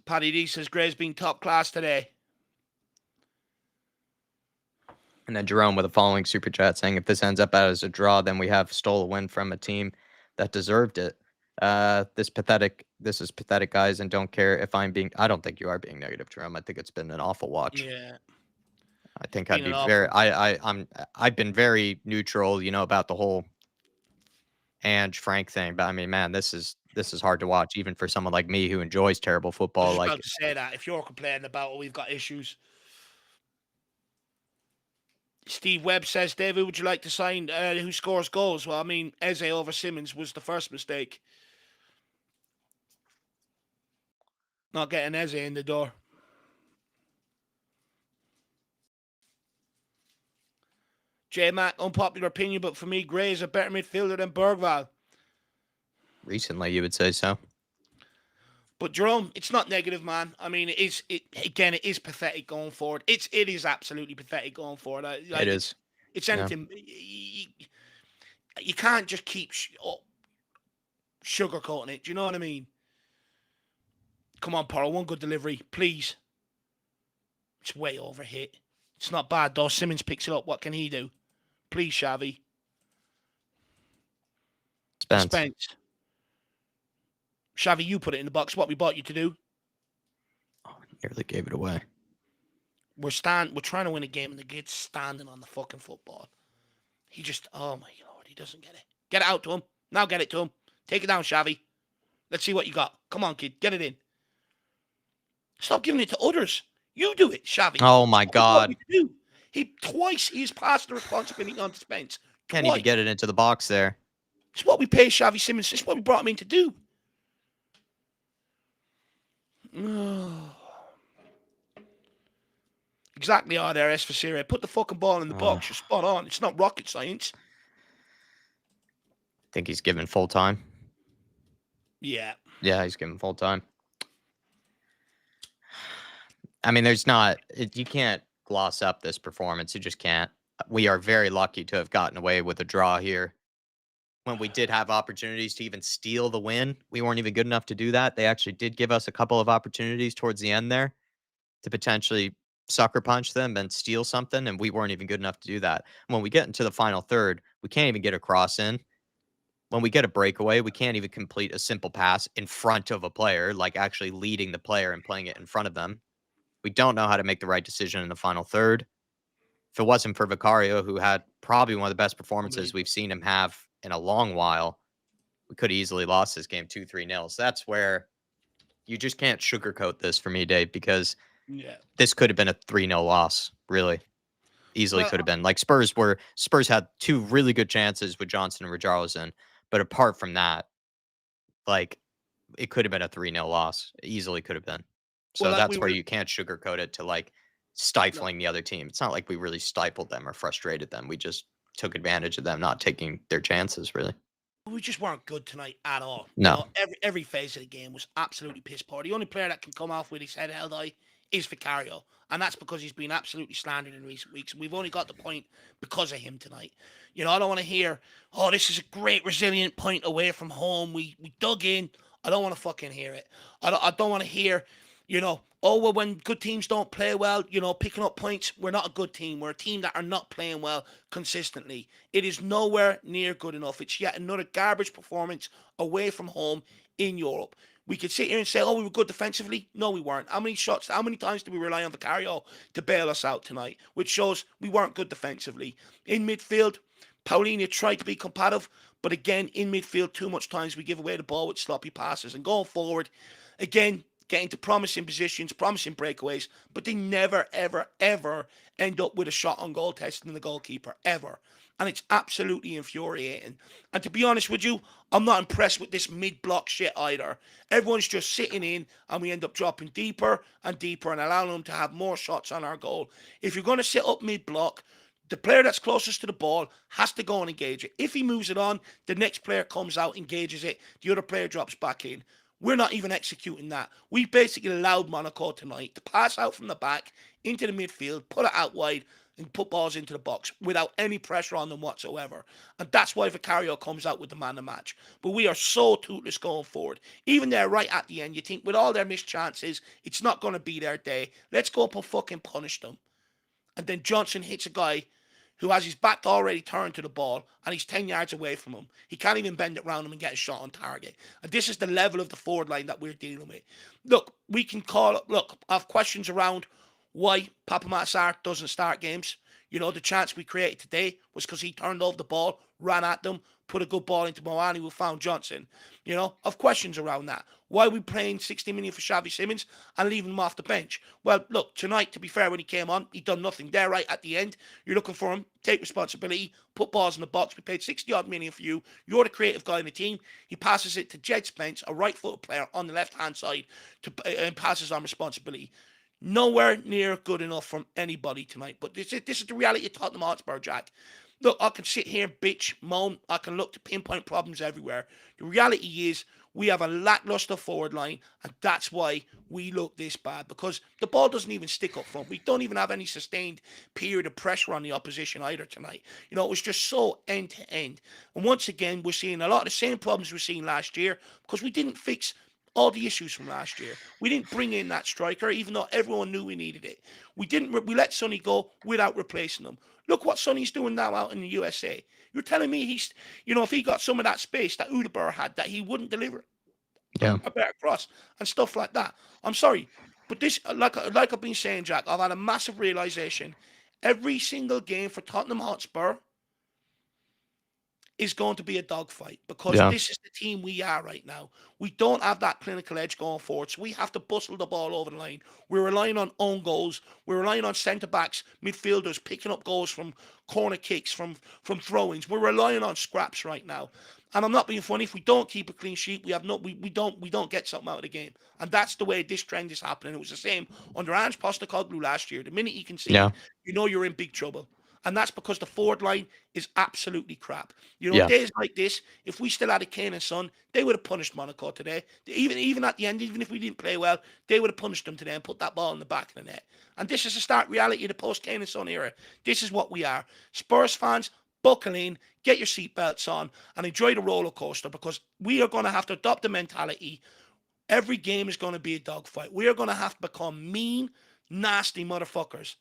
Paddy D says Gray's been top class today. And then Jerome with a following super chat saying, if this ends up as a draw, then we have stole a win from a team that deserved it. This is pathetic, guys, and don't care if I don't think you are being negative, Jerome. I think it's been an awful watch. Yeah. I think Been I'd be an very awful- I've been very neutral, about the whole Ange Frank thing. But I mean, man, this is hard to watch, even for someone like me who enjoys terrible I was football. just Like, about to say that. If you're complaining about, we've got issues. Steve Webb says, David, would you like to sign who scores goals? Well, I mean, Eze over Simmons was the first mistake. Not getting Eze in the door. J Mac, unpopular opinion, but for me, Gray is a better midfielder than Bergvall. recently, you would say so. But Jerome, it's not negative, man. I mean, it is pathetic going forward. It is absolutely pathetic going forward. It is. It's anything. You can't just keep sugarcoating it. Do you know what I mean? Come on, Porro, one good delivery, please. It's way overhit. It's not bad though. Simmons picks it up. What can he do? Please, Xavi. Spence. Xavi, you put it in the box. What we bought you to do. Oh, nearly gave it away. We're trying to win a game, and the kid's standing on the fucking football. He just, oh my Lord, he doesn't get it. Get it out to him. Now get it to him. Take it down, Xavi. Let's see what you got. Come on, kid. Get it in. Stop giving it to others. You do it, Xavi. Oh my God. He's passed the responsibility on to Spence. Can't even get it into the box there. It's what we pay Xavi Simmons. It's what we brought him in to do. Exactly, there, S for Syria. Put the fucking ball in the box. You're spot on. It's not rocket science. I think he's given full time. Yeah. Yeah, he's given full time. I mean, you can't gloss up this performance. You just can't. We are very lucky to have gotten away with a draw here. When we did have opportunities to even steal the win, we weren't even good enough to do that. They actually did give us a couple of opportunities towards the end there to potentially sucker punch them and steal something, and we weren't even good enough to do that. When we get into the final third, we can't even get a cross in. When we get a breakaway, we can't even complete a simple pass in front of a player, like actually leading the player and playing it in front of them. We don't know how to make the right decision in the final third. If it wasn't for Vicario, who had probably one of the best performances we've seen him have in a long while, we could have easily lost this game 2-3-0. So that's where you just can't sugarcoat this for me, Dave, because this could have been a 3-0 loss, really. Easily could have been. Like Spurs had two really good chances with Johnson and Richarlison, but apart from that, like, it could have been a 3-0 loss. It easily could have been. So that's where you can't sugarcoat it to like stifling the other team. It's not like we really stifled them or frustrated them. We just took advantage of them not taking their chances, really. We just weren't good tonight at all. No. Every phase of the game was absolutely piss poor. The only player that can come off with his head held high is Vicario. And that's because he's been absolutely slandered in recent weeks. And we've only got the point because of him tonight. I don't want to hear, oh, this is a great resilient point away from home. We dug in. I don't want to fucking hear it. I don't want to hear, oh, well, when good teams don't play well, picking up points, we're not a good team. We're a team that are not playing well consistently. It is nowhere near good enough. It's yet another garbage performance away from home in Europe. We could sit here and say, oh, we were good defensively. No, we weren't. How many times did we rely on Vicario to bail us out tonight? Which shows we weren't good defensively. In midfield, Paulinho tried to be competitive, but again, in midfield, too much times we give away the ball with sloppy passes. And going forward, again, getting to promising positions, promising breakaways, but they never, ever, ever end up with a shot on goal testing the goalkeeper, ever. and it's absolutely infuriating. And to be honest with you, I'm not impressed with this mid-block shit either. Everyone's just sitting in, and we end up dropping deeper and deeper and allowing them to have more shots on our goal. If you're going to sit up mid-block, the player that's closest to the ball has to go and engage it. If he moves it on, the next player comes out, engages it, the other player drops back in. We're not even executing that. We basically allowed Monaco tonight to pass out from the back into the midfield, put it out wide, and put balls into the box without any pressure on them whatsoever. And that's why Vicario comes out with the man of the match. But we are so toothless going forward. Even there, right at the end, you think with all their missed chances, it's not going to be their day. Let's go up and fucking punish them. And then Johnson hits a guy who has his back already turned to the ball and he's 10 yards away from him. He can't even bend it round him and get a shot on target. And this is the level of the forward line that we're dealing with. Look, we can call it, look, I have questions around why Papa Matsar doesn't start games. You know, the chance we created today was because he turned over the ball, ran at them, put a good ball into Moani, who found Johnson. You know, I've questions around that. Why are we paying 60 million for Xavi Simons and leaving him off the bench? Well, look, tonight, to be fair, when he came on, he done nothing there right at the end. You're looking for him, take responsibility, put balls in the box. We paid 60 odd million for you. You're the creative guy in the team. He passes it to Jed Spence, a right-footed player on the left-hand side, and passes on responsibility. Nowhere near good enough from anybody tonight. But this is the reality of Tottenham Hotspur, Jack. Look, I can sit here, bitch, moan. I can look to pinpoint problems everywhere. The reality is we have a lackluster forward line, and that's why we look this bad, because the ball doesn't even stick up front. We don't even have any sustained period of pressure on the opposition either tonight. You know, it was just so end to end. And once again, we're seeing a lot of the same problems we were seeing last year because we didn't fix all the issues from last year. We didn't bring in that striker, even though everyone knew we needed it. We didn't. We let Sonny go without replacing him. Look what Sonny's doing now out in the USA. You're telling me he's, you know, if he got some of that space that Udebur had, that he wouldn't deliver Yeah. a better cross and stuff like that. I'm sorry, but this, like I've been saying, Jack, I've had a massive realization. Every single game for Tottenham Hotspur is going to be a dogfight because Yeah. this is the team we are right now. We don't have that clinical edge going forward, so we have to bustle the ball over the line. We're relying on own goals. We're relying on centre backs, midfielders picking up goals from corner kicks, from throw-ins. We're relying on scraps right now. And I'm not being funny. If we don't keep a clean sheet, we don't get something out of the game. And that's the way this trend is happening. It was the same under Ange Postecoglou last year. The minute you can see Yeah. it, you know you're in big trouble. And that's because the forward line is absolutely crap. You know, Yeah. days like this, if we still had a Kane and Son, they would have punished Monaco today. Even at the end, even if we didn't play well, they would have punished them today and put that ball in the back of the net. And this is the stark reality of the post-Kane and Son era. This is what we are. Spurs fans, buckle in, get your seatbelts on, and enjoy the roller coaster, because we are going to have to adopt the mentality. Every game is going to be a dogfight. We are going to have to become mean, nasty motherfuckers.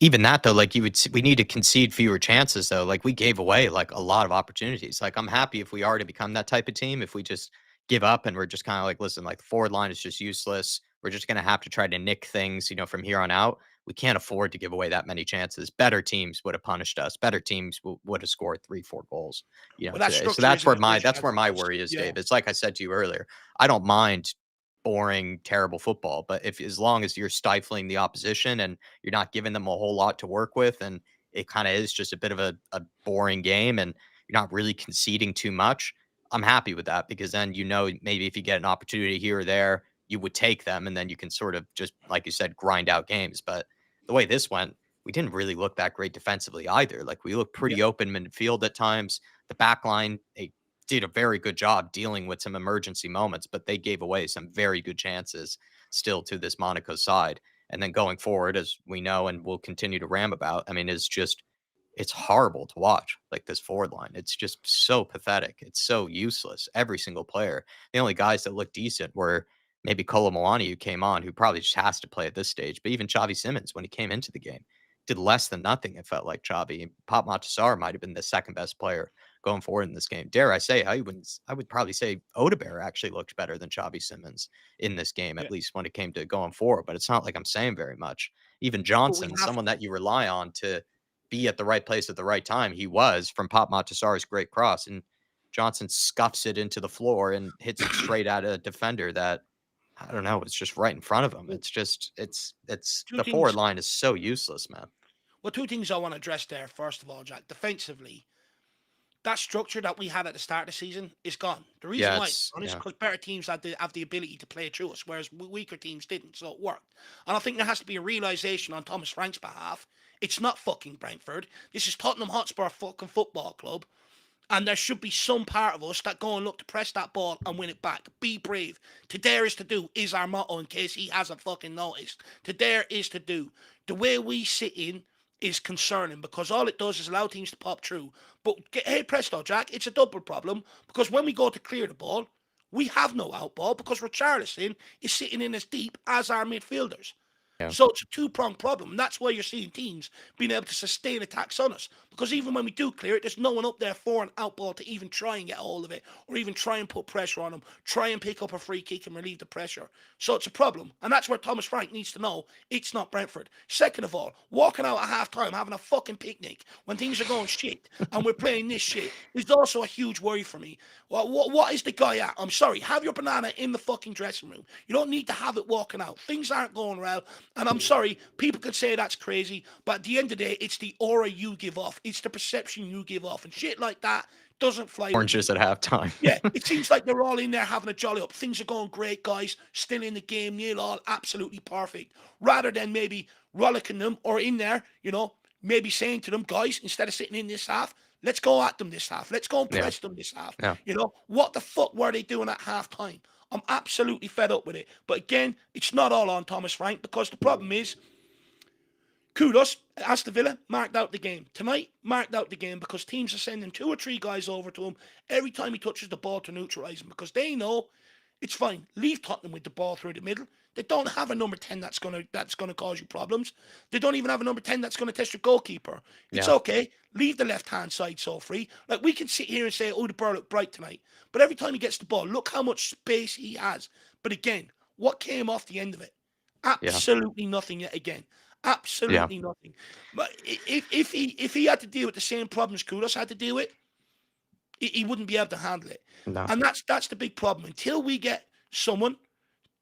Even that though, like we need to concede fewer chances though. Like we gave away like a lot of opportunities. Like I'm happy if we are to become that type of team. If we just give up and we're just kind of like, listen, like the forward line is just useless. We're just gonna have to try to nick things, you know, from here on out. We can't afford to give away that many chances. Better teams would have punished us. Better teams would have scored 3, 4 goals, you know, Well, that today. So structure isn't as that's rigid as where it my was. worry is, Yeah. Dave. It's like I said to you earlier. I don't mind boring, terrible football, but if as long as you're stifling the opposition and you're not giving them a whole lot to work with, and it kind of is just a bit of a boring game, and you're not really conceding too much, I'm happy with that, because then, you know, maybe if you get an opportunity here or there, you would take them, and then you can sort of just, like you said, grind out games. But the way this went, we didn't really look that great defensively either. Like we looked Yeah. pretty open midfield at times. The back line, they did a very good job dealing with some emergency moments, but they gave away some very good chances still to this Monaco side. And then going forward, as we know and we'll continue to ram about, I mean, it's horrible to watch, like this forward line. It's just so pathetic. It's so useless. Every single player. The only guys that looked decent were maybe Kolo Muani, who came on, who probably just has to play at this stage. But even Xavi Simons, when he came into the game, did less than nothing. It felt like Xavi. Pop Matasar might have been the second best player going forward in this game. Dare I say, I would probably say Odebear actually looked better than Xavi Simons in this game, Yeah. at least when it came to going forward. But it's not like I'm saying very much. Even But we Johnson, have someone that you rely on to be at the right place at the right time, he was, from Pop Matasar's great cross, and Johnson scuffs it into the floor and hits it straight at a defender that, I don't know, it's just right in front of him. to It's just it's two the forward things. line is so useless, man. Well, two things I want to address there. First of all, Jack, defensively, that structure that we had at the start of the season is gone. The reason Yeah, why it's it's gone is yeah. because better teams have the ability to play through us, whereas weaker teams didn't, so it worked. And I think there has to be a realization on Thomas Frank's behalf. It's not fucking Brentford. This is Tottenham Hotspur fucking football club. And there should be some part of us that go and look to press that ball and win it back. Be brave. To dare is to do is our motto, in case he hasn't fucking noticed. To dare is to do. The way we sit in is concerning because all it does is allow teams to pop through. But hey, presto, Jack, it's a double problem because when we go to clear the ball, we have no out ball because Richarlison is sitting in as deep as our midfielders. Yeah. So it's a two-pronged problem. And that's why you're seeing teams being able to sustain attacks on us. Because even when we do clear it, there's no one up there for an out ball to even try and get a hold of it or even try and put pressure on them, try and pick up a free kick and relieve the pressure. So it's a problem. And that's where Thomas Frank needs to know it's not Brentford. Second of all, walking out at half-time, having a fucking picnic when things are going shit and we're playing this shit is also a huge worry for me. What is the guy at? I'm sorry. Have your banana in the fucking dressing room. You don't need to have it walking out. Things aren't going well. And I'm sorry, people could say that's crazy, but at the end of the day, it's the aura you give off. It's the perception you give off. And shit like that doesn't fly with me. Oranges at halftime. Yeah, it seems like they're all in there having a jolly up. Things are going great, guys. Still in the game, nil all, absolutely perfect. Rather than maybe rollicking them or in there, maybe saying to them, guys, instead of sitting in this half, let's go at them this half. Let's go and press them this half. Yeah. What the fuck were they doing at halftime? I'm absolutely fed up with it. But again, it's not all on Thomas Frank because the problem is, kudos, Aston Villa marked out the game. Tonight, marked out the game because teams are sending 2 or 3 guys over to him every time he touches the ball to neutralise him because they know it's fine. Leave Tottenham with the ball through the middle. They don't have a number 10 that's gonna cause you problems. They don't even have a number 10 that's gonna test your goalkeeper. It's okay. Leave the left-hand side so free. Like we can sit here and say, oh, the bird looked bright tonight. But every time he gets the ball, look how much space he has. But again, what came off the end of it? Absolutely nothing yet again. Absolutely nothing. But if he had to deal with the same problems Kudos had to deal with, he wouldn't be able to handle it. No. And that's the big problem. Until we get someone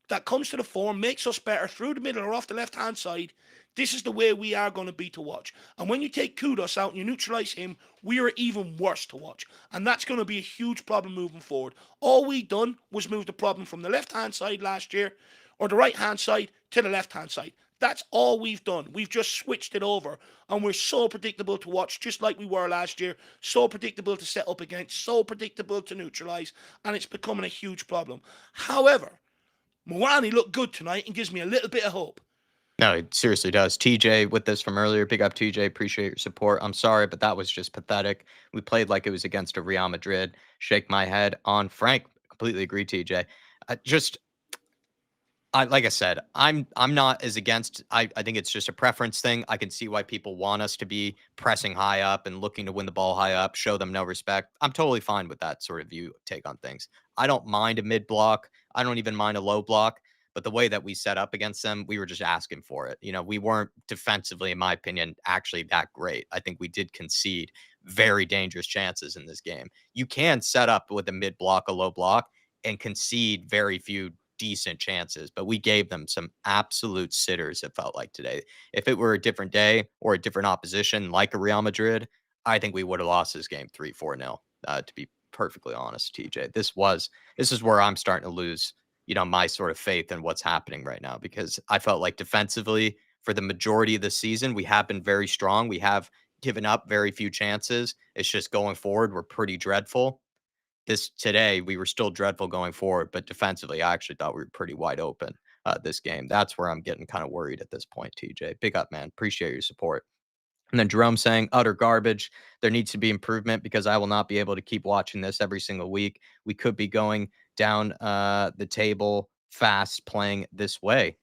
that comes to the fore, makes us better through the middle or off the left-hand side, this is the way we are going to be to watch. And when you take Kudos out and you neutralise him, we are even worse to watch. And that's going to be a huge problem moving forward. All we done was move the problem from the left-hand side last year or the right-hand side to the left-hand side. That's all we've done. We've just switched it over. And we're so predictable to watch, just like we were last year. So predictable to set up against. So predictable to neutralise. And it's becoming a huge problem. However, Moani looked good tonight and gives me a little bit of hope. No, it seriously does. TJ with this from earlier. Big up, TJ. Appreciate your support. I'm sorry, but that was just pathetic. We played like it was against a Real Madrid. Shake my head on Frank. Completely agree, TJ. Like I said, I'm not as against. I think it's just a preference thing. I can see why people want us to be pressing high up and looking to win the ball high up, show them no respect. I'm totally fine with that sort of view take on things. I don't mind a mid block. I don't even mind a low block. But the way that we set up against them, we were just asking for it. We weren't defensively, in my opinion, actually that great. I think we did concede very dangerous chances in this game. You can set up with a mid block, a low block, and concede very few decent chances, but we gave them some absolute sitters, it felt like today. If it were a different day or a different opposition like a Real Madrid, I think we would have lost this game 3-4-0, to be perfectly honest, TJ. This is where I'm starting to lose, my sort of faith in what's happening right now, because I felt like defensively for the majority of the season, we have been very strong. We have given up very few chances. It's just going forward, we're pretty dreadful. This today, we were still dreadful going forward, but defensively, I actually thought we were pretty wide open this game. That's where I'm getting kind of worried at this point, TJ. Big up, man. Appreciate your support. And then Jerome saying, utter garbage. There needs to be improvement because I will not be able to keep watching this every single week. We could be going down the table fast playing this way.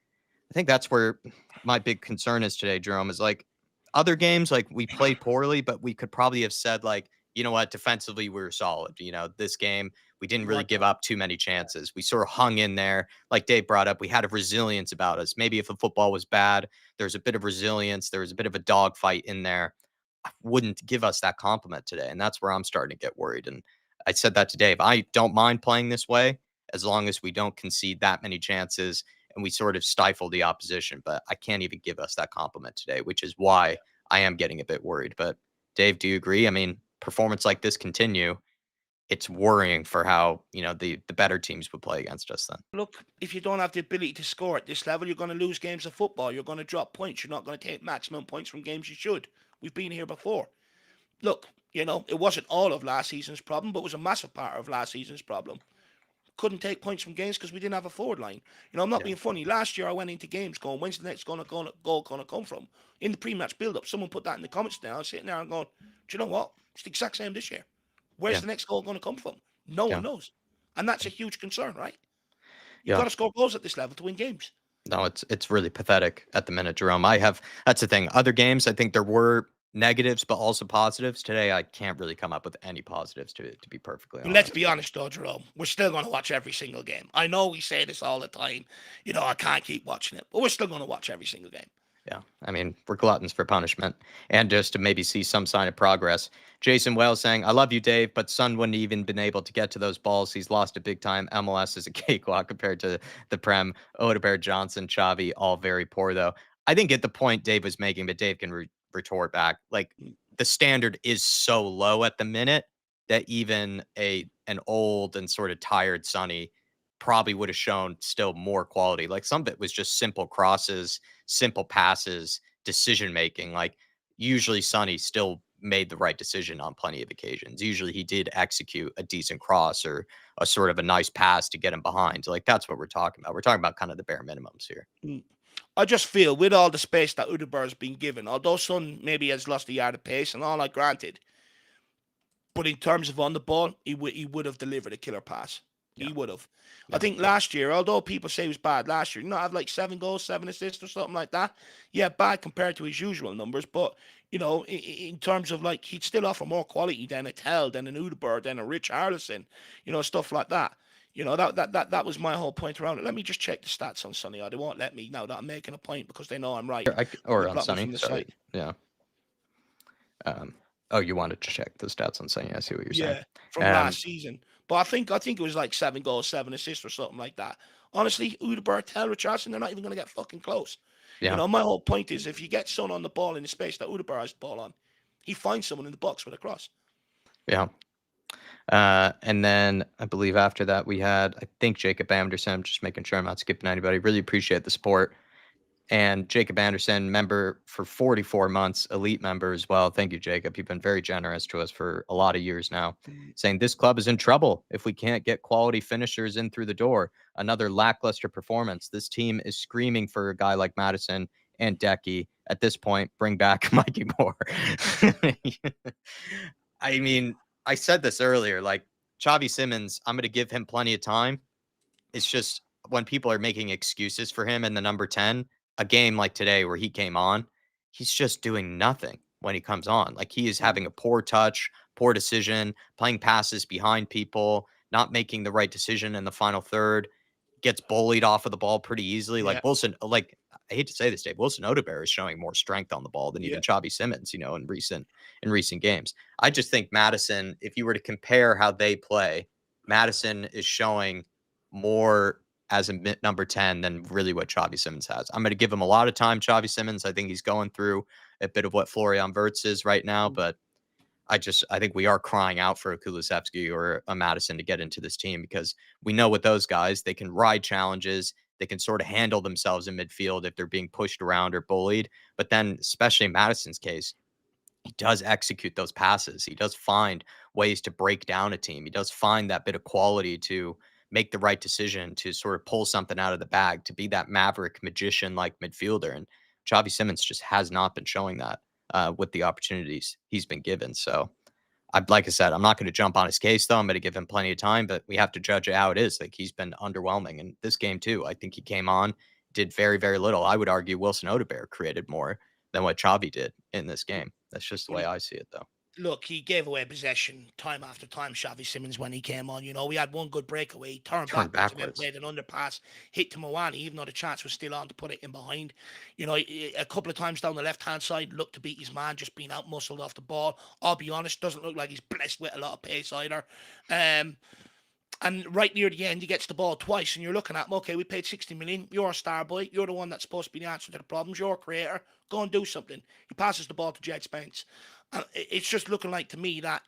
I think that's where my big concern is today, Jerome, is like other games, like we played poorly, but we could probably have said, like, you know what, defensively, we were solid. This game, we didn't really give up too many chances. We sort of hung in there. Like Dave brought up, we had a resilience about us. Maybe if the football was bad, there's a bit of resilience. There was a bit of a dogfight in there. I wouldn't give us that compliment today. And that's where I'm starting to get worried. And I said that to Dave. I don't mind playing this way as long as we don't concede that many chances and we sort of stifle the opposition. But I can't even give us that compliment today, which is why I am getting a bit worried. But Dave, do you agree? I mean, performance like this continue, it's worrying for how, the better teams would play against us then. Look, if you don't have the ability to score at this level, you're going to lose games of football. You're going to drop points. You're not going to take maximum points from games you should. We've been here before. Look, it wasn't all of last season's problem, but it was a massive part of last season's problem. Couldn't take points from games because we didn't have a forward line. I'm not Yeah. being funny. Last year I went into games going, when's the next goal going to come from? In the pre-match build-up, someone put that in the comments now. I was sitting there and going, do you know what? It's the exact same this year. Where's Yeah. the next goal going to come from? No Yeah. one knows. And that's a huge concern, right? You've Yeah. got to score goals at this level to win games. No, it's really pathetic at the minute, Jerome. That's the thing. Other games, I think there were negatives, but also positives. Today, I can't really come up with any positives to be perfectly But let's honest. be honest, though, Jerome. We're still going to watch every single game. I know we say this all the time. I can't keep watching it, but we're still going to watch every single game. Yeah, I mean, we're gluttons for punishment, and just to maybe see some sign of progress. Jason Wales saying, "I love you, Dave, but Son wouldn't even been able to get to those balls. He's lost a big time. MLS is a cakewalk compared to the Prem. Odegaard, Johnson, Xavi, all very poor though." I didn't get the point Dave was making, but Dave can retort back. Like the standard is so low at the minute that even an old and sort of tired Sonny probably would have shown still more quality. Like some of it was just simple crosses, simple passes, decision making. Like usually Sonny still made the right decision on plenty of occasions. Usually he did execute a decent cross or a sort of a nice pass to get him behind. Like that's what we're talking about. We're talking about kind of the bare minimums here. I just feel with all the space that Udeberg has been given, although Son maybe has lost a yard of pace and all that, granted, but in terms of on the ball, he would have delivered a killer pass. Yeah. He would have. Yeah. I think last year, although people say he was bad last year, have like 7 goals, 7 assists or something like that. Yeah, bad compared to his usual numbers, but in terms of like he'd still offer more quality than a Tell, than an Udeberg, than a Rich Harrison, stuff like that. That was my whole point around it. Let me just check the stats on Sonny. They won't let me now that I'm making a point because they know I'm right. Or They on block me Sonny. from the Sorry. site. Yeah. Oh, you wanted to check the stats on Sonny. I see what you're saying. Yeah, from last season. But I think it was like 7 goals, 7 assists or something like that. Honestly, Udeberg, Tell, Richardson, they're not even going to get fucking close. Yeah. My whole point is if you get Son on the ball in the space that Udeberg has the ball on, he finds someone in the box with a cross. Yeah. And then I believe after that we had, I think, Jacob Anderson. I'm just making sure I'm not skipping anybody. Really appreciate the support. And Jacob Anderson, member for 44 months, elite member as well. Thank you, Jacob. You've been very generous to us for a lot of years now, saying this club is in trouble if we can't get quality finishers in through the door. Another lackluster performance. This team is screaming for a guy like Madison and Decky. At this point, bring back Mikey Moore. I mean, I said this earlier, like Xavi Simons, I'm going to give him plenty of time. It's just when people are making excuses for him in the number 10, a game like today where he came on, he's just doing nothing when he comes on. Like he is having a poor touch, poor decision, playing passes behind people, not making the right decision in the final third, gets bullied off of the ball pretty easily. Yeah. Like Wilson, like I hate to say this, Dave, Wilson Odegaard is showing more strength on the ball than even Xavi Simons, in recent games. I just think Madison, if you were to compare how they play, Madison is showing more as a number 10 than really what Xavi Simons has. I'm going to give him a lot of time, Xavi Simons. I think he's going through a bit of what Florian Wirtz is right now, but I think we are crying out for a Kulusevski or a Madison to get into this team because we know with those guys, they can ride challenges. They can sort of handle themselves in midfield if they're being pushed around or bullied. But then, especially in Madison's case, he does execute those passes. He does find ways to break down a team. He does find that bit of quality to make the right decision, to sort of pull something out of the bag, to be that maverick magician like midfielder. And Xavi Simons just has not been showing that with the opportunities he's been given. So like I said, I'm not going to jump on his case, though. I'm going to give him plenty of time, but we have to judge it how it is. Like he's been underwhelming in this game, too. I think he came on, did very, very little. I would argue Wilson Odegaard created more than what Xavi did in this game. That's just the way I see it, though. Look, he gave away possession time after time, Xavi Simons, when he came on. We had one good breakaway. He turned backwards and then played an underpass, hit to Moani, even though the chance was still on to put it in behind. A couple of times down the left-hand side, looked to beat his man, just being out-muscled off the ball. I'll be honest, doesn't look like he's blessed with a lot of pace either. And right near the end, he gets the ball twice, and you're looking at him, okay, we paid 60 million. You're a star boy. You're the one that's supposed to be the answer to the problems. You're a creator. Go and do something. He passes the ball to Jed Spence. And it's just looking like to me that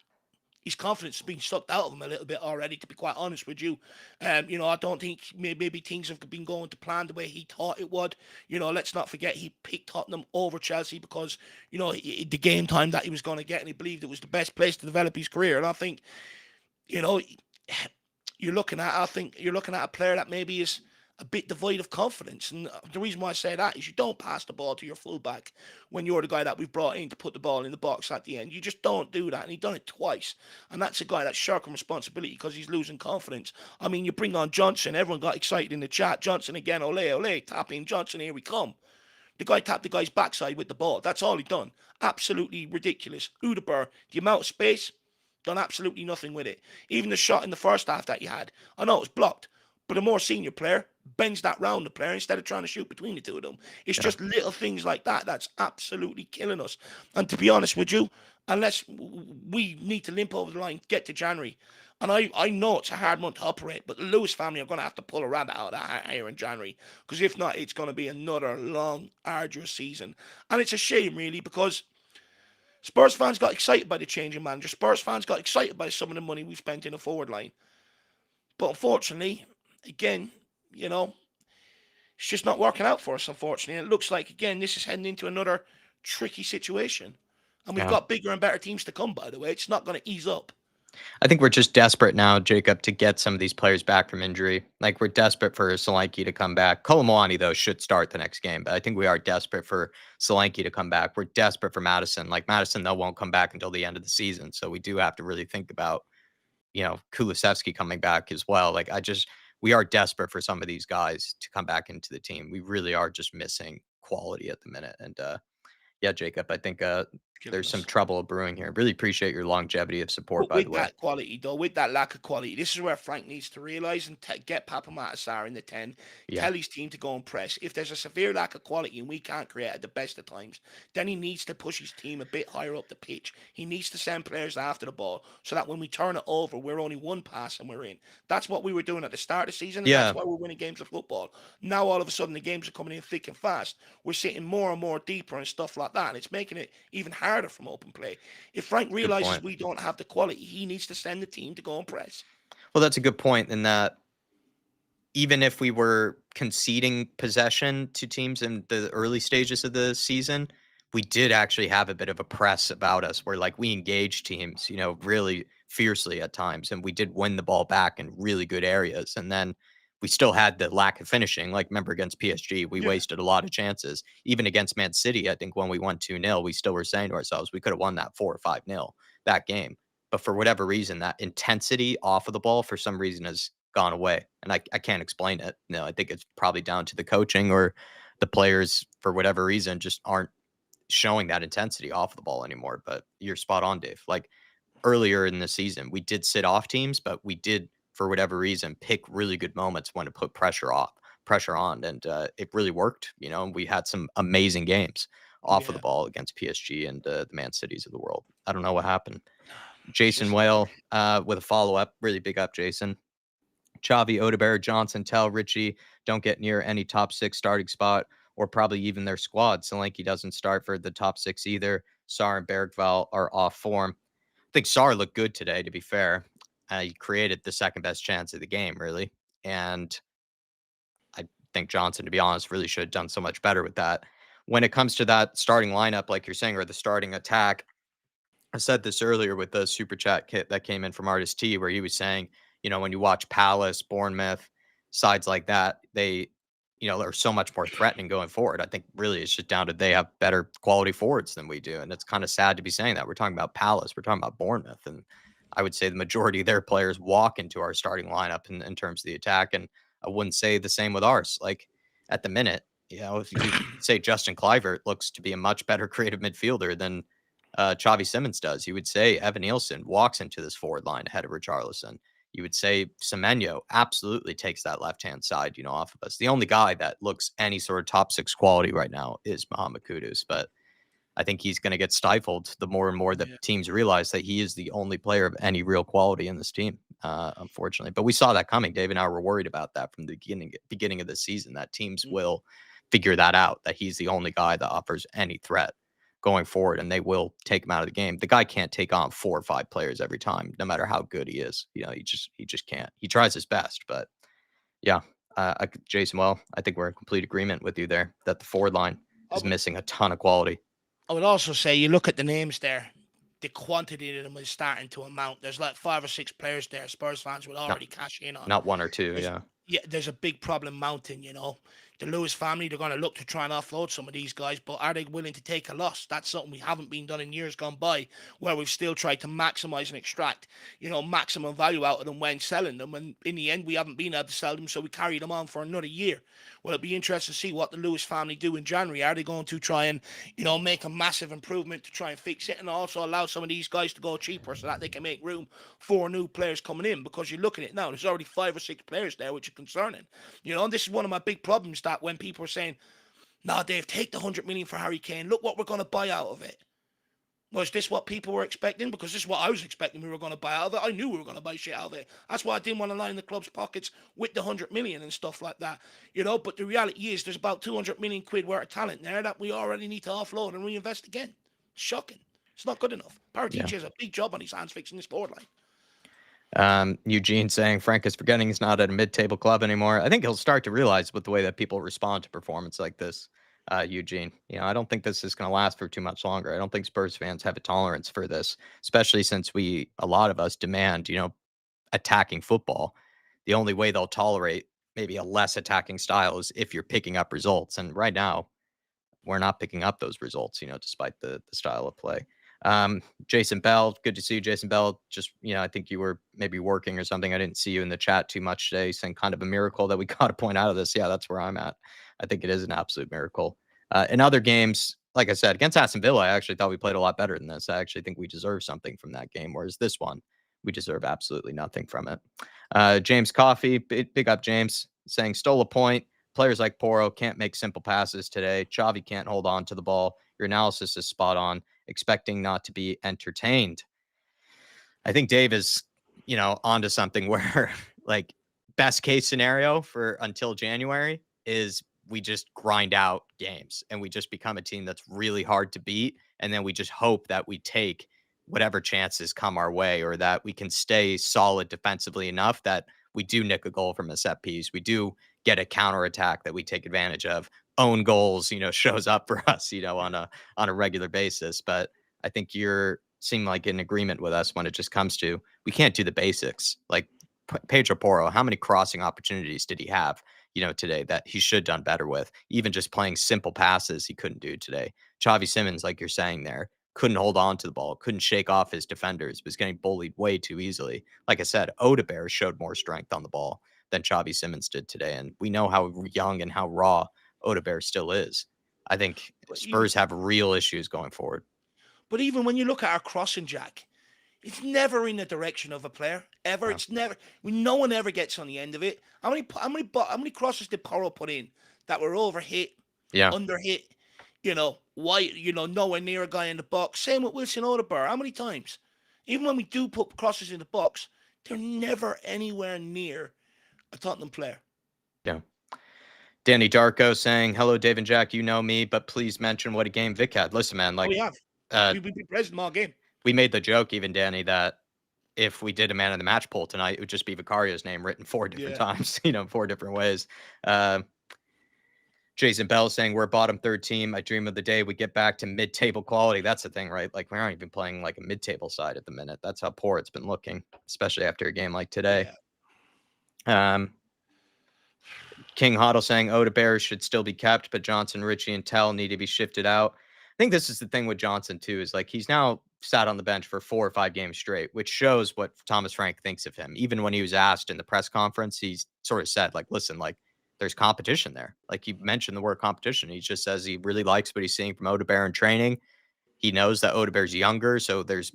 his confidence has been sucked out of him a little bit already, to be quite honest with you. I don't think maybe things have been going to plan the way he thought it would. Let's not forget he picked Tottenham over Chelsea because, the game time that he was going to get, and he believed it was the best place to develop his career. And I think, you know, I think you're looking at a player that maybe is a bit devoid of confidence. And the reason why I say that is you don't pass the ball to your fullback when you're the guy that we've brought in to put the ball in the box at the end. You just don't do that. And he's done it twice. And that's a guy that's shirking responsibility because he's losing confidence. I mean, you bring on Johnson. Everyone got excited in the chat. Johnson again, ole, ole, tapping Johnson, here we come. The guy tapped the guy's backside with the ball. That's all he done. Absolutely ridiculous. Udebur, the amount of space, done absolutely nothing with it. Even the shot in the first half that he had, I know it was blocked, but a more senior player bends that round the player instead of trying to shoot between the two of them. It's Yeah. just little things like that that's absolutely killing us. And to be honest with you, unless we need to limp over the line, get to January. And I know it's a hard month to operate, but the Lewis family are going to have to pull a rabbit out of that hat here in January. Because if not, it's going to be another long, arduous season. And it's a shame, really, because Spurs fans got excited by the change in manager. Spurs fans got excited by some of the money we spent in a forward line. But unfortunately, again, it's just not working out for us, unfortunately. And it looks like, again, this is heading into another tricky situation. And we've Yeah. got bigger and better teams to come, by the way. It's not going to ease up. I think we're just desperate now, Jacob, to get some of these players back from injury. Like, we're desperate for Solanke to come back. Kolomwani, though, should start the next game, but I think we are desperate for Solanke to come back. We're desperate for Madison. Like, Madison, though, won't come back until the end of the season, so we do have to really think about, Kulusevski coming back as well. Like, we are desperate for some of these guys to come back into the team. We really are just missing quality at the minute. And yeah, Jacob, I think Killing there's some us. trouble brewing here. Really appreciate your longevity of support, But by the with way. that quality, though, with that lack of quality, this is where Frank needs to realise and get Papa Matasar in the 10, Yeah. tell his team to go and press. If there's a severe lack of quality and we can't create at the best of times, then he needs to push his team a bit higher up the pitch. He needs to send players after the ball so that when we turn it over, we're only one pass and we're in. That's what we were doing at the start of the season, and Yeah. that's why we're winning games of football. Now, all of a sudden, the games are coming in thick and fast. We're sitting more and more deeper and stuff like that, and it's making it even harder from open play. If Frank Good realizes point. we don't have the quality, he needs to send the team to go and press. Well, that's a good point in that even if we were conceding possession to teams in the early stages of the season, we did actually have a bit of a press about us where, like, we engaged teams, really fiercely at times, and we did win the ball back in really good areas. And then we still had the lack of finishing. Like, remember against PSG, we Yeah. wasted a lot of chances. Even against Man City, I think when we won 2-0, we still were saying to ourselves, we could have won that 4 or 5-0 that game. But for whatever reason, that intensity off of the ball for some reason has gone away. And I can't explain it. No, I think it's probably down to the coaching, or the players, for whatever reason, just aren't showing that intensity off the ball anymore. But you're spot on, Dave. Like, earlier in the season, we did sit off teams, but we did, for whatever reason, pick really good moments when to put pressure on. And it really worked. We had some amazing games off of the Yeah. ball against PSG and the Man Cities of the world. I don't know what happened. It's Jason just Whale with a follow up. Really big up, Jason. Xavi, Odegaard, Johnson, Tell, Richie don't get near any top 6 starting spot, or probably even their squad. Solanke doesn't start for the top 6 either. Sar and Bergval are off form. I think Sar looked good today, to be fair. He created the second best chance of the game, really. And I think Johnson, to be honest, really should have done so much better with that. When it comes to that starting lineup, like you're saying, or the starting attack, I said this earlier with the super chat kit that came in from Artist T, where he was saying, when you watch Palace, Bournemouth, sides like that, they, are so much more threatening going forward. I think really it's just down to they have better quality forwards than we do. And it's kind of sad to be saying that. We're talking about Palace, we're talking about Bournemouth. And I would say the majority of their players walk into our starting lineup in terms of the attack. And I wouldn't say the same with ours. Like, at the minute, if you say Justin Kluivert looks to be a much better creative midfielder than Xavi Simons does. You would say Evan Nielsen walks into this forward line ahead of Richarlison. You would say Semenyo absolutely takes that left-hand side, off of us. The only guy that looks any sort of top 6 quality right now is Mohamed Kudus. But I think he's going to get stifled the more and more that Yeah. teams realize that he is the only player of any real quality in this team, unfortunately. But we saw that coming. Dave and I were worried about that from the beginning of the season, that teams will figure that out, that he's the only guy that offers any threat going forward, and they will take him out of the game. The guy can't take on 4 or 5 players every time, no matter how good he is. He just can't. He tries his best, but yeah, Jason, well, I think we're in complete agreement with you there that the forward line I is would, missing a ton of quality. I would also say you look at the names there, the quantity of them is starting to amount. There's like 5 or 6 players there Spurs fans will Not already cash in on. not 1 or 2, There's, yeah. yeah, there's a big problem mounting, The Lewis family, they're going to look to try and offload some of these guys, but are they willing to take a loss? That's something we haven't been done in years gone by, where we've still tried to maximize and extract, maximum value out of them when selling them. And in the end, we haven't been able to sell them, so we carry them on for another year. Well, it'll be interesting to see what the Lewis family do in January. Are they going to try and, make a massive improvement to try and fix it, and also allow some of these guys to go cheaper so that they can make room for new players coming in? Because you look at it now, there's already 5 or 6 players there, which is concerning. And this is one of my big problems, that when people are saying, "Nah, Dave, take the 100 million for Harry Kane. Look what we're going to buy out of it." Was this what people were expecting? Because this is what I was expecting we were going to buy out of it. I knew we were going to buy shit out of it. That's why I didn't want to line the club's pockets with the 100 million and stuff like that. But the reality is there's about 200 million quid worth of talent there that we already need to offload and reinvest again. Shocking. It's not good enough. Paratici has a big job on his hands fixing this forward line. Eugene saying Frank is forgetting he's not at a mid-table club anymore. I think he'll start to realize with the way that people respond to performance like this, Eugene. I don't think this is going to last for too much longer. I don't think Spurs fans have a tolerance for this, especially since a lot of us demand, attacking football. The only way they'll tolerate maybe a less attacking style is if you're picking up results. And right now, we're not picking up those results, despite the style of play. Jason Bell, good to see you, Jason Bell. Just, I think you were maybe working or something. I didn't see you in the chat too much today, saying kind of a miracle that we got a point out of this. Yeah, that's where I'm at. I think it is an absolute miracle. In other games, like I said, against Aston Villa, I actually thought we played a lot better than this. I actually think we deserve something from that game, whereas this one, we deserve absolutely nothing from it. James Coffey, big up James, saying stole a point. Players like Porro can't make simple passes today. Xavi can't hold on to the ball. Your analysis is spot on. Expecting not to be entertained. I think Dave is, onto something where, like, best case scenario for until January is we just grind out games and we just become a team that's really hard to beat. And then we just hope that we take whatever chances come our way, or that we can stay solid defensively enough that we do nick a goal from a set piece. We do get a counterattack that we take advantage of. Own goals, shows up for us, on a regular basis. But I think you're seem like in agreement with us when it just comes to we can't do the basics. Like Pedro Porro, how many crossing opportunities did he have, today that he should have done better with? Even just playing simple passes, he couldn't do today. Xavi Simons, like you're saying there, couldn't hold on to the ball, couldn't shake off his defenders, was getting bullied way too easily. Like I said, Odebear showed more strength on the ball than Xavi Simons did today. And we know how young and how raw Odebear still is. I think Spurs have real issues going forward. But even when you look at our crossing, Jack, it's never in the direction of a player ever. Yeah. It's never. No one ever gets on the end of it. How many crosses did Porro put in that were overhit, underhit? Wide. Nowhere near a guy in the box. Same with Wilson Odegaard. How many times? Even when we do put crosses in the box, they're never anywhere near a Tottenham player. Yeah. Danny Darko saying, "Hello, Dave and Jack. You know me, but please mention what a game Vic had." Listen, man, like we have. We've been present all game. We made the joke, even Danny, that if we did a man of the match poll tonight, it would just be Vicario's name written 4 different times, 4 different ways. Jason Bell saying we're a bottom 3rd team. I dream of the day we get back to mid-table quality. That's the thing, right? Like, we aren't even playing like a mid-table side at the minute. That's how poor it's been looking, especially after a game like today. Yeah. King Hoddle saying Odebear should still be kept, but Johnson, Richie, and Tell need to be shifted out. I think this is the thing with Johnson too, is like he's now sat on the bench for 4 or 5 games straight, which shows what Thomas Frank thinks of him. Even when he was asked in the press conference, he's sort of said, like, listen, like, there's competition there. Like, he mentioned the word competition. He just says he really likes what he's seeing from Odebear in training. He knows that Odebear's younger, so there's,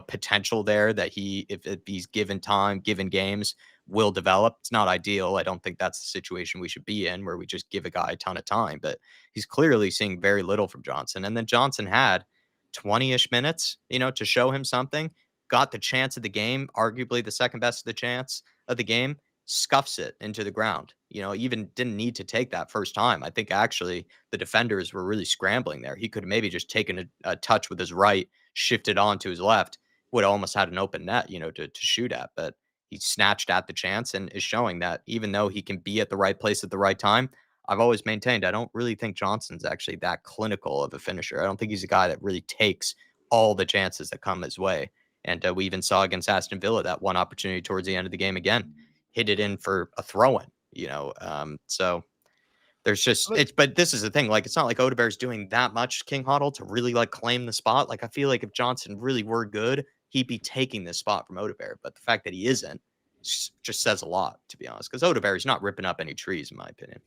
potential there that if he's given time, given games, will develop. It's not ideal. I don't think that's the situation we should be in, where we just give a guy a ton of time, but he's clearly seeing very little from Johnson. And then Johnson had 20-ish minutes, to show him something. Got the chance of the game, arguably the second best of the chance of the game, scuffs it into the ground. Even didn't need to take that first time. I think actually the defenders were really scrambling there. He could have maybe just taken a touch with his right, shifted on to his left, would have almost had an open net, to shoot at. But he snatched at the chance and is showing that even though he can be at the right place at the right time, I've always maintained I don't really think Johnson's actually that clinical of a finisher. I don't think he's a guy that really takes all the chances that come his way. And we even saw against Aston Villa that one opportunity towards the end of the game again, hit it in for a throw-in. So there's just but this is the thing. Like, it's not like Odegaard's doing that much King Huddle to really like claim the spot. Like, I feel like if Johnson really were good, he'd be taking this spot from Odegaard. But the fact that he isn't just says a lot, to be honest, because Odegaard is not ripping up any trees, in my opinion.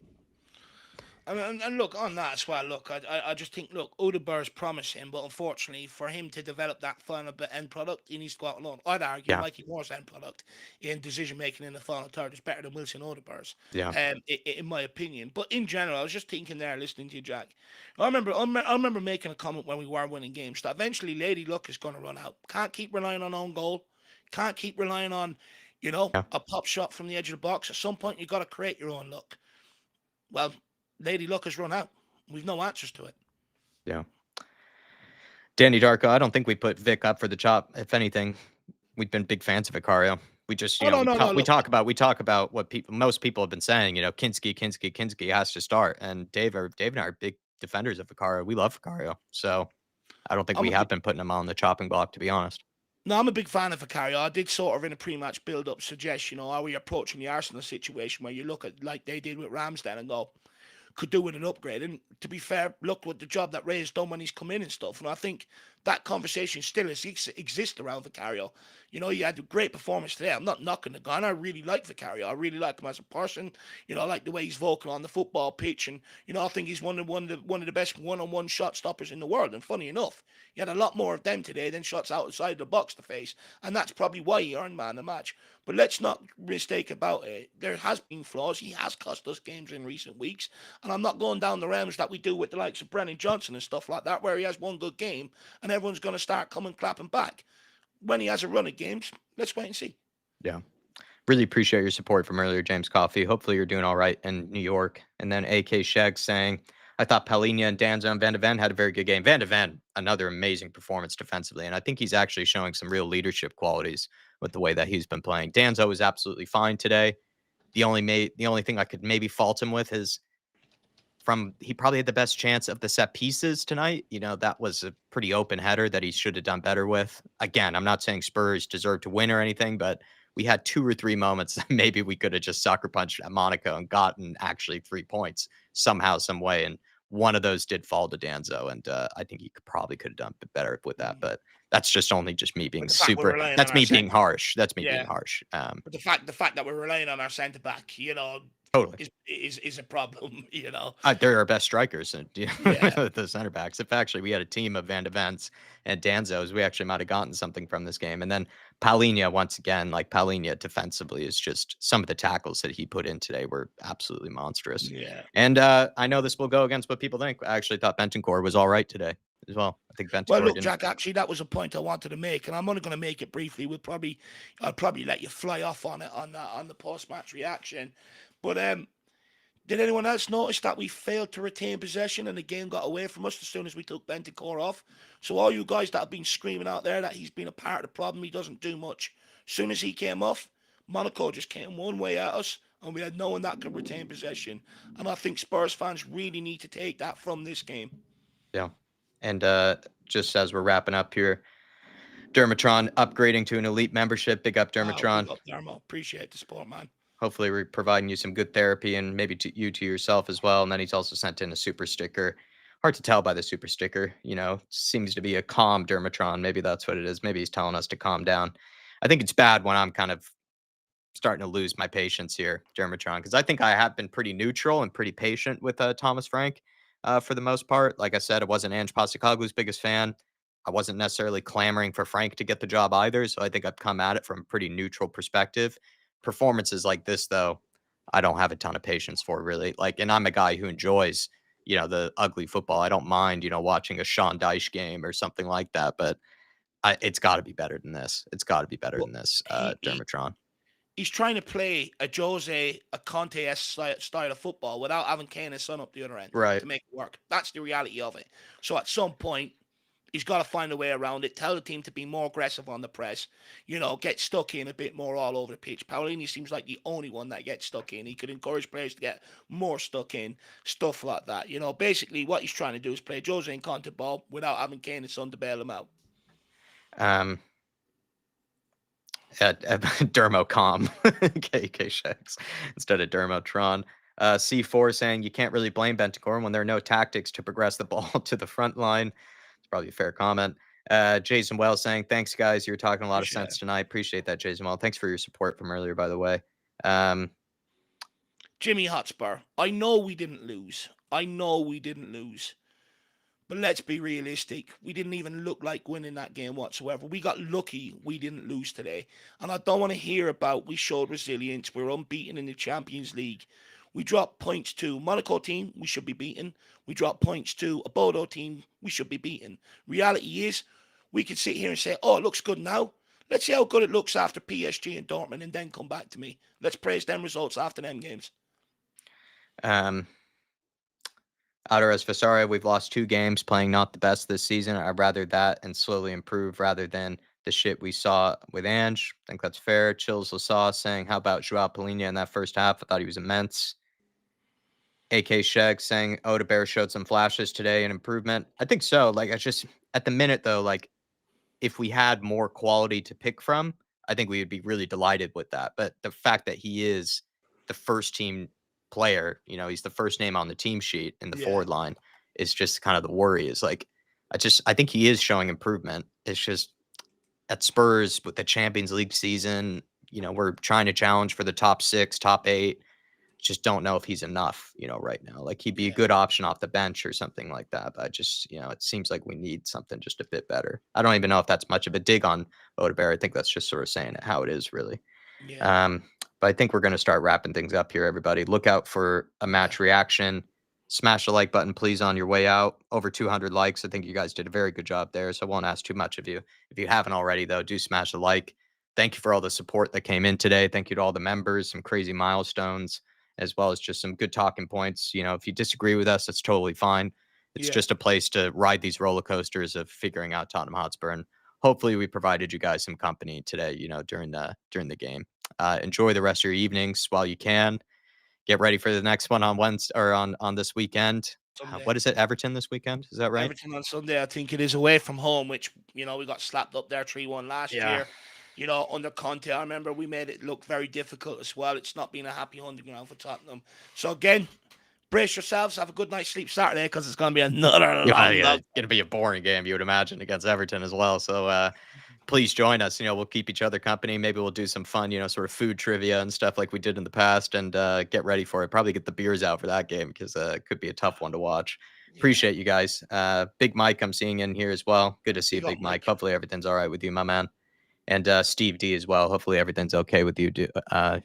I mean, and look, on that as well, look, I just think, look, Odegaard is promising, but unfortunately, for him to develop that final end product, he needs to go out alone. I'd argue Yeah. Mikey Moore's end product in decision making in the final third is better than Wilson Odegaard's, Yeah. in my opinion. But in general, I was just thinking there, listening to you, Jack. I remember making a comment when we were winning games that eventually Lady Luck is going to run out. Can't keep relying on own goal. Can't keep relying on, Yeah. a pop shot from the edge of the box. At some point, you've got to create your own luck. Well, Lady Luck has run out. We've no answers to it. Yeah. Danny Darko, I don't think we put Vic up for the chop. If anything, we've been big fans of Vicario. We just, Oh, no. we Look, talk about what most people have been saying. Kinski has to start, and Dave and I are big defenders of Vicario. We love Vicario, so I don't think I'm we a have big, been putting him on the chopping block, to be honest. no, I'm a big fan of Vicario. I did sort of in a pre-match build-up suggest, are we approaching the Arsenal situation where you look at like they did with Ramsdale and go, could do with an upgrade. And to be fair, look what the job that Ray's done when he's come in and stuff. And I think that conversation still exists around Vicario. He had a great performance today. I'm not knocking the guy. And I really like Vicario. I really like him as a person. I like the way he's vocal on the football pitch. And, I think he's one of the best one-on-one shot stoppers in the world. And funny enough, he had a lot more of them today than shots outside the box to face. And that's probably why he earned man of the match. But let's not mistake about it. There has been flaws. He has cost us games in recent weeks. And I'm not going down the realms that we do with the likes of Brennan Johnson and stuff like that, where he has one good game and everyone's going to start coming clapping back. When he has a run of games, let's wait and see. Yeah. Really appreciate your support from earlier, James Coffey. Hopefully you're doing all right in New York. And then AK Sheg saying, I thought Palhinha and Danzo and Van de Ven had a very good game. Van de Ven, another amazing performance defensively. And I think he's actually showing some real leadership qualities with the way that he's been playing. Danzo was absolutely fine today. The only thing I could maybe fault him with is he probably had the best chance of the set pieces tonight. That was a pretty open header that he should have done better with. Again, I'm not saying Spurs deserve to win or anything, but we had 2 or 3 moments that maybe we could have just sucker punched at Monaco and gotten actually 3 points somehow, some way. And one of those did fall to Danzo, and I think he probably could have done better with that. But that's just only just me being super. That's me being harsh. That's me being harsh. But the fact that we're relying on our centre back, Totally. is a problem, They're our best strikers, and Yeah. the center backs. If actually we had a team of Van de Vens and Danzos, we actually might have gotten something from this game. And then Palhinha, once again, like Palhinha defensively is just some of the tackles that he put in today were absolutely monstrous. Yeah. And I know this will go against what people think. I actually thought Bentancur was all right today as well. I think Bentancur. Well, look, Jack, actually, that was a point I wanted to make, and I'm only going to make it briefly. I'll probably let you fly off on it on the post-match reaction. But did anyone else notice that we failed to retain possession and the game got away from us as soon as we took Bentancur off? So all you guys that have been screaming out there that he's been a part of the problem, he doesn't do much. As soon as he came off, Monaco just came one way at us, and we had no one that could retain possession. And I think Spurs fans really need to take that from this game. Yeah. And just as we're wrapping up here, Dermatron upgrading to an elite membership. Big up, Dermatron. Big up, Dermo. Appreciate the support, man. Hopefully we're providing you some good therapy and maybe to yourself as well. And then he's also sent in a super sticker. Hard to tell by the super sticker, seems to be a calm Dermatron. Maybe that's what it is. Maybe he's telling us to calm down. I think it's bad when I'm kind of starting to lose my patience here, Dermatron, because I think I have been pretty neutral and pretty patient with Thomas Frank for the most part. Like I said, I wasn't Ange Postecoglou's biggest fan. I wasn't necessarily clamoring for Frank to get the job either. So I think I've come at it from a pretty neutral perspective. Performances like this, though, I don't have a ton of patience for, really. And I'm a guy who enjoys the ugly football. I don't mind, watching a Sean Dyche game or something like that, but it's got to be better than this. It's got to be better Well, than this, he, he Dermotron. he's trying to play a Jose, a Conte-esque style of football without having Kane and Son up the other end Right. to make it work. That's the reality of it. So at some point, he's got to find a way around it. Tell the team to be more aggressive on the press. Get stuck in a bit more all over the pitch. Paolini seems like the only one that gets stuck in. He could encourage players to get more stuck in, stuff like that. Basically what he's trying to do is play Jose and Conte ball without having Kane and Son to bail him out. Dermocom, KK Shacks instead of Dermotron. C4 saying you can't really blame Bentancur when there are no tactics to progress the ball to the front line. It's probably a fair comment. Jason Wells saying, thanks, guys. You're talking a lot of sense tonight. Appreciate that, Jason Wells. Thanks for your support from earlier, by the way. Jimmy Hotspur, I know we didn't lose. But let's be realistic. We didn't even look like winning that game whatsoever. We got lucky we didn't lose today. And I don't want to hear about we showed resilience. We're unbeaten in the Champions League. We dropped points to Monaco team, we should be beaten. We dropped points to a Bodo team, we should be beaten. Reality is, we can sit here and say, oh, it looks good now. Let's see how good it looks after PSG and Dortmund and then come back to me. Let's praise them results after them games. Outeres Vasari, we've lost 2 games playing not the best this season. I'd rather that and slowly improve rather than the shit we saw with Ange. I think that's fair. Chills Lasaw saying, how about Joao Polina in that first half? I thought he was immense. AK Sheg saying, Odebear showed some flashes today and improvement. I think so. Like, I just, at the minute, though, like, if we had more quality to pick from, I think we would be really delighted with that. But the fact that he is the first team player, he's the first name on the team sheet in the forward line, is just kind of the worry. Is like, I think he is showing improvement. It's just at Spurs with the Champions League season, we're trying to challenge for the top 6, top 8. Just don't know if he's enough, right now. Like, he'd be a good option off the bench or something like that. But I just, it seems like we need something just a bit better. I don't even know if that's much of a dig on Odebear. I think that's just sort of saying it how it is, really. Yeah. But I think we're going to start wrapping things up here, everybody. Look out for a match reaction. Smash the like button, please, on your way out. Over 200 likes. I think you guys did a very good job there, so I won't ask too much of you. If you haven't already, though, do smash the like. Thank you for all the support that came in today. Thank you to all the members, some crazy milestones, as well as just some good talking points. If you disagree with us, that's totally fine. It's just a place to ride these roller coasters of figuring out Tottenham Hotspur. And hopefully we provided you guys some company today, during the game. Enjoy the rest of your evenings while you can. Get ready for the next one on Wednesday or on this weekend. What is it? Everton this weekend? Is that right? Everton on Sunday, I think it is, away from home, which, we got slapped up there 3-1 last year. Under Conte, I remember we made it look very difficult as well. It's not been a happy hunting ground for Tottenham. So again, brace yourselves. Have a good night's sleep Saturday because it's going to be another long. It's going to be a boring game, you would imagine, against Everton as well. So please join us. We'll keep each other company. Maybe we'll do some fun, sort of food trivia and stuff like we did in the past, and get ready for it. Probably get the beers out for that game because it could be a tough one to watch. Appreciate you guys. Big Mike, I'm seeing in here as well. Good to see you, Big Mike. Hopefully everything's all right with you, my man. And Steve D as well. Hopefully everything's okay with you,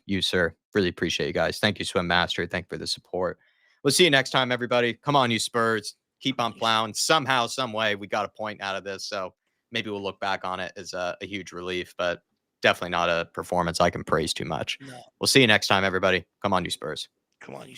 you, sir. Really appreciate you guys. Thank you, Swim Master. Thank you for the support. We'll see you next time, everybody. Come on, you Spurs. Keep on plowing. Somehow, some way, we got a point out of this. So maybe we'll look back on it as a huge relief, but definitely not a performance I can praise too much. No. We'll see you next time, everybody. Come on, you Spurs. Come on, you Spurs.